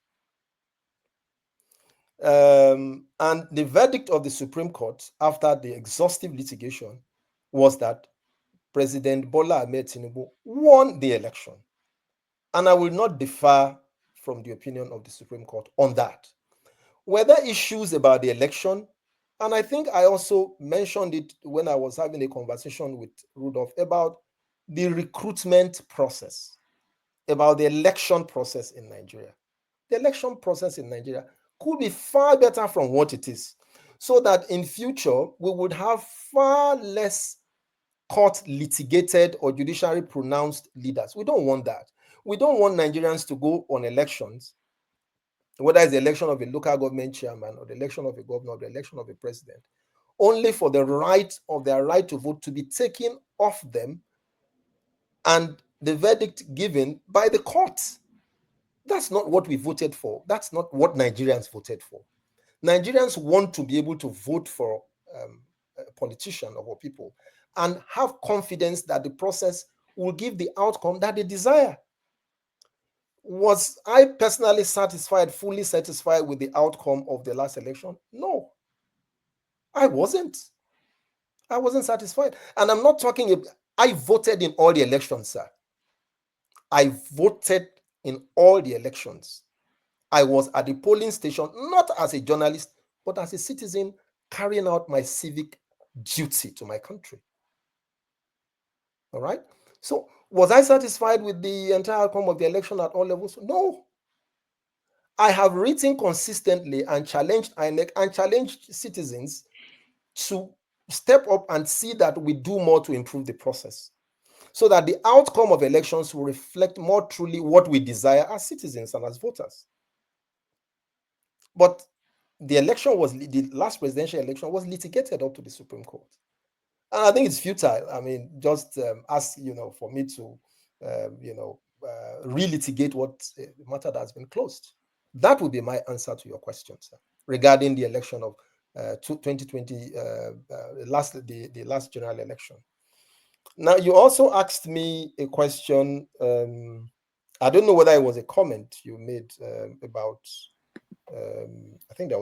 And the verdict of the Supreme Court after the exhaustive litigation was that President Bola Ahmed Tinubu won the election. And I will not differ from the opinion of the Supreme Court on that. Were there issues about the election? And I think I also mentioned it when I was having a conversation with Rudolph about the recruitment process, about the election process in Nigeria. The election process in Nigeria could be far better from what it is, so that in future we would have far less court litigated or judiciary pronounced leaders. We don't want that. We don't want Nigerians to go on elections, whether it's the election of a local government chairman or the election of a governor or the election of a president, only for the right of their right to vote to be taken off them and the verdict given by the court. That's not what we voted for. That's not what Nigerians voted for. Nigerians want to be able to vote for a politician or people and have confidence that the process will give the outcome that they desire. Was I personally satisfied, fully satisfied with the outcome of the last election? No, I wasn't. I wasn't satisfied. And I'm not talking, I voted in all the elections, sir. I voted in all the elections. I was at the polling station, not as a journalist, but as a citizen carrying out my civic duty to my country. All right? So was I satisfied with the entire outcome of the election at all levels? No. I have written consistently and challenged INEC and challenged citizens to step up and see that we do more to improve the process, so that the outcome of elections will reflect more truly what we desire as citizens and as voters. But the last presidential election was litigated up to the Supreme Court. And I think it's futile. I mean, just ask, for me to, relitigate what matter that has been closed. That would be my answer to your question, sir, regarding the election of 2020, the last general election. Now, you also asked me a question. I don't know whether it was a comment you made about, I think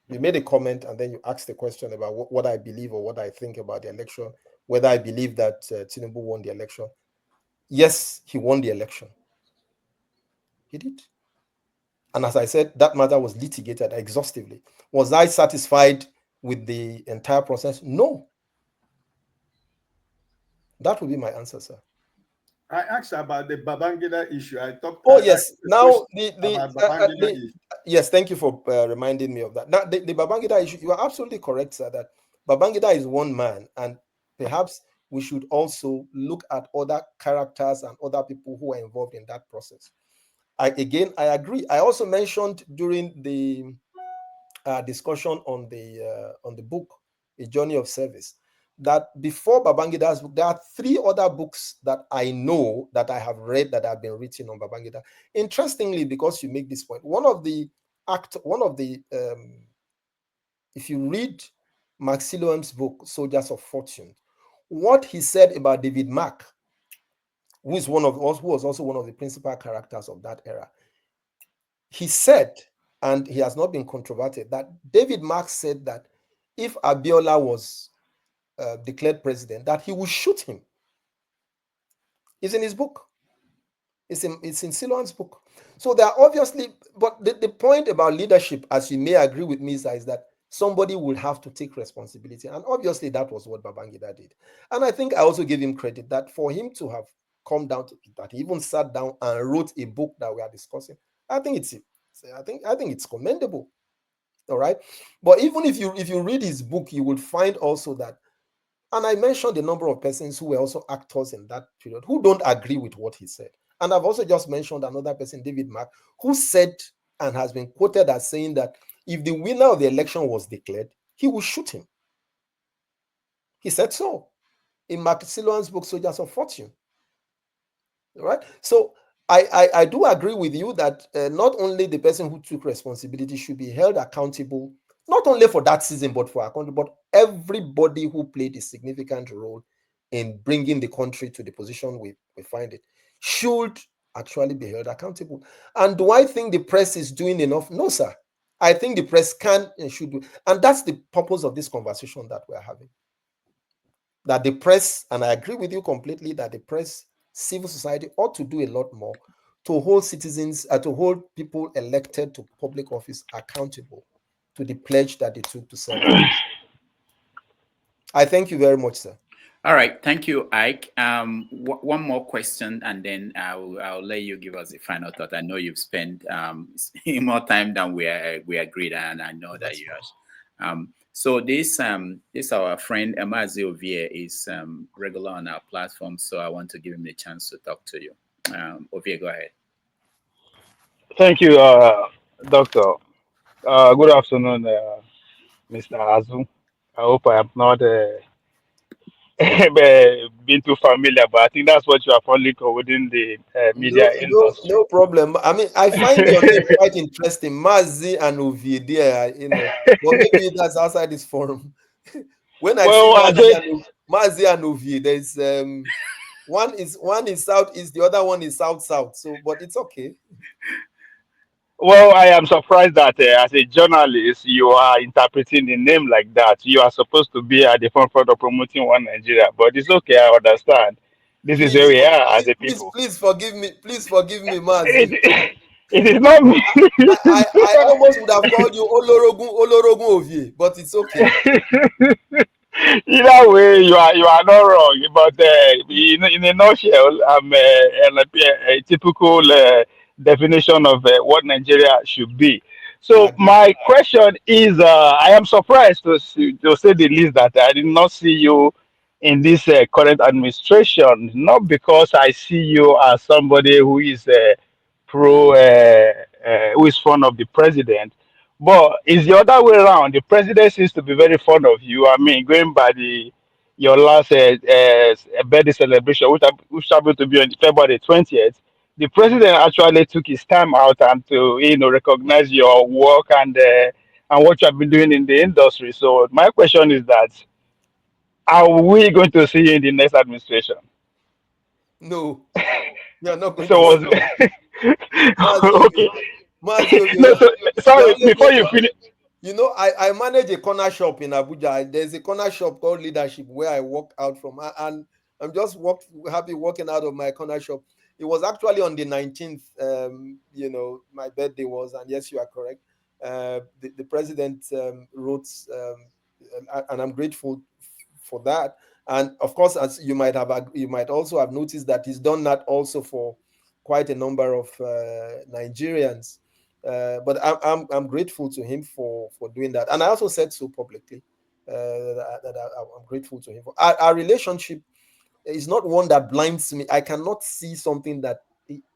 you made a comment and then you asked a question about what I believe or what I think about the election, whether I believe that Tinubu won the election. Yes, he won the election. He did. And as I said, that matter was litigated exhaustively. Was I satisfied with the entire process? No. That would be my answer, sir. I asked about the Babangida issue. I talked. Oh, yes. Now, yes, thank you for reminding me of that. Now, the Babangida issue, you are absolutely correct, sir, that Babangida is one man, and perhaps we should also look at other characters and other people who are involved in that process. I agree. I also mentioned during the discussion on the book, A Journey of Service, that before Babangida's book, there are 3 other books that I know that I have read that have been written on Babangida. Interestingly, because you make this point, if you read Maxilloem's book, Soldiers of Fortune, what he said about David Mark, who was also one of the principal characters of that era, he said, and he has not been controverted, that David Mark said that if Abiola was declared president, that he would shoot him. It's in his book. It's in Siloan's book. So there are obviously, but the point about leadership, as you may agree with me, is that somebody will have to take responsibility. And obviously that was what Babangida did. And I think I also give him credit that for him to have come down to that, he even sat down and wrote a book that we are discussing. I think it's commendable. All right. But even if you read his book, you will find also that, and I mentioned a number of persons who were also actors in that period who don't agree with what he said. And I've also just mentioned another person, David Mark, who said and has been quoted as saying that if the winner of the election was declared, he would shoot him. He said so in Mark Siloan's book, Soldiers of Fortune. All right. So I do agree with you that not only the person who took responsibility should be held accountable, not only for that season, but for our country, but everybody who played a significant role in bringing the country to the position we find it should actually be held accountable. And do I think the press is doing enough? No, sir. I think the press can and should do. And that's the purpose of this conversation that we're having. That the press, and I agree with you completely, that the press, civil society ought to do a lot more to hold citizens, to hold people elected to public office accountable to the pledge that they took to serve. I thank you very much, sir. All right, thank you, Ike. One more question, and then I'll let you give us a final thought. I know you've spent more time than we agreed, and I know that you have. So this our friend Azu Ishiekwene is regular on our platform, so I want to give him a chance to talk to you. Ovie, go ahead. Thank you, Doctor. Good afternoon, Mr. Azu. I hope I am not been too familiar, but I think that's what you are probably called within the media industry. No problem. I mean, I find your name quite interesting, Mazi and Ovie. There, but maybe that's outside this forum. When I see Mazi and Ovie, there's one is southeast, the other one is south. So, but it's okay. Well, I am surprised that as a journalist, you are interpreting the name like that. You are supposed to be at the front of promoting one Nigeria, but it's okay. I understand. This is where we are as a people. Please forgive me. Please forgive me, Mazi. It is not me. I almost would have called you Olorogun Ovie, but it's okay. Either way, you are not wrong. But in a nutshell, I'm a typical definition of what Nigeria should be. So my question is, I am surprised to say the least that I did not see you in this current administration. Not because I see you as somebody who is who is fond of the president. But it's the other way around. The president seems to be very fond of you. I mean, going by your last birthday celebration, which happened to be on February 20th, the president actually took his time out and to recognize your work and what you have been doing in the industry. So my question is that, are we going to see you in the next administration? No, you're not going so to see. Okay. No, sorry, before you finish. I manage a corner shop in Abuja. There's a corner shop called Leadership where I walk out from, and I'm just happy walking out of my corner shop. It was actually on the 19th, my birthday was, and yes, you are correct. The president wrote, and I'm grateful for that. And of course, as you might also have noticed that he's done that also for quite a number of Nigerians. But I'm grateful to him for doing that, and I also said so publicly that I'm grateful to him for our relationship. Is not one that blinds me. I cannot see something that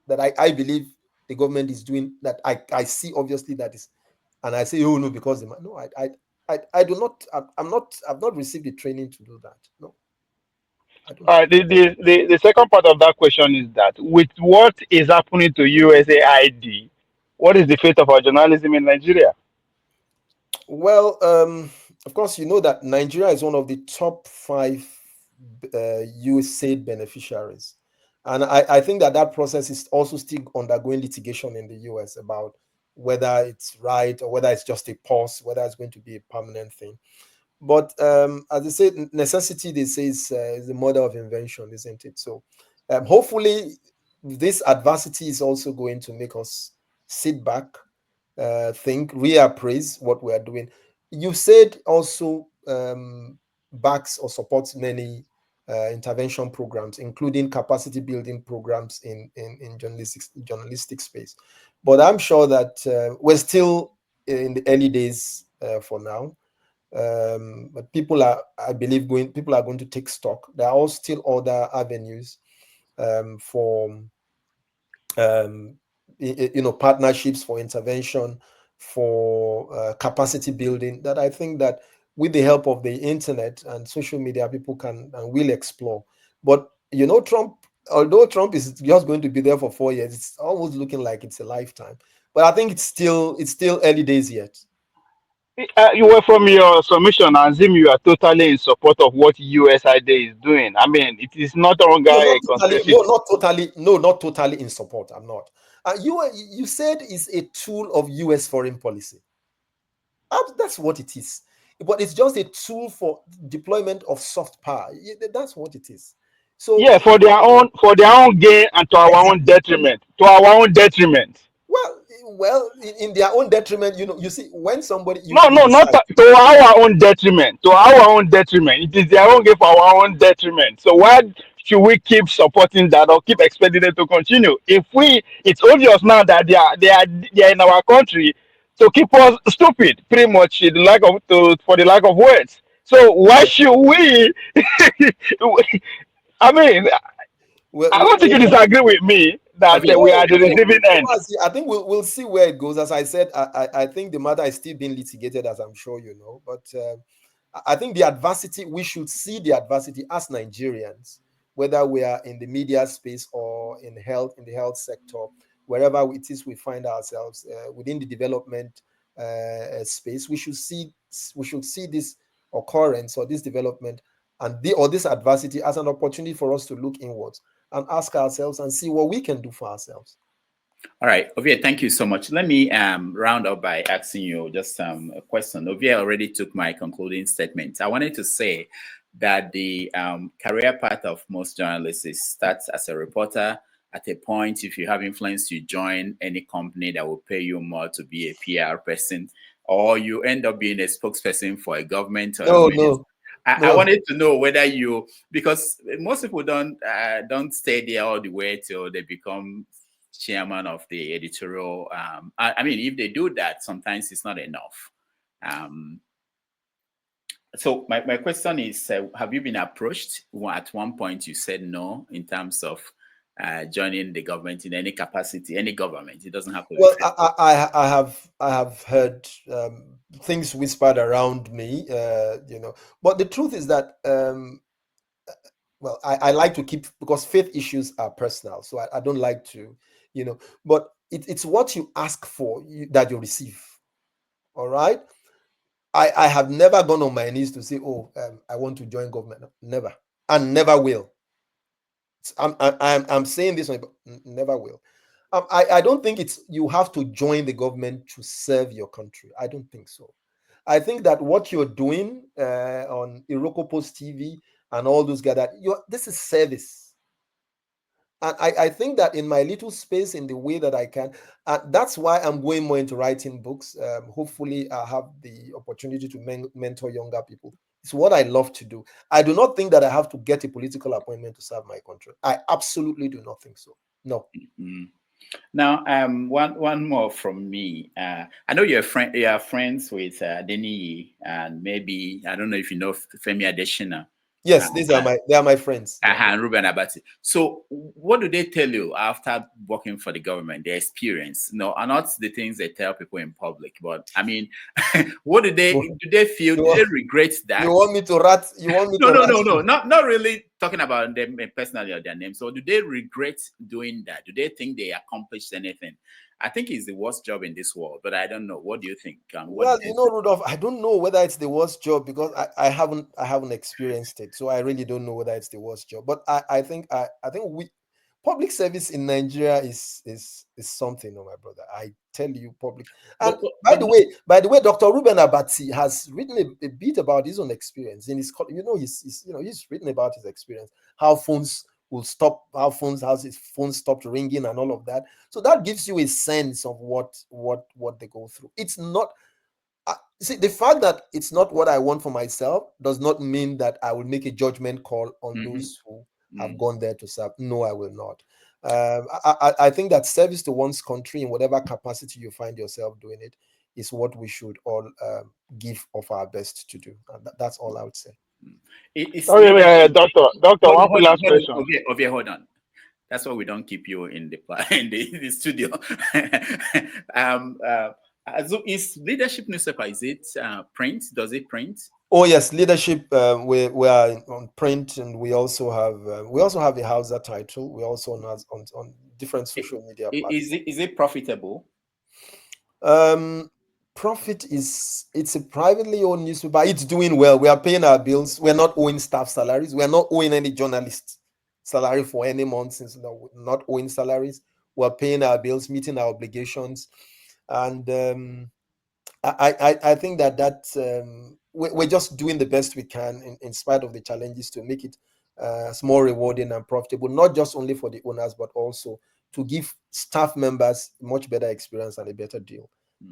I believe the government is doing that I see obviously that is, and I say, oh no, because no, I do not. I've not received the training to do that. No, I don't. All right. The second part of that question is that with what is happening to USAID, what is the fate of our journalism in Nigeria? Well, of course, you know that Nigeria is one of the top 5 USAID beneficiaries. And I think that process is also still undergoing litigation in the US about whether it's right or whether it's just a pause, whether it's going to be a permanent thing. But as they say, necessity, they say, is the mother of invention, isn't it? So hopefully this adversity is also going to make us sit back, think, reappraise what we are doing. You said also backs or supports many intervention programs, including capacity building programs in journalistic space. But I'm sure that we're still in the early days for now. But I believe, people are going to take stock. There are also still other avenues for partnerships, for intervention, for capacity building, that I think that with the help of the internet and social media, people can and will explore. But although Trump is just going to be there for 4 years, it's almost looking like it's a lifetime. But I think it's still early days yet. You were, from your submission, Azim, you are totally in support of what USAID is doing. I mean, it is not longer a conspiracy. Not totally in support. I'm not. You said it's a tool of US foreign policy. That's what it is. But it's just a tool for deployment of soft power. That's what it is. So yeah, for their own gain and to our own detriment. To our own detriment. Well, in their own detriment, you see, when somebody not to our own detriment. To our own detriment. It is their own gain for our own detriment. So why should we keep supporting that or keep expecting them to continue? It's obvious now that they are in our country to keep us stupid, pretty much, for the lack of words. So why should we? I mean, I don't think you disagree with me that we are the receiving end. I think we'll see where it goes. As I said, I think the matter is still being litigated, as I'm sure you know. But I think the adversity, we should see the adversity as Nigerians, whether we are in the media space or in the health sector, wherever it is we find ourselves within the development space. We should see this occurrence or this development and this adversity as an opportunity for us to look inwards and ask ourselves and see what we can do for ourselves. All right, Ovie, thank you so much. Let me round up by asking you just a question. Ovie already took my concluding statement. I wanted to say that the career path of most journalists starts as a reporter. At a point, if you have influence, you join any company that will pay you more to be a PR person, or you end up being a spokesperson for a government. No. I wanted to know whether because most people don't stay there all the way till they become chairman of the editorial. I mean, if they do that, sometimes it's not enough. So my question is, have you been approached? At one point, you said no in terms of joining the government in any capacity, any government. It doesn't have to. Well, I have heard things whispered around me, But the truth is that, I like to keep, because faith issues are personal, so I don't like to, But it's what you ask for that you receive. All right. I have never gone on my knees to say, I want to join government. Never, and never will. I'm saying this one, but never will. I don't think you have to join the government to serve your country. I don't think so. I think that what you're doing on IrokopostTV and all those guys, this is service. And I think that in my little space, in the way that I can, that's why I'm going more into writing books. Hopefully, I have the opportunity to mentor younger people. It's what I love to do. I do not think that I have to get a political appointment to serve my country. I absolutely do not think so. No. Mm-hmm. Now, one more from me. I know you're you are friends with Dele, and maybe, I don't know if you know Femi Adesina. Yes, they are my friends. And Ruben Abati. So what do they tell you after working for the government, their experience? No, are not the things they tell people in public, but I mean, what do they feel? Do they regret that? You want me to rat? You want me No, to no, no, not really talking about them personally or their names. So do they regret doing that? Do they think they accomplished anything? I think it's the worst job in this world, but I don't know. What do you think? Well, Rudolph, I don't know whether it's the worst job because I haven't experienced it, so I really don't know whether it's the worst job. But I think public service in Nigeria is something, my brother. I tell you, public. And by the way, Dr. Ruben Abati has written a bit about his own experience in his. He's written about his experience, how phones will stop, how his phone stopped ringing and all of that. So that gives you a sense of what they go through. It's not. See, the fact that it's not what I want for myself does not mean that I will make a judgment call on those who have gone there to serve. No, I will not. I think that service to one's country in whatever capacity you find yourself doing it is what we should all give of our best to do. And that's all I would say. Doctor, one last question. Okay, hold on. That's why we don't keep you in the studio. Is Leadership newspaper, is it print? Does it print? Oh yes, Leadership. We are on print, and we also have a Hausa title. We also on different social media platforms. Is it profitable? Profit it's a privately owned newspaper. It's doing well. We are paying our bills. We're not owing staff salaries. We're not owing any journalists salary for any month since not owing salaries. We're paying our bills, meeting our obligations, and I think that we're just doing the best we can in spite of the challenges to make it more rewarding and profitable, not just only for the owners but also to give staff members much better experience and a better deal.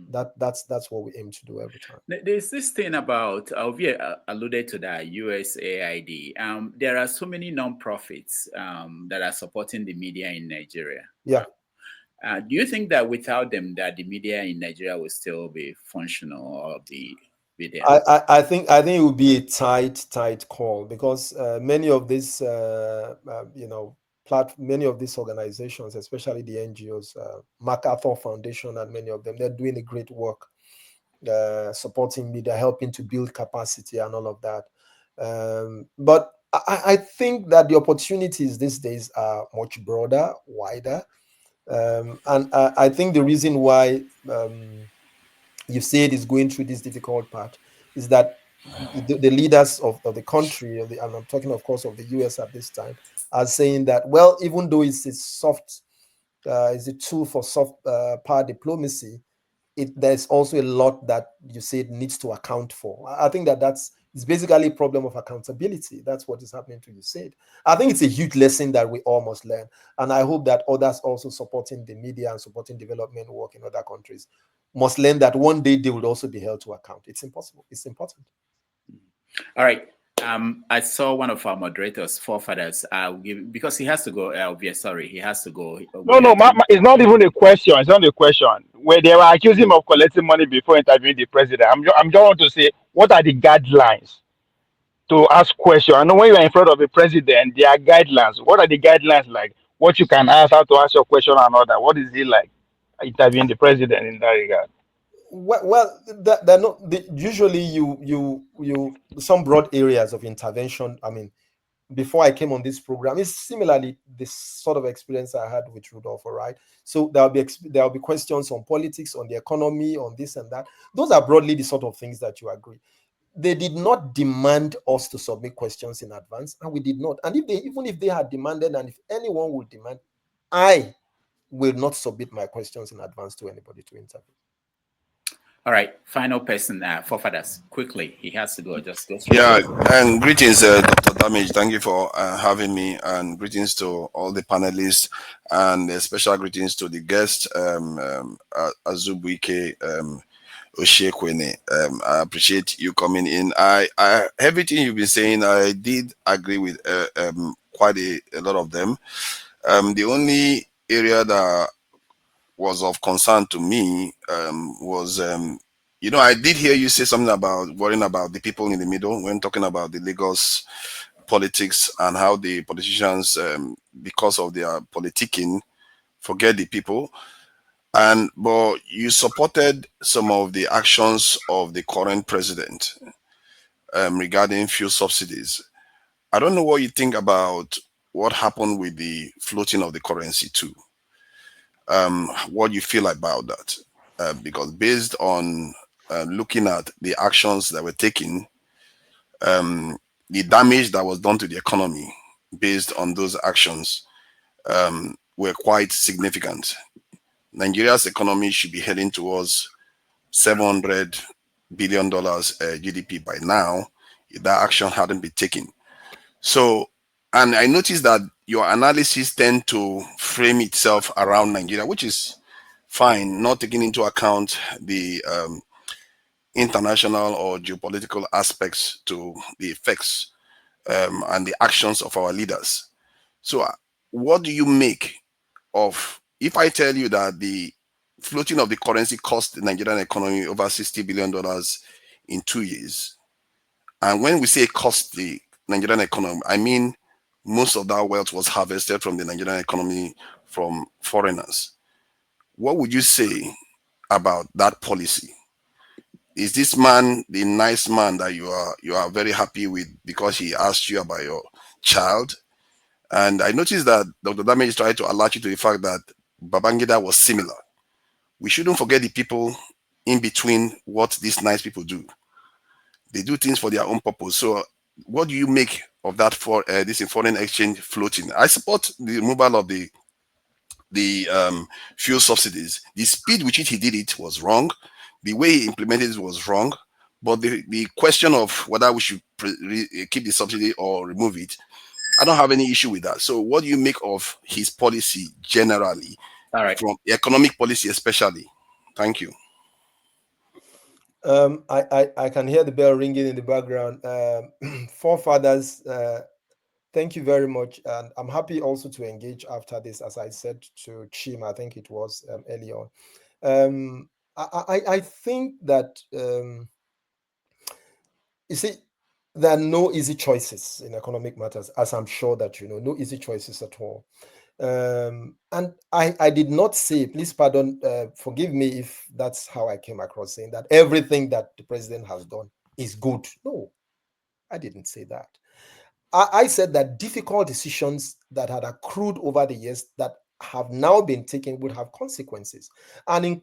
That's what we aim to do every time. There's this thing about Ovie alluded to that USAID. There are so many non-profits that are supporting the media in Nigeria. Yeah. Do you think that without them, that the media in Nigeria will still be functional or be there? I think it would be a tight call because many of these many of these organizations, especially the NGOs, MacArthur Foundation, and many of them, they're doing a great work, supporting media, helping to build capacity and all of that. But I think that the opportunities these days are much broader, wider. And I think the reason why you say it is going through this difficult part is that the leaders of the country, and I'm talking, of course, of the US at this time, are saying that, well, even though it's a tool for soft power diplomacy, there's also a lot that you say it needs to account for. I think it's basically a problem of accountability. That's what is happening to USAID. I think it's a huge lesson that we all must learn. And I hope that others also supporting the media and supporting development work in other countries must learn that one day they will also be held to account. It's impossible. It's important. All right. I saw one of our moderators, forefathers, because he has to go. He has to go. No, it's not even a question. It's not a question. Where they were accusing him of collecting money before interviewing the president, I'm just want to say, what are the guidelines to ask questions? I know when you are in front of a president, there are guidelines. What are the guidelines like? What you can ask, how to ask your question and all that. What is it like interviewing the president in that regard? Well, usually you some broad areas of intervention. I mean, before I came on this program, it's similarly this sort of experience I had with Rudolf, right? So there'll be questions on politics, on the economy, on this and that. Those are broadly the sort of things that you agree. They did not demand us to submit questions in advance, and we did not. And even if they had demanded, and if anyone would demand, I will not submit my questions in advance to anybody to interview. All right, final person, forefathers, quickly. He has to go. Just go. Yeah, and greetings, Dr. Damage. Thank you for having me, and greetings to all the panelists, and special greetings to the guest, Azu Ishiekwene. I appreciate you coming in. Everything you've been saying, I did agree with quite a lot of them. The only area that was of concern to me was, I did hear you say something about worrying about the people in the middle when talking about the Lagos politics and how the politicians, because of their politicking, forget the people. But you supported some of the actions of the current president regarding fuel subsidies. I don't know what you think about what happened with the floating of the currency too. What you feel about that? Because based on looking at the actions that were taken, the damage that was done to the economy based on those actions were quite significant. Nigeria's economy should be heading towards $700 billion GDP by now if that action hadn't been taken. So, and I noticed that your analysis tend to frame itself around Nigeria, which is fine, not taking into account the international or geopolitical aspects to the effects and the actions of our leaders. So, what do you make of, if I tell you that the floating of the currency cost the Nigerian economy over $60 billion in 2 years? And when we say cost the Nigerian economy, I mean most of that wealth was harvested from the Nigerian economy from foreigners. What would you say about that policy? Is this man the nice man that you are very happy with because he asked you about your child? And I noticed that Dr. Damage tried to alert you to the fact that Babangida was similar. We shouldn't forget the people in between what these nice people do. They do things for their own purpose. So what do you make of that for this foreign exchange floating? I support the removal of the fuel subsidies. The speed with which he did it was wrong. The way he implemented it was wrong. But the question of whether we should keep the subsidy or remove it, I don't have any issue with that. So what do you make of his policy generally, from economic policy especially? Thank you. I can hear the bell ringing in the background. Forefathers, thank you very much. And I'm happy also to engage after this, as I said to Chim, I think it was early on. I think that, you see, there are no easy choices in economic matters, as I'm sure that you know, no easy choices at all. And I did not say, please pardon, forgive me if that's how I came across, saying that everything that the president has done is good. No, I didn't say that. I said that difficult decisions that had accrued over the years that have now been taken would have consequences, and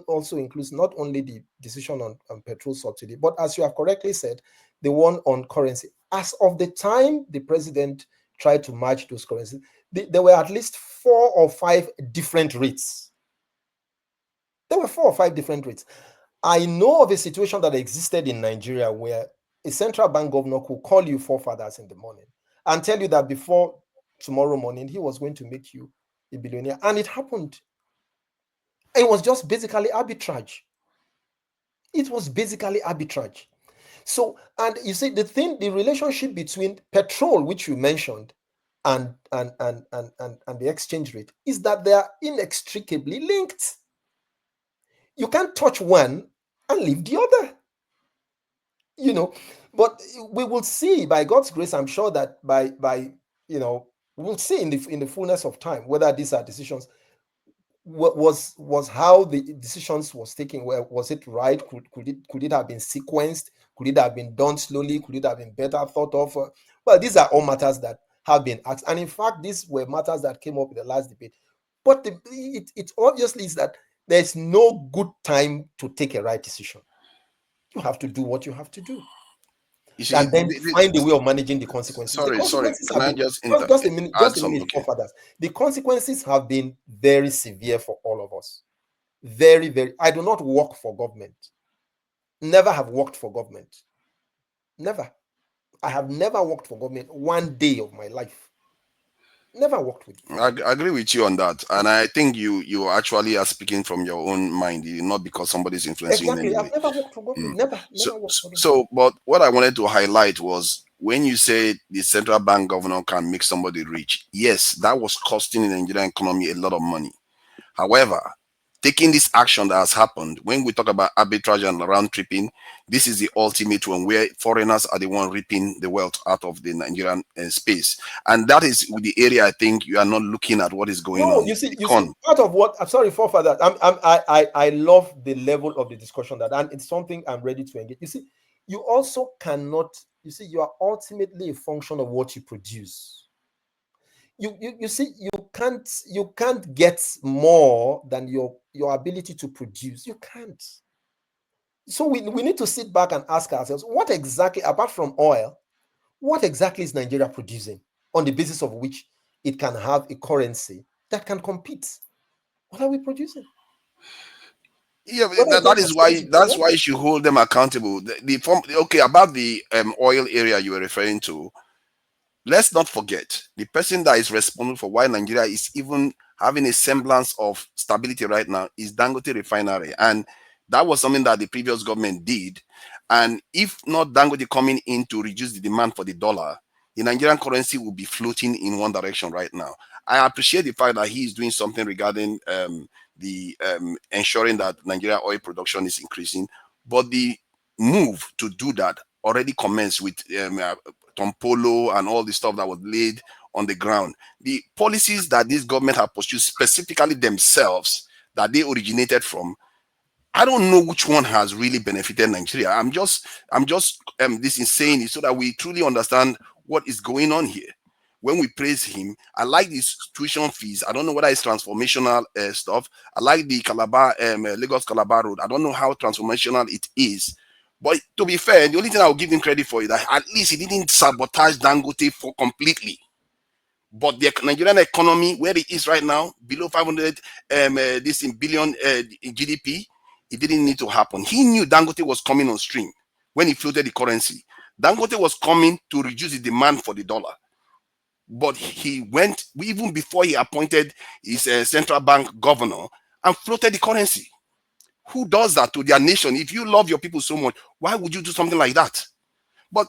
also includes not only the decision on petrol subsidy, but as you have correctly said, the one on currency. As of the time the president tried to match those currencies, there were at least 4 or 5 different rates. There were 4 or 5 different rates. I know of a situation that existed in Nigeria where a central bank governor could call you forefathers in the morning and tell you that before tomorrow morning he was going to make you a billionaire, and it happened. It was just basically arbitrage. It was basically arbitrage. So, and you see, the relationship between petrol, which you mentioned, and the exchange rate is that they are inextricably linked. You can't touch one and leave the other. You know, but we will see, by God's grace, I'm sure that by we'll see in the fullness of time whether these are decisions. Was how the decisions was taken? Was it right? Could it have been sequenced? Could it have been done slowly? Could it have been better thought of? Well, these are all matters that have been asked, and in fact, these were matters that came up in the last debate. But it obviously is that there's no good time to take a right decision. You have to do what you have to do, and then find a way of managing the consequences. Sorry. Can I just a minute, forefathers. The consequences have been very severe for all of us. Very, very. I do not work for government. Never have worked for government. Never. I have never worked for government one day of my life. Never worked with you. I agree with you on that, and I think you actually are speaking from your own mind, not because somebody's influencing you. Exactly. I've never worked for government. Never worked for government. So, but what I wanted to highlight was when you say the central bank governor can make somebody rich. Yes, that was costing the Nigerian economy a lot of money. However, taking this action that has happened, when we talk about arbitrage and round tripping, this is the ultimate one where foreigners are the one reaping the wealth out of the Nigerian space. And that is the area I think you are not looking at what is going on. You see, part of what I'm sorry for that. I love the level of the discussion and it's something I'm ready to engage. You see, you also cannot, you are ultimately a function of what you produce. You see, you can't get more than your ability to produce. You can't. So we need to sit back and ask ourselves, what exactly, apart from oil, what exactly is Nigeria producing on the basis of which it can have a currency that can compete? What are we producing? Yeah, that's why you should hold them accountable. Okay, about the oil area you were referring to, let's not forget the person that is responsible for why Nigeria is even having a semblance of stability right now is Dangote Refinery, and that was something that the previous government did. And if not Dangote coming in to reduce the demand for the dollar, the Nigerian currency will be floating in one direction right now. I appreciate the fact that he is doing something regarding ensuring that Nigeria oil production is increasing, but the move to do that already commenced with Tompolo and all the stuff that was laid on the ground. The policies that this government have pursued, specifically themselves, that they originated from, I don't know which one has really benefited Nigeria. I'm just this is saying it so that we truly understand what is going on here. When we praise him, I like these tuition fees. I don't know whether it's transformational stuff. I like the Lagos Calabar road. I don't know how transformational it is. But to be fair, the only thing I'll give him credit for is that at least he didn't sabotage Dangote for completely. But the Nigerian economy, where it is right now, below 500 billion in GDP, it didn't need to happen. He knew Dangote was coming on stream when he floated the currency. Dangote was coming to reduce the demand for the dollar. But he went, even before he appointed his central bank governor, and floated the currency. Who does that to their nation? If you love your people so much, why would you do something like that? But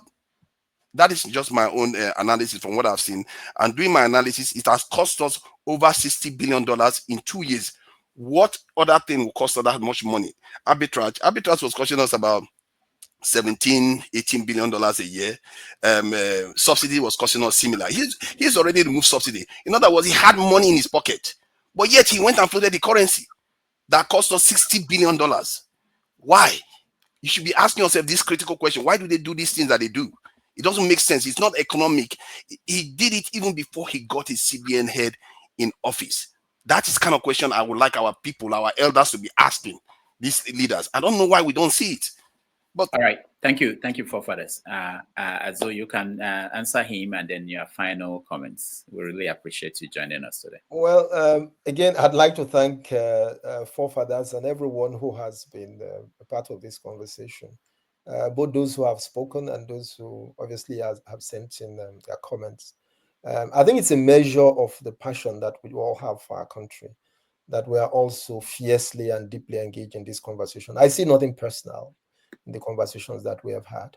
that is just my own analysis from what I've seen. And doing my analysis, it has cost us over $60 billion in 2 years. What other thing will cost us that much money? Arbitrage. Arbitrage was costing us about $17-18 billion a year. Subsidy was costing us similar. He's already removed subsidy. In other words, he had money in his pocket, but yet he went and floated the currency that cost us $60 billion. Why? You should be asking yourself this critical question. Why do they do these things that they do? It doesn't make sense. It's not economic. He did it even before he got his CBN head in office. That is the kind of question I would like our people, our elders, to be asking these leaders. I don't know why we don't see it. But all right, thank you, forefathers. So you can answer him and then your final comments. We really appreciate you joining us today. Well, again, I'd like to thank forefathers and everyone who has been a part of this conversation, both those who have spoken and those who obviously have sent in their comments. I think it's a measure of the passion that we all have for our country, that we are also fiercely and deeply engaged in this conversation. I see nothing personal in the conversations that we have had.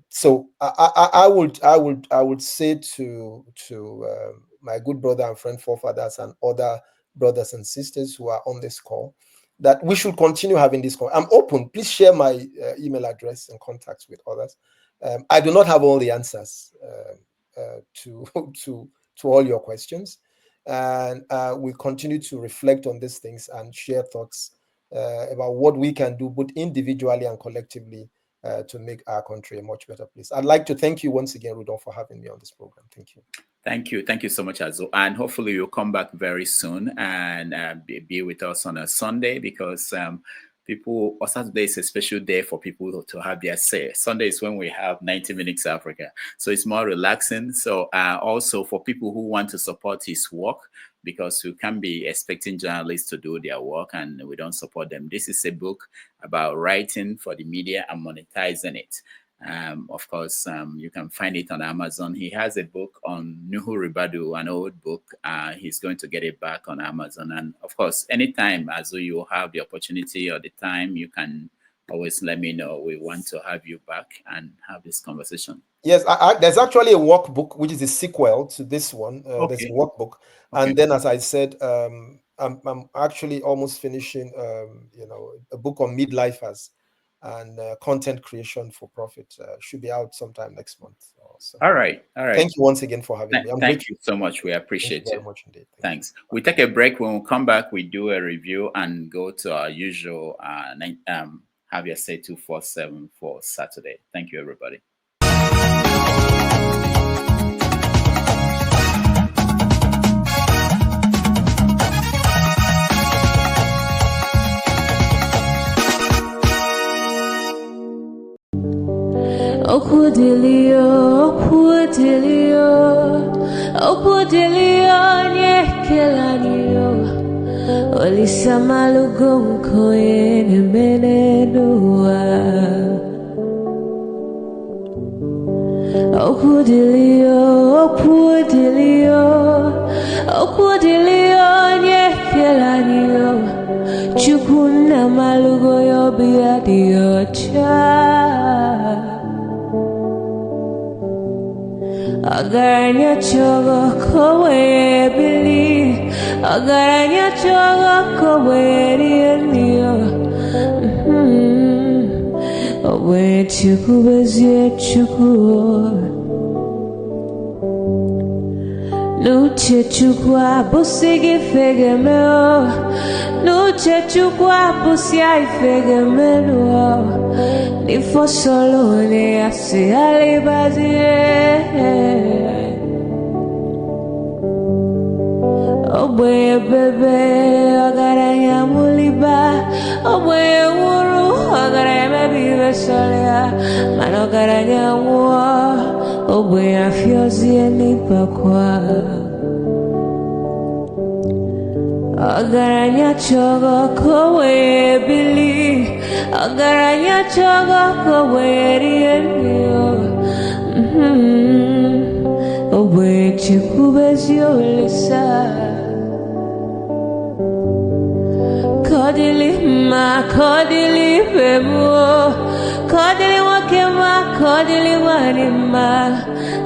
So I would say to my good brother and friend forefathers and other brothers and sisters who are on this call, that we should continue having this call. I'm open. Please share my email address and contacts with others. I do not have all the answers to all your questions, and we continue to reflect on these things and share thoughts about what we can do both individually and collectively to make our country a much better place. I'd like to thank you once again, Rudolf, for having me on this program. Thank you. Thank you so much, Azu. And hopefully you'll come back very soon and be with us on a Sunday, because Saturday is a special day for people to have their say. Sunday is when we have 90 Minutes Africa, so it's more relaxing. So also for people who want to support his work, because we can't be expecting journalists to do their work and we don't support them. This is a book about writing for the media and monetizing it. Of course, you can find it on Amazon. He has a book on Nuhu Ribadu, an old book. He's going to get it back on Amazon. And of course, anytime, Azu, you have the opportunity or the time, you can always let me know. We want to have you back and have this conversation. Yes, there's actually a workbook which is a sequel to this one. There's a workbook, and then, as I said, I'm actually almost finishing, a book on midlifers and content creation for profit. Should be out sometime next month. So. All right. Thank you once again for having me. Thank you so much. We appreciate it very much indeed. Thanks. We take a break. When we come back, we do a review and go to our usual Have Your Say 247 for Saturday. Thank you, everybody. Okudilio, nyekelanio, Olisamalugo mkoyene menenua. Okudilio, nyekelanio, Chukuna malugo yobia diocha. Agaranya chogo kowe bili, agaranya chogo kowe rienio. Owe chuku bezie chuku. Nuche chukwa busigi fegemeo, nuche chukwa busia ifegemeo. Ni fosolo ne asi alibazie. Oboye bebe agaranya muliba, oboye wuru agaranya mebibe solia, mano agaranya wa, oboye afiozi enipakwa. Agaranya chogo kowe bili, agaranya chogo kowe rienio. Owe chikubezio lisa. Kodili ma, kodili bemo, kodili wakema, kodili wanima.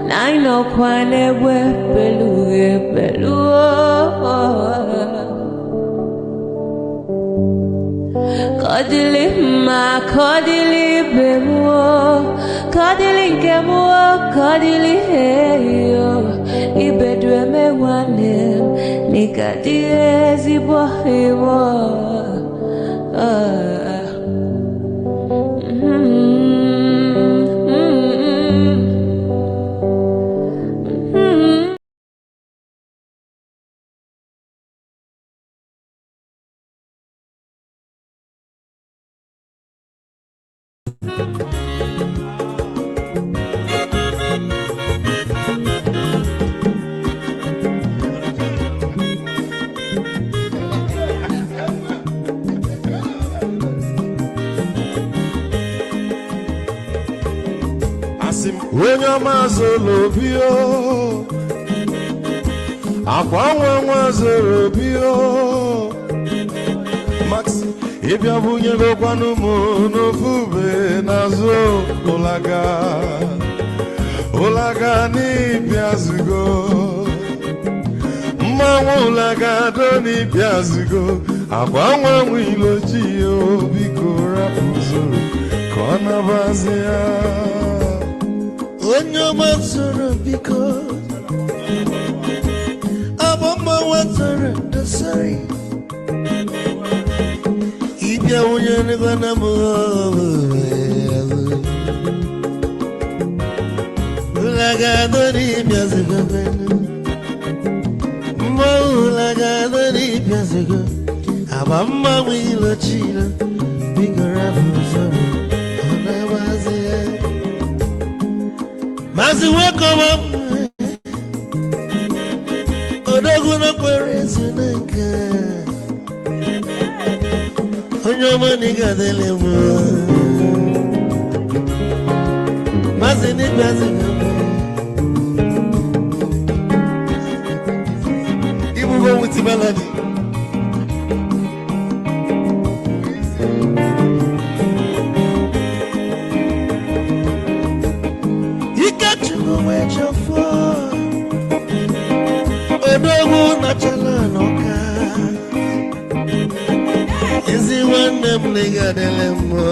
Naino kwane we peluge peluo. Kodili ma, kodili bemo, kodili kemo, kodili heyo. Ibedwe me wane, nikadie zibo heyo. Mazolobio Akwa Mazolobio Max Ibia bunye go kwanu mo no fube nazo Olaga ni biazugo Mma olaga do ni biazugo Akwa wiloji o biko rapuzo Kona bazia Onyo matsuru biko Aboma watsuru dasari Ibia unye nigwana mo Ulaga doni biazigo Mo ulaga doni biazigo Aboma wilo chino Biko rafuzo Ona wazia Mazi wekoma Odogu na kwerezu naka Onyoma niga dele mo Mazi ni mazi kama Ibu go with the melody Ika Ikechofo Odogu Nachala Noka Ezi Wande Mliga Delemo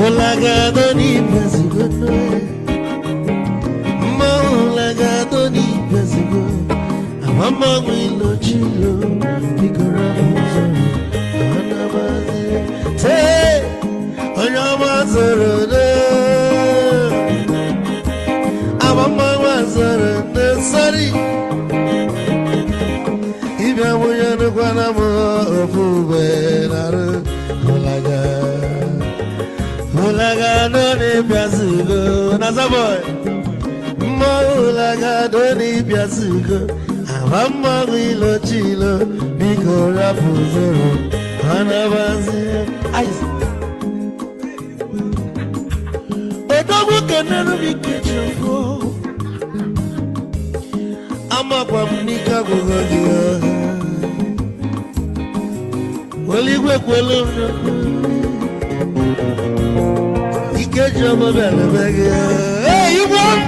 Olagado Ni Bezigono Olagado Ni Bezigono Amama Wilo Chilo Bigora Anabazi Te Onyama Zorode Amama Zorode Sorry Ibya Muyano Kwanamo Ofube Naru Olagado Ni Bezigono Nazaboy Olagado Ni Bezigono Mama wilo chilo bikora fuzoro anabazi ice Odogu kenenu bikechofo Ama kwa mnika kugogia Waligwe kwelo Ikechofo bele bege Hey you want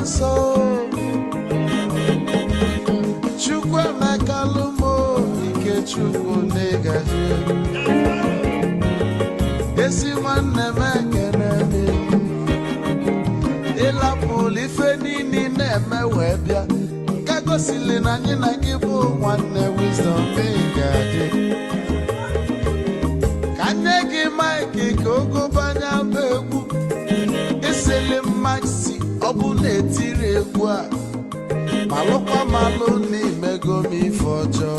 So Chukwe mekalumo ike chukwu negaji Esi nwanne mekene Ila polife nini neme webia Kago sili na nina gibu nwanne wisdom megadi Kanyegi maiki kogo banya begwu Isili maxi Obu netiri egwu a malụkwa malụ n'imego m ife ọjọọ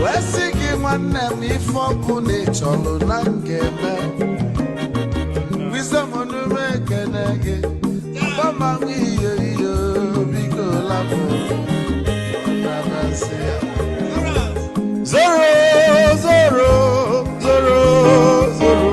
wee sị gị nwanne m ife ọkụ na-echọlụ na ngeme wisdom onume ekene gị gbamanwụ iyo iyo biko lapụ nabasị ya zoro zoro zoro zoro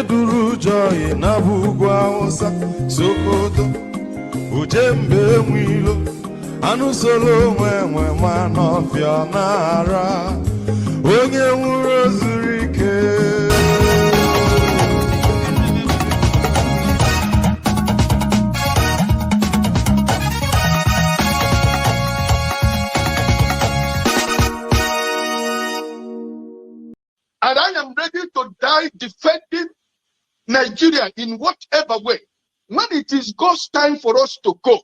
Duru joy na bugwa osa Sokoto Ujembe mwilo Anu solo mwe manofia nara Onye nwuro zurike And I am ready to die defending Nigeria in whatever way. When it is God's time for us to go,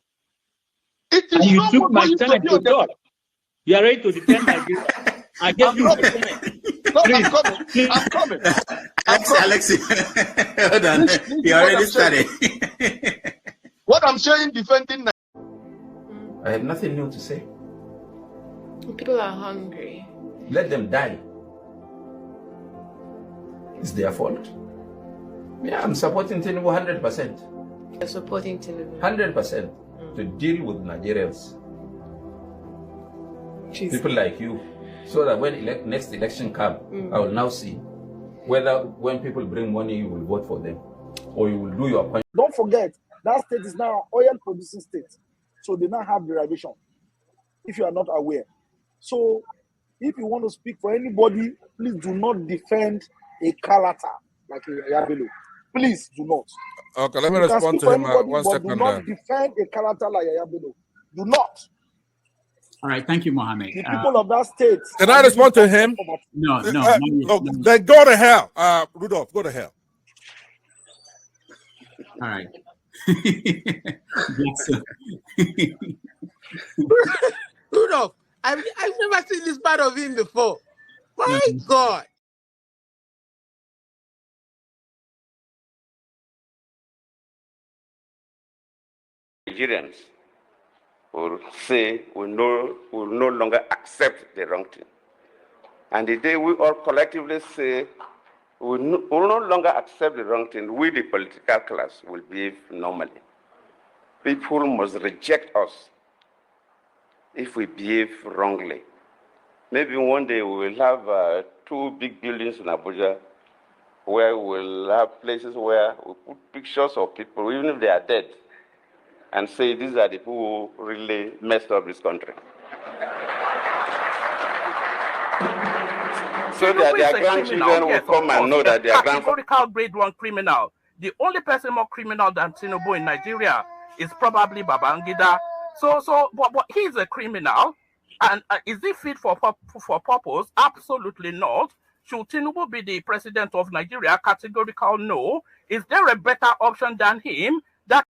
it is. And you took my time to God. You are ready to defend Nigeria. I gave you my time. No, I'm coming. Alexi, hold on. You already started. What I'm saying, defending Nigeria. I have nothing new to say. People are hungry. Let them die. It's their fault. Yeah, I'm supporting Tinubu 100%. You're supporting Tinubu 100% to deal with Nigerians. Jeez. People like you. So that when next election comes, I will now see whether when people bring money, you will vote for them or you will do your point. Don't forget, that state is now an oil producing state. So they now have derivation, if you are not aware. So if you want to speak for anybody, please do not defend a character like Yabelo. Please do not. Okay, let me respond to him. One second. Do not defend a character like Yabelo. Do not. All right, thank you, Mohammed. The people of that state. Can I respond to him? No. Then go to hell. Rudolf, go to hell. All right. Rudolf, I've never seen this part of him before. My God. Nigerians will say will no longer accept the wrong thing. And the day we all collectively say we will no longer accept the wrong thing, we, the political class, will behave normally. People must reject us if we behave wrongly. Maybe one day we will have 2 big buildings in Abuja where we'll have places where we put pictures of people, even if they are dead, and say these are the people who really messed up this country. So that their grandchildren will come and know that their grandfather. Categorical grade 1 criminal. The only person more criminal than Tinubu in Nigeria is probably Babangida. But he's a criminal, and is he fit for purpose? Absolutely not. Should Tinubu be the president of Nigeria? Categorical no. Is there a better option than him? That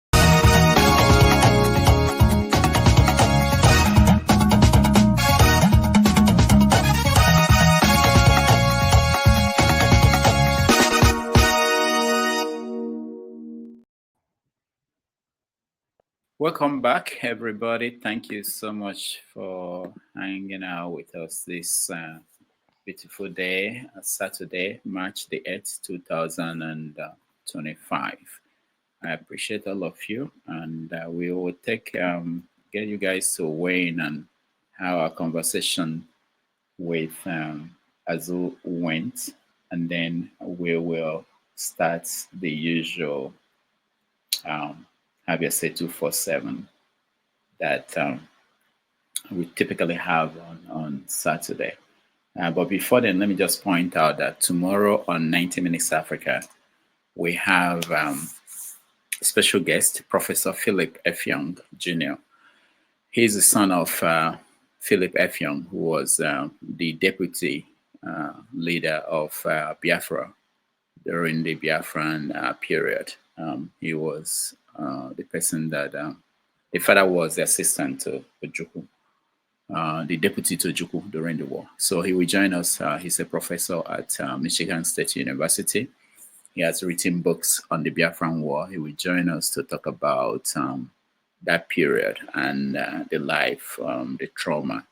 Welcome back, everybody. Thank you so much for hanging out with us this beautiful day, Saturday, March the 8th, 2025. I appreciate all of you, and we will get you guys to weigh in on how our conversation with Azu went, and then we will start the usual have your say 247 that we typically have on Saturday. But before then, let me just point out that tomorrow on 90 Minutes Africa, we have special guest, Professor Philip F. Young Jr. He's the son of Philip F. Young, who was the deputy leader of Biafra during the Biafran period. He was the person that the father was the assistant to Ojukwu, the deputy to Ojukwu during the war. So he will join us. He's a professor at Michigan State University. He has written books on the Biafran War. He will join us to talk about that period and the life, the trauma,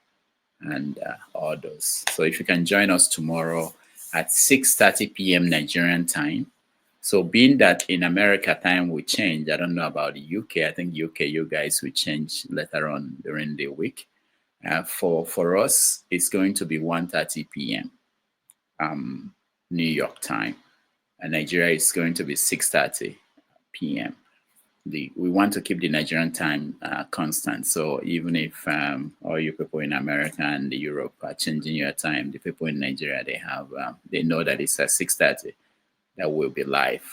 and all those. So if you can join us tomorrow at 6:30 p.m. Nigerian time. So being that in America time will change, I don't know about the UK. I think UK, you guys will change later on during the week. For us, it's going to be 1:30 p.m. New York time. And Nigeria is going to be 6:30 p.m. We want to keep the Nigerian time constant. So even if all you people in America and Europe are changing your time, the people in Nigeria, they know that it's at 6:30. That will be live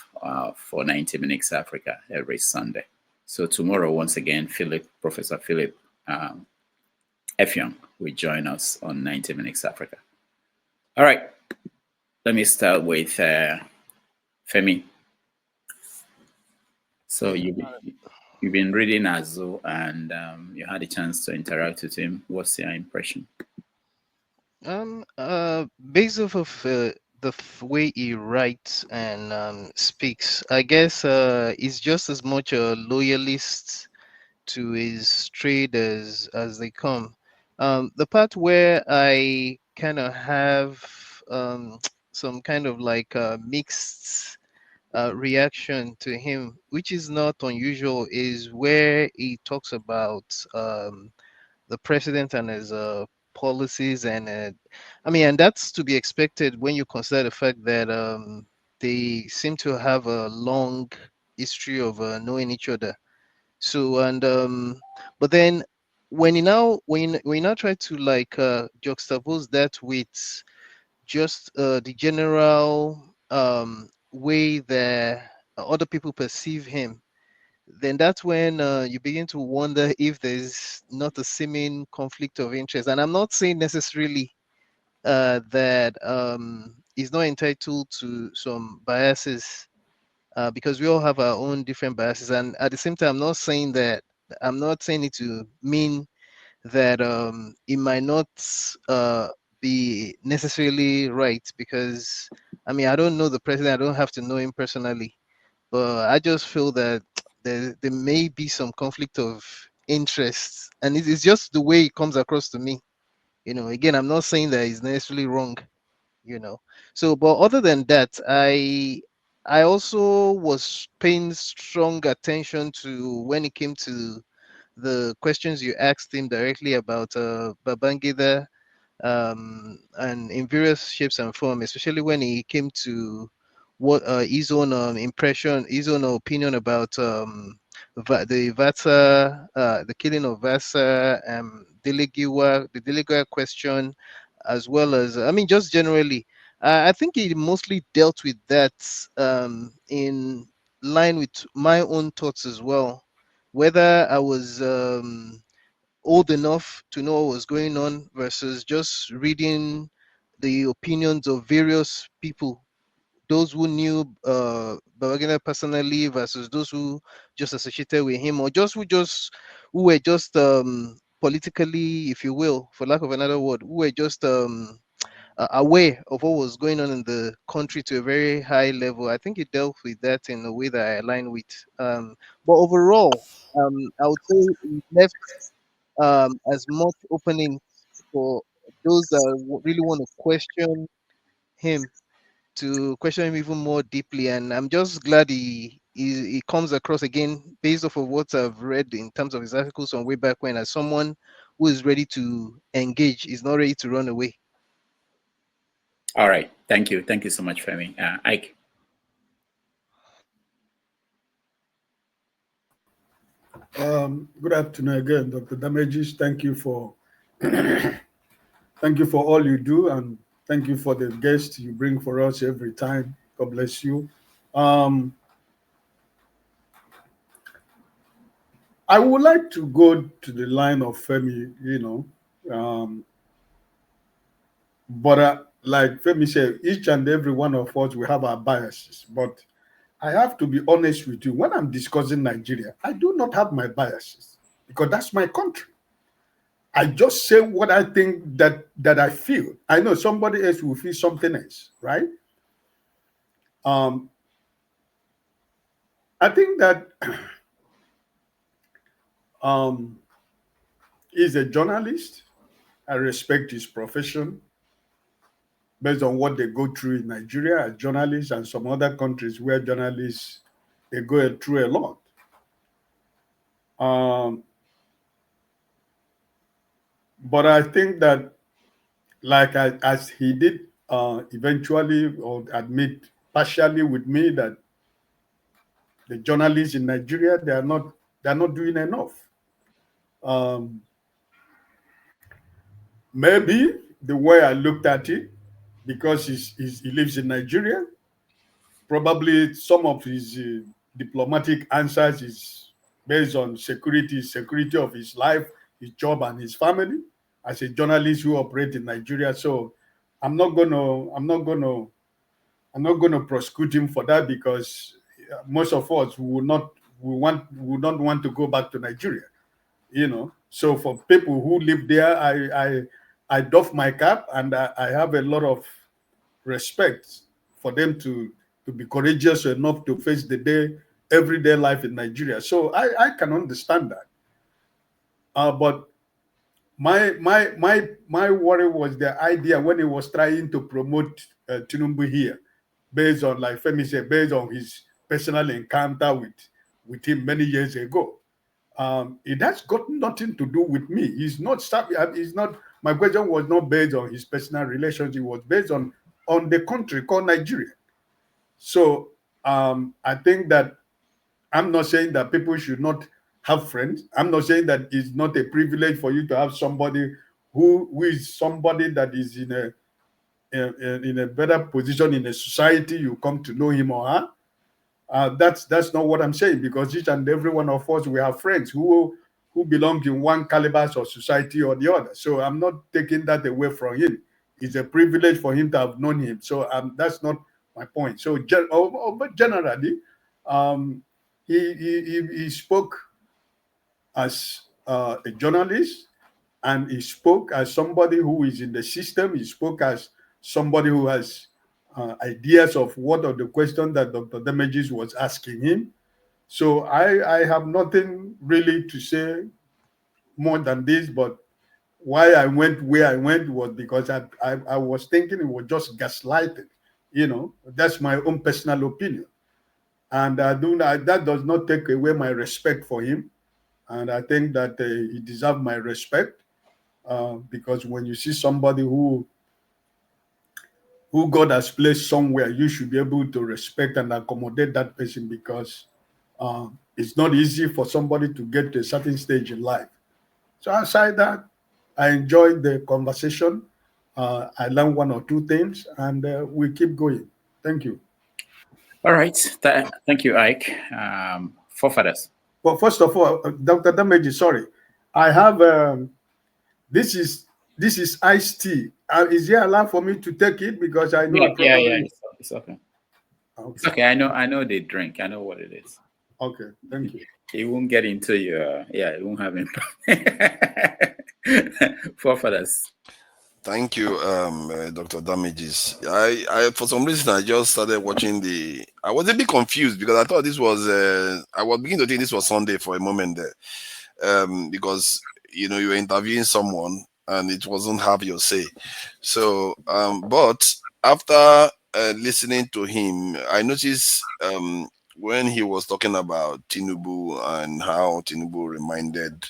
for 90 Minutes Africa every Sunday. So tomorrow, once again, Professor Philip F. Young will join us on 90 Minutes Africa. All right, let me start with Femi. So you've been reading Azu, and you had a chance to interact with him. What's your impression? Based off of the way he writes and speaks, I guess he's just as much a loyalist to his traders as they come. The part where I kind of have some kind of like mixed reaction to him, which is not unusual, is where he talks about the president and his policies, and and that's to be expected when you consider the fact that they seem to have a long history of knowing each other. So but then when you now try to like juxtapose that with just the general way that other people perceive him, then that's when you begin to wonder if there's not a seeming conflict of interest. And I'm not saying necessarily that he's not entitled to some biases, because we all have our own different biases. And at the same time, I'm not saying it to mean that it might not be necessarily right, because I mean, I don't know the president, I don't have to know him personally, but I just feel that there may be some conflict of interest, and it's just the way it comes across to me. Again, I'm not saying that it's necessarily wrong, So, but other than that, I also was paying strong attention to when it came to the questions you asked him directly about Babangida, and in various shapes and forms, especially when he came to what his own impression, his own opinion about the Vasa, the killing of Vasa, Dele Giwa, the Dele Giwa question, as well as, I mean, just generally, I think he mostly dealt with that in line with my own thoughts as well, whether I was old enough to know what was going on versus just reading the opinions of various people, those who knew Babangida personally versus those who just associated with him, or who were just politically, if you will, for lack of another word, who were just aware of what was going on in the country to a very high level. I think it dealt with that in a way that I align with. But overall, I would say it left as much opening for those that really want to him question him even more deeply. And I'm just glad he comes across again, based off of what I've read in terms of his articles from way back when, as someone who is ready to engage, is not ready to run away. All right. Thank you. Thank you so much, Femi. Ike. Good afternoon again, Dr. Damages. Thank you for thank you for all you do, and thank you for the guests you bring for us every time. God bless you. I would like to go to the line of Femi, but like Femi said, each and every one of us, we have our biases. But I have to be honest with you. When I'm discussing Nigeria, I do not have my biases because that's my country. I just say what I think that I feel. I know somebody else will feel something else, right? I think that he's a journalist. I respect his profession based on what they go through in Nigeria as journalists and some other countries where journalists, they go through a lot. But I think that, as he did eventually or admit partially with me, that the journalists in Nigeria, they're not doing enough. Maybe the way I looked at it, because he lives in Nigeria, probably some of his diplomatic answers is based on security of his life, his job, and his family as a journalist who operates in Nigeria. So I'm not gonna prosecute him for that, because most of us would not want to go back to Nigeria. So for people who live there, I doff my cap, and I have a lot of respect for them to be courageous enough to face the everyday life in Nigeria. So I can understand that. But my worry was the idea when he was trying to promote Tinubu here, based on, like Femi said, based on his personal encounter with him many years ago. It has got nothing to do with me. He's not. My question was not based on his personal relationship. It was based on the country called Nigeria. So I think that I'm not saying that people should not have friends. I'm not saying that it's not a privilege for you to have somebody who is somebody that is in a better position in a society. You come to know him or her. That's not what I'm saying, because each and every one of us, we have friends who belong in one caliber of society or the other. So I'm not taking that away from him. It's a privilege for him to have known him. So that's not my point. So but generally, he spoke as a journalist. And he spoke as somebody who is in the system. He spoke as somebody who has ideas of what are the questions that Dr. Damages was asking him. So I have nothing really to say more than this, but why I went where I went was because I was thinking it was just gaslighting. You know, that's my own personal opinion. And that does not take away my respect for him. And I think that he deserves my respect because when you see somebody who God has placed somewhere, you should be able to respect and accommodate that person because it's not easy for somebody to get to a certain stage in life. So outside that, I enjoyed the conversation. I learned one or two things, and we keep going. Thank you. All right. Thank you, Ike. Forefathers. Well, first of all, Dr. Dameji, sorry. I have, this is iced tea. Is it allowed for me to take it? Because I know Yeah, it's okay. It's okay. I know they drink. I know what it is. Okay, thank you. It won't get into your, it won't have impact. Forefathers. Thank you, Dr. Damages. I for some reason I just started watching I was a bit confused because I thought this was I was beginning to think this was Sunday for a moment there, because you were interviewing someone and it wasn't have your say. So, but after listening to him, I noticed when he was talking about Tinubu and how Tinubu reminded.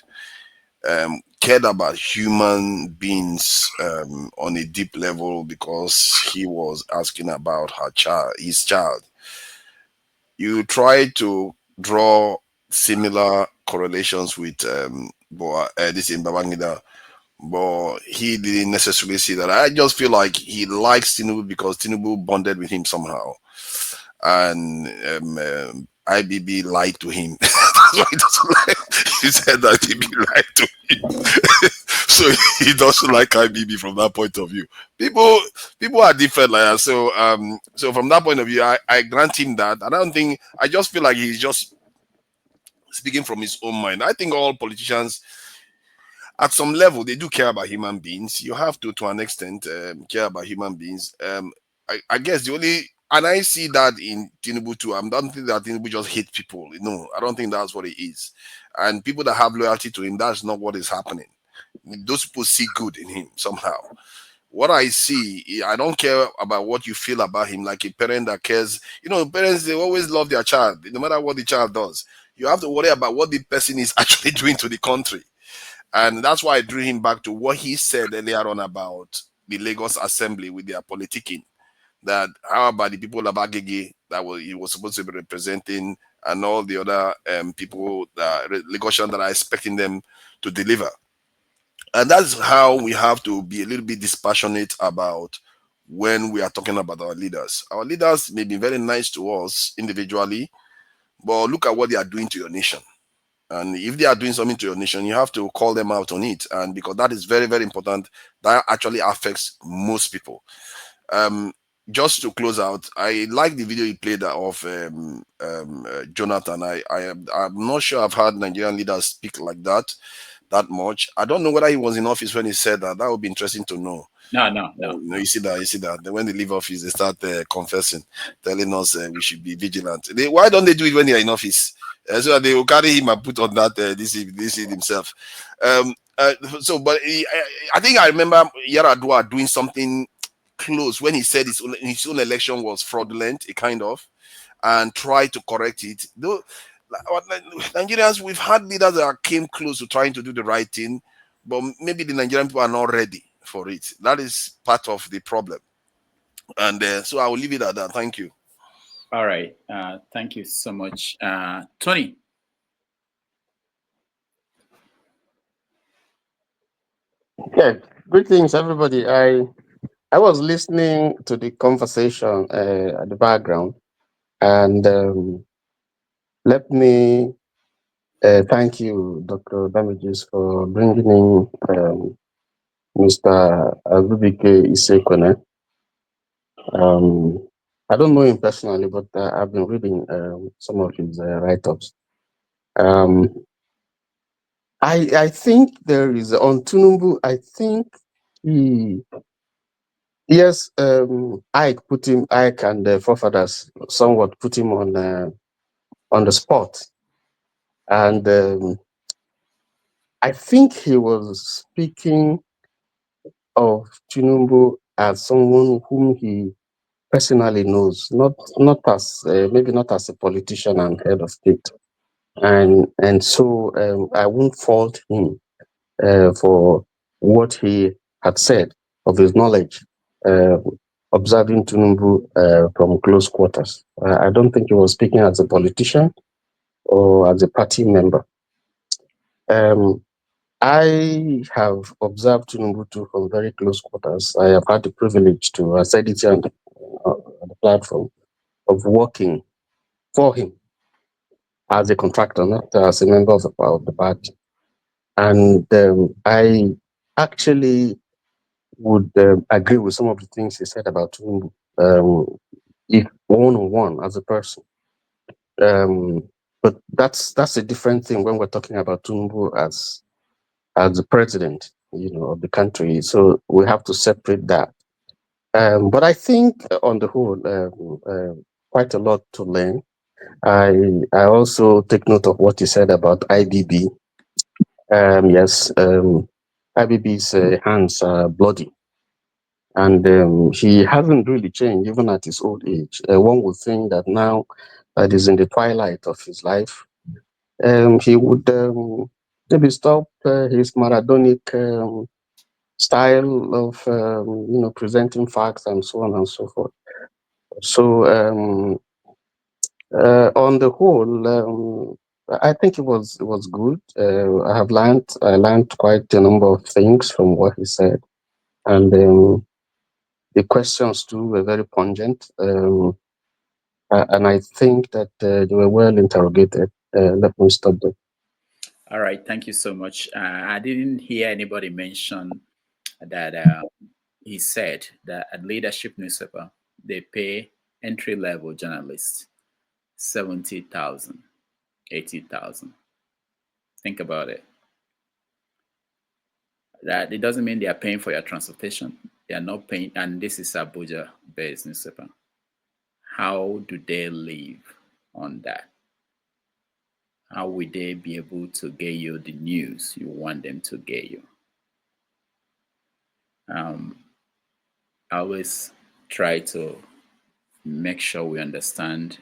Cared about human beings on a deep level because he was asking about his child. You try to draw similar correlations with this in Babangida, but he didn't necessarily see that. I just feel like he likes Tinubu because Tinubu bonded with him somehow, and IBB lied to him. That's why he doesn't like. He said that IBB lied to him, so he doesn't like IBB from that point of view. People are different, like that. So from that point of view, I grant him that. I just feel like he's just speaking from his own mind. I think all politicians, at some level, they do care about human beings. You have to an extent, care about human beings. I guess the only, and I see that in Tinubu too. I don't think that Tinubu just hate people. No, I don't think that's what it is. And people that have loyalty to him, that's not what is happening. Those people see good in him somehow. What I see, I don't care about what you feel about him, like a parent that cares. Parents, they always love their child, no matter what the child does. You have to worry about what the person is actually doing to the country. And that's why I drew him back to what he said earlier on about the Lagos Assembly with their politicking. That how about the people of Agege that he was supposed to be representing, and all the other people, Lagosian, that are expecting them to deliver. And that's how we have to be a little bit dispassionate about when we are talking about our leaders. Our leaders may be very nice to us individually, but look at what they are doing to your nation. And if they are doing something to your nation, you have to call them out on it. And because that is very, very important, that actually affects most people. Just to close out, I like the video he played of Jonathan. I'm not sure I've heard Nigerian leaders speak like that much. I don't know whether he was in office when he said that. That would be interesting to know. No. You see that. When they leave office, they start confessing, telling us we should be vigilant. Why don't they do it when they are in office? So that they will carry him and put on that this himself. But I think I remember Yaradua doing something close when he said his own election was fraudulent, and tried to correct it. Though Nigerians, we've had leaders that came close to trying to do the right thing, but maybe the Nigerian people are not ready for it. That is part of the problem. And so I will leave it at that. Thank you. All right. Thank you so much. Tony. Okay. Greetings, everybody. I was listening to the conversation at the background, and let me thank you, Dr. Damages, for bringing in Mr. Azu Ishiekwene. I don't know him personally, but I've been reading some of his write-ups. I think there is on Tinubu. I think he yes, Ike and the forefathers somewhat put him on the spot, and I think he was speaking of Tinubu as someone whom he personally knows, not as maybe not as a politician and head of state, and so I won't fault him for what he had said of his knowledge, observing Tinubu from close quarters. I don't think he was speaking as a politician or as a party member. I have observed Tinubu too from very close quarters. I have had the privilege to, I said it here on the platform, of working for him as a contractor, not as a member of the party. And I actually would agree with some of the things he said about Tinubu, if one-on-one as a person. But that's a different thing when we're talking about Tinubu as the president, of the country. So we have to separate that. But I think on the whole, quite a lot to learn. I also take note of what you said about IBB. Yes, IBB's hands are bloody, and he hasn't really changed even at his old age. One would think that now that he's in the twilight of his life, he would maybe stop his Maradonic style of presenting facts and so on and so forth. So on the whole, I think it was good. I learned quite a number of things from what he said, and the questions too were very pungent, and I think that they were well interrogated. Let me stop there. All right, thank you so much. I didn't hear anybody mention that he said that at Leadership newspaper they pay entry-level journalists 70,000, 80,000. Think about it. That it doesn't mean they are paying for your transportation. They are not paying, and this is Abuja-based newspaper. How do they live on that? How will they be able to get you the news you want them to get you? I always try to make sure we understand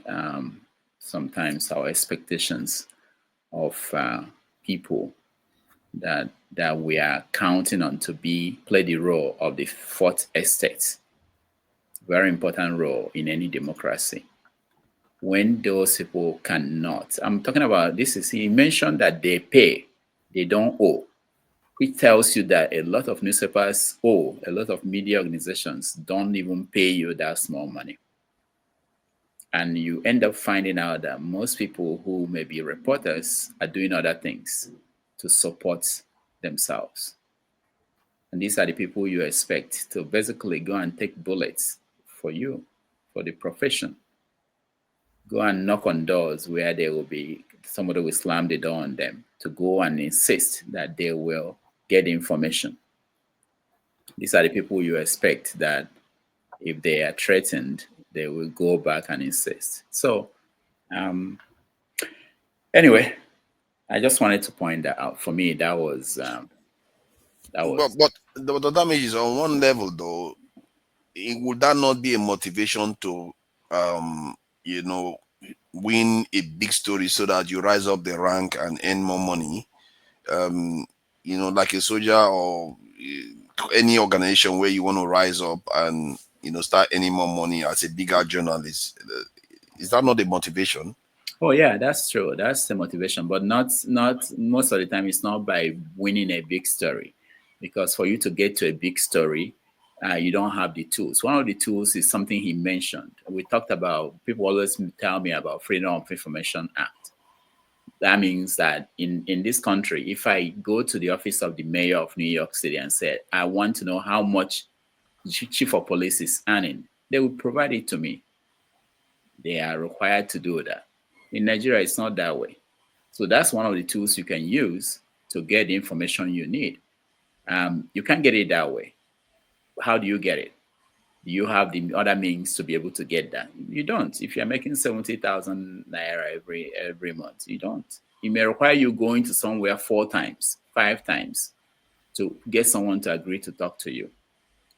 sometimes our expectations of people that we are counting on to play the role of the fourth estate. Very important role in any democracy. When those people cannot, I'm talking about this, he mentioned that they pay, they don't owe. Which tells you that a lot of newspapers owe, a lot of media organizations don't even pay you that small money. And you end up finding out that most people who may be reporters are doing other things to support themselves. And these are the people you expect to basically go and take bullets for you, for the profession. Go and knock on doors where somebody will slam the door on them to go and insist that they will get information. These are the people you expect that if they are threatened, they will go back and insist. So anyway, I just wanted to point that out. For me, that was But the damage is on one level, though. Would that not be a motivation to, win a big story so that you rise up the rank and earn more money? Like a soldier or any organization where you want to rise up and start earning more money as a bigger journalist. Is that not the motivation? Oh yeah, that's true. That's the motivation, but not most of the time. It's not by winning a big story, because for you to get to a big story, you don't have the tools. One of the tools is something he mentioned. We talked about. People always tell me about Freedom of Information Act. That means that in this country, if I go to the office of the mayor of New York City and say, I want to know how much the chief of police is earning, they will provide it to me. They are required to do that. In Nigeria, it's not that way. So that's one of the tools you can use to get the information you need. You can't get it that way. How do you get it? Do you have the other means to be able to get that? You don't. If you're making 70,000 naira every month, you don't. It may require you going to somewhere 4 times, 5 times to get someone to agree to talk to you.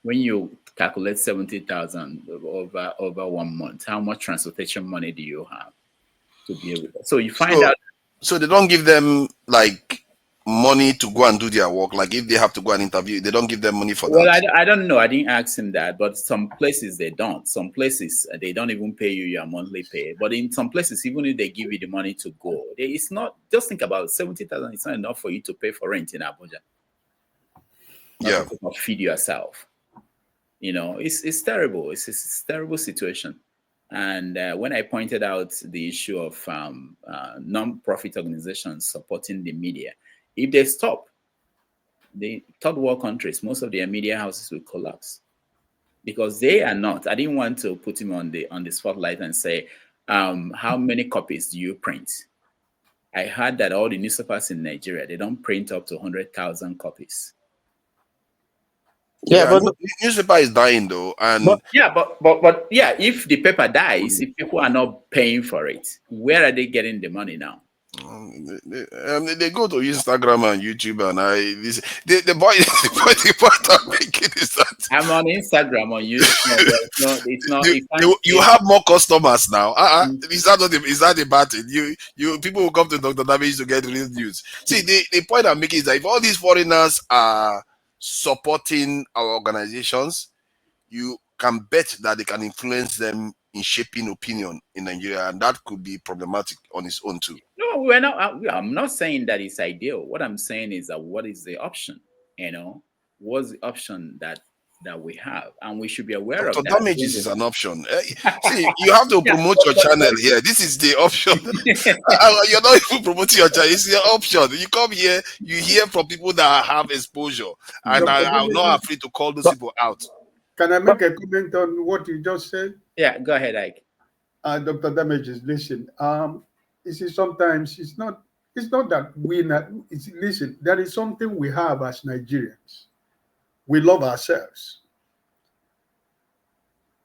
When you calculate 70,000 over 1 month, how much transportation money do you have to be able to? So you find out. So they don't give them like money to go and do their work. Like if they have to go and interview, they don't give them money for that. Well, I don't know. I didn't ask him that, but some places they don't. Some places they don't even pay you your monthly pay. But in some places, even if they give you the money to go, it's not. Just think about 70,000. It's not enough for you to pay for rent in Abuja. Yeah, not feed yourself. You know, it's terrible. It's a terrible situation. And when I pointed out the issue of non-profit organizations supporting the media, if they stop, the third world countries, most of their media houses will collapse because they are not. I didn't want to put him on the spotlight and say, how many copies do you print? I heard that all the newspapers in Nigeria, they don't print up to 100,000 copies. Yeah, but newspaper is dying though, and but if the paper dies, if people are not paying for it, where are they getting the money now? They go to Instagram and YouTube, and the point I'm making is that I'm on Instagram, on YouTube. It's not. You have more customers now. Is that the bad thing? You people will come to Dr. Damage to get real news. See, the point I'm making is that if all these foreigners are supporting our organizations, you can bet that they can influence them in shaping opinion in Nigeria, and that could be problematic on its own too. No, we're not. I'm not saying that it's ideal. What I'm saying is that what is the option? You know, what's the option that we have, and we should be aware of that. Damages is an option. See, you have to promote your channel here. This is the option. You're not even promoting your channel. It's your option. You come here, you hear from people that have exposure, and I'm not afraid to call those people out. Can I make a comment on what you just said? Yeah, go ahead, Ike. Dr. Damages, listen. You see, sometimes it's not that listen, there is something we have as Nigerians. We love ourselves.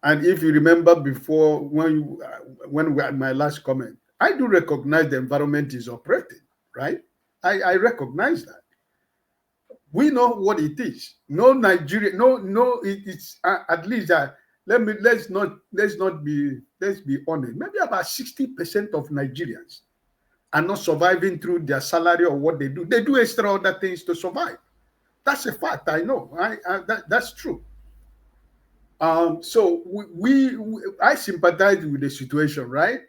And if you remember before, when my last comment, I do recognize the environment is operating, right? I recognize that. We know what it is. No Nigeria, it's at least let's be honest. Maybe about 60% of Nigerians are not surviving through their salary or what they do. They do extra other things to survive. That's a fact. I know. That's true. So I sympathize with the situation, right?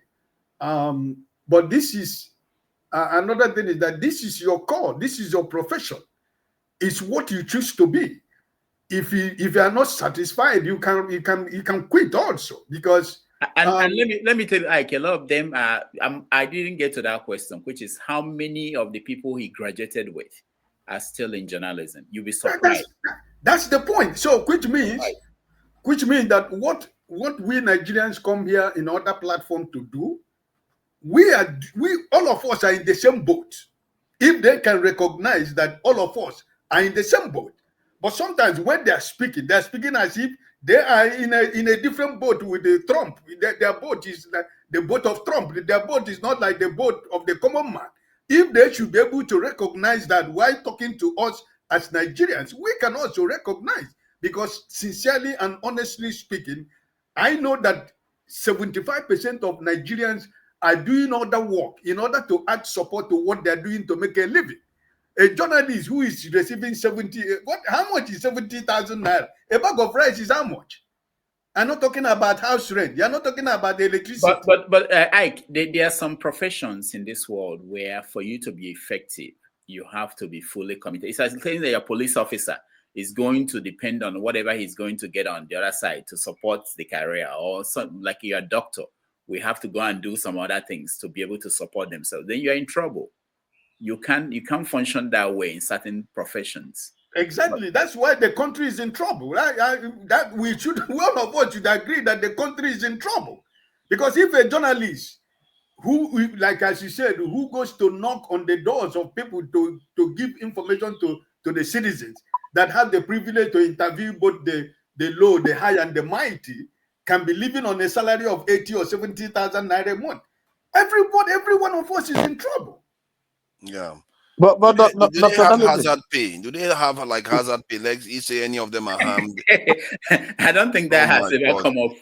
But this is another thing is that this is your call. This is your profession. It's what you choose to be. If you are not satisfied, you can quit also, because. And let me tell you, Ike, a lot of them I didn't get to that question, which is how many of the people he graduated with are still in journalism. You'll be surprised. That's the point. So which means that what we Nigerians come here in other platform to do, we all of us are in the same boat. If they can recognize that all of us are in the same boat. But sometimes when they're speaking as if they are in a different boat with the Trump. Their boat is like the boat of Trump. Their boat is not like the boat of the common man. If they should be able to recognize that while talking to us as Nigerians, we can also recognize, because sincerely and honestly speaking, I know that 75% of Nigerians are doing other work in order to add support to what they're doing to make a living. A journalist who is receiving how much is 70,000 naira? A bag of rice is how much? I'm not talking about house rent. You're not talking about the electricity. But Ike, there are some professions in this world where for you to be effective, you have to be fully committed. It's like saying that your police officer is going to depend on whatever he's going to get on the other side to support the career, or some, like you're a doctor. We have to go and do some other things to be able to support themselves. Then you're in trouble. You can't function that way in certain professions. Exactly. That's why the country is in trouble. That we should, all of us should agree that the country is in trouble. Because if a journalist who, like as you said, who goes to knock on the doors of people to give information to the citizens that have the privilege to interview both the low, the high, and the mighty, can be living on a salary of 80 or 70,000 naira a month. Every one of us is in trouble. Yeah. But do they have Dele, hazard pay? Do they have like hazard pay? Like you say, any of them are harmed? I don't think that has ever God. come up.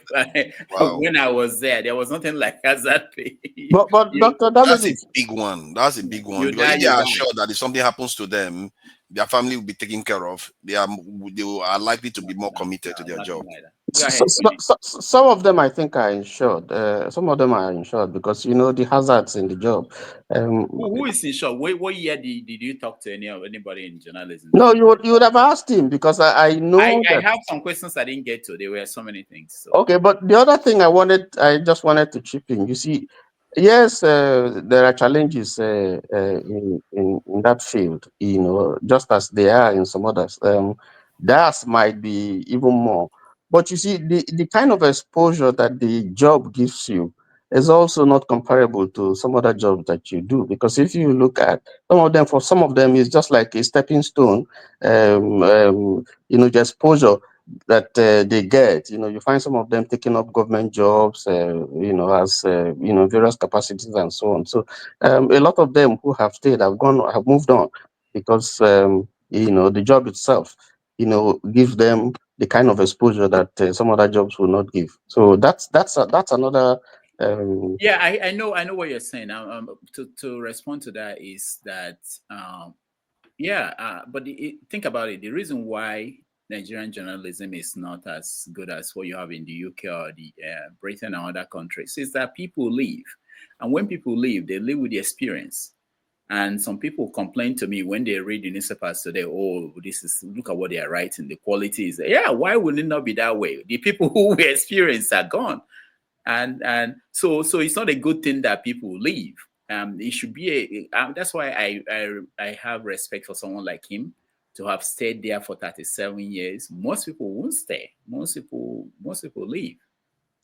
Wow. When I was there was nothing like hazard pay. But Dr. That's a big one. That's a big one. Because if they are sure that if something happens to them, their family will be taken care of, they are likely to be more committed to their job. Some of them, I think, are insured. Some of them are insured because the hazards in the job. Who is insured? What year did you talk to anybody in journalism? No, you would have asked him because I know I that. have some questions I didn't get to. There were so many things. So. Okay, but the other thing I just wanted to chip in. You see, yes, there are challenges in that field. Just as there are in some others. Theirs might be even more. But you see, the kind of exposure that the job gives you is also not comparable to some other jobs that you do. Because if you look at for some of them, it's just like a stepping stone. The exposure that they get. You find some of them taking up government jobs, as various capacities and so on. So a lot of them who have stayed have moved on because the job itself gives them the kind of exposure that some other jobs will not give. So that's another. Yeah, I know what you're saying. To respond to that is that but think about it. The reason why Nigerian journalism is not as good as what you have in the UK or the Britain and other countries is that people leave, and when people leave, they leave with the experience. And some people complain to me when they read the newspapers today, oh, look at what they are writing, the quality is there. Yeah, why would it not be that way? The people who were experienced are gone. And so it's not a good thing that people leave. It should be that's why I have respect for someone like him to have stayed there for 37 years. Most people won't stay. Most people leave.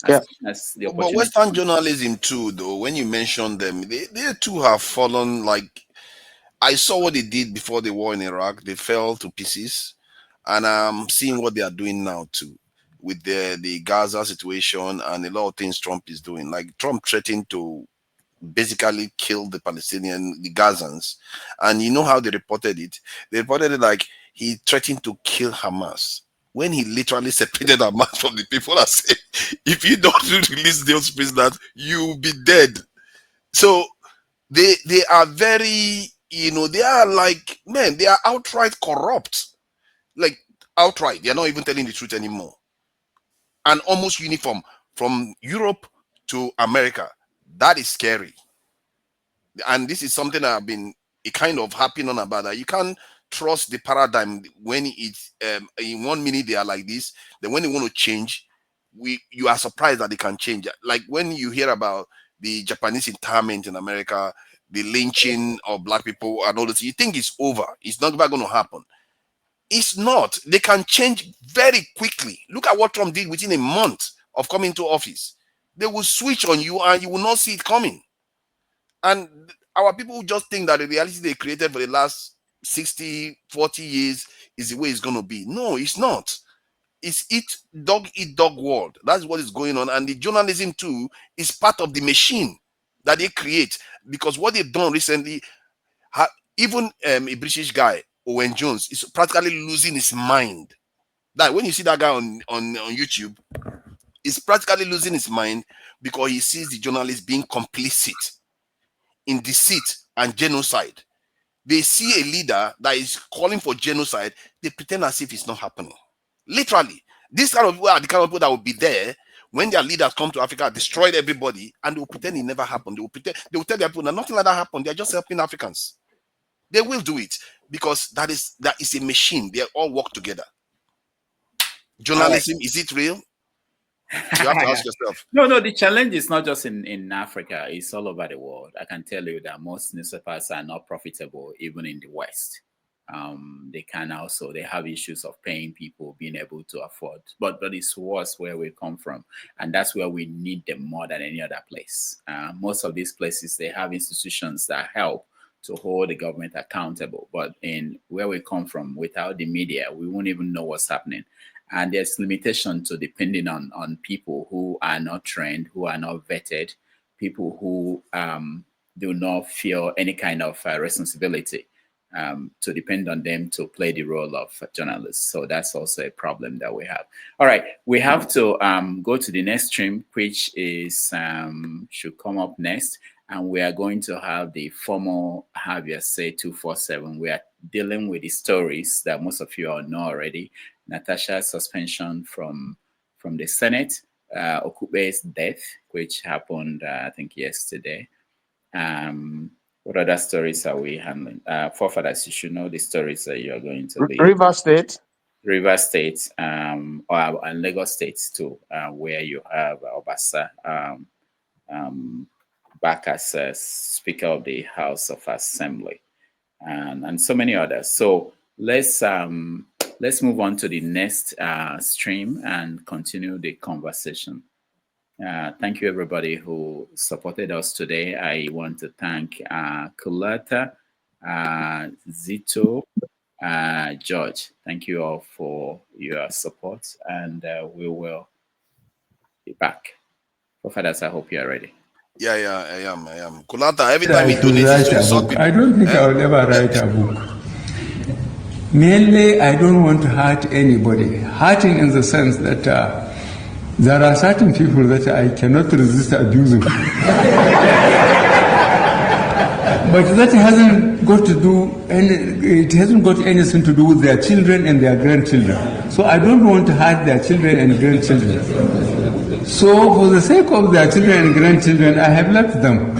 As the but Western journalism too, though, when you mention them, they too have fallen. Like, I saw what they did before the war in Iraq. They fell to pieces, and I'm seeing what they are doing now too, with the Gaza situation and a lot of things Trump is doing. Like, Trump threatened to basically kill the Gazans, and you know how they reported it? They reported it like he threatened to kill Hamas, when he literally separated Hamas from the people and said, if you don't release those prisoners, you'll be dead. So they are very, they are like, man, they are outright corrupt. Like, outright. They are not even telling the truth anymore. And almost uniform from Europe to America. That is scary. And this is something I've been kind of harping on about, that you can't trust the paradigm when it's in 1 minute they are like this, then when they want to change, you are surprised that they can change. Like when you hear about the Japanese internment in America, the lynching of black people and all this, you think it's over, it's not ever going to happen. It's not. They can change very quickly. Look at what Trump did within a month of coming to office. They will switch on you and you will not see it coming. And our people just think that the reality they created for the last 60, 40 years is the way it's going to be. No, it's not. It's eat dog world. That's what is going on. And the journalism too is part of the machine that they create. Because what they've done recently, even a British guy, Owen Jones, is practically losing his mind. That when you see that guy on YouTube, he's practically losing his mind because he sees the journalists being complicit in deceit and genocide. They see a leader that is calling for genocide, they pretend as if it's not happening. Literally, this kind of people are the kind of people that will be there when their leaders come to Africa, destroyed everybody, and they will pretend it never happened. They will tell their people that nothing like that happened. They are just helping Africans. They will do it because that is a machine. They all work together. Journalism, is it real? You have to ask yourself. No, the challenge is not just in Africa, it's all over the world. I can tell you that most newspapers are not profitable even in the West. They have issues of paying people, being able to afford, but it's worse where we come from. And that's where we need them more than any other place. Most of these places, they have institutions that help to hold the government accountable. But in where we come from, without the media, we won't even know what's happening. And there's limitation to depending on people who are not trained, who are not vetted, people who do not feel any kind of responsibility to depend on them to play the role of journalists. So that's also a problem that we have. All right, we have to go to the next stream, which is should come up next. And we are going to have the formal Have Your Say 247. We are dealing with the stories that most of you all know already. Natasha's suspension from the Senate, Okupe's death, which happened, I think, yesterday. What other stories are we handling? Forefathers, you should know the stories that you are going to lead. River State. River State, and Lagos State too, where you have Obasa back as Speaker of the House of Assembly, and so many others. So let's move on to the next stream and continue the conversation. Thank you, everybody who supported us today. I want to thank Kulata, Zito, George. Thank you all for your support, and we will be back. Fathers, I hope you are ready. Yeah, I am. Kulata, every time you do this, you insult people. I don't think I will ever write a book. Mainly, I don't want to hurt anybody. Hurting in the sense that there are certain people that I cannot resist abusing. But that hasn't got to do it hasn't got anything to do with their children and their grandchildren. So I don't want to hurt their children and grandchildren. So for the sake of their children and grandchildren, I have left them.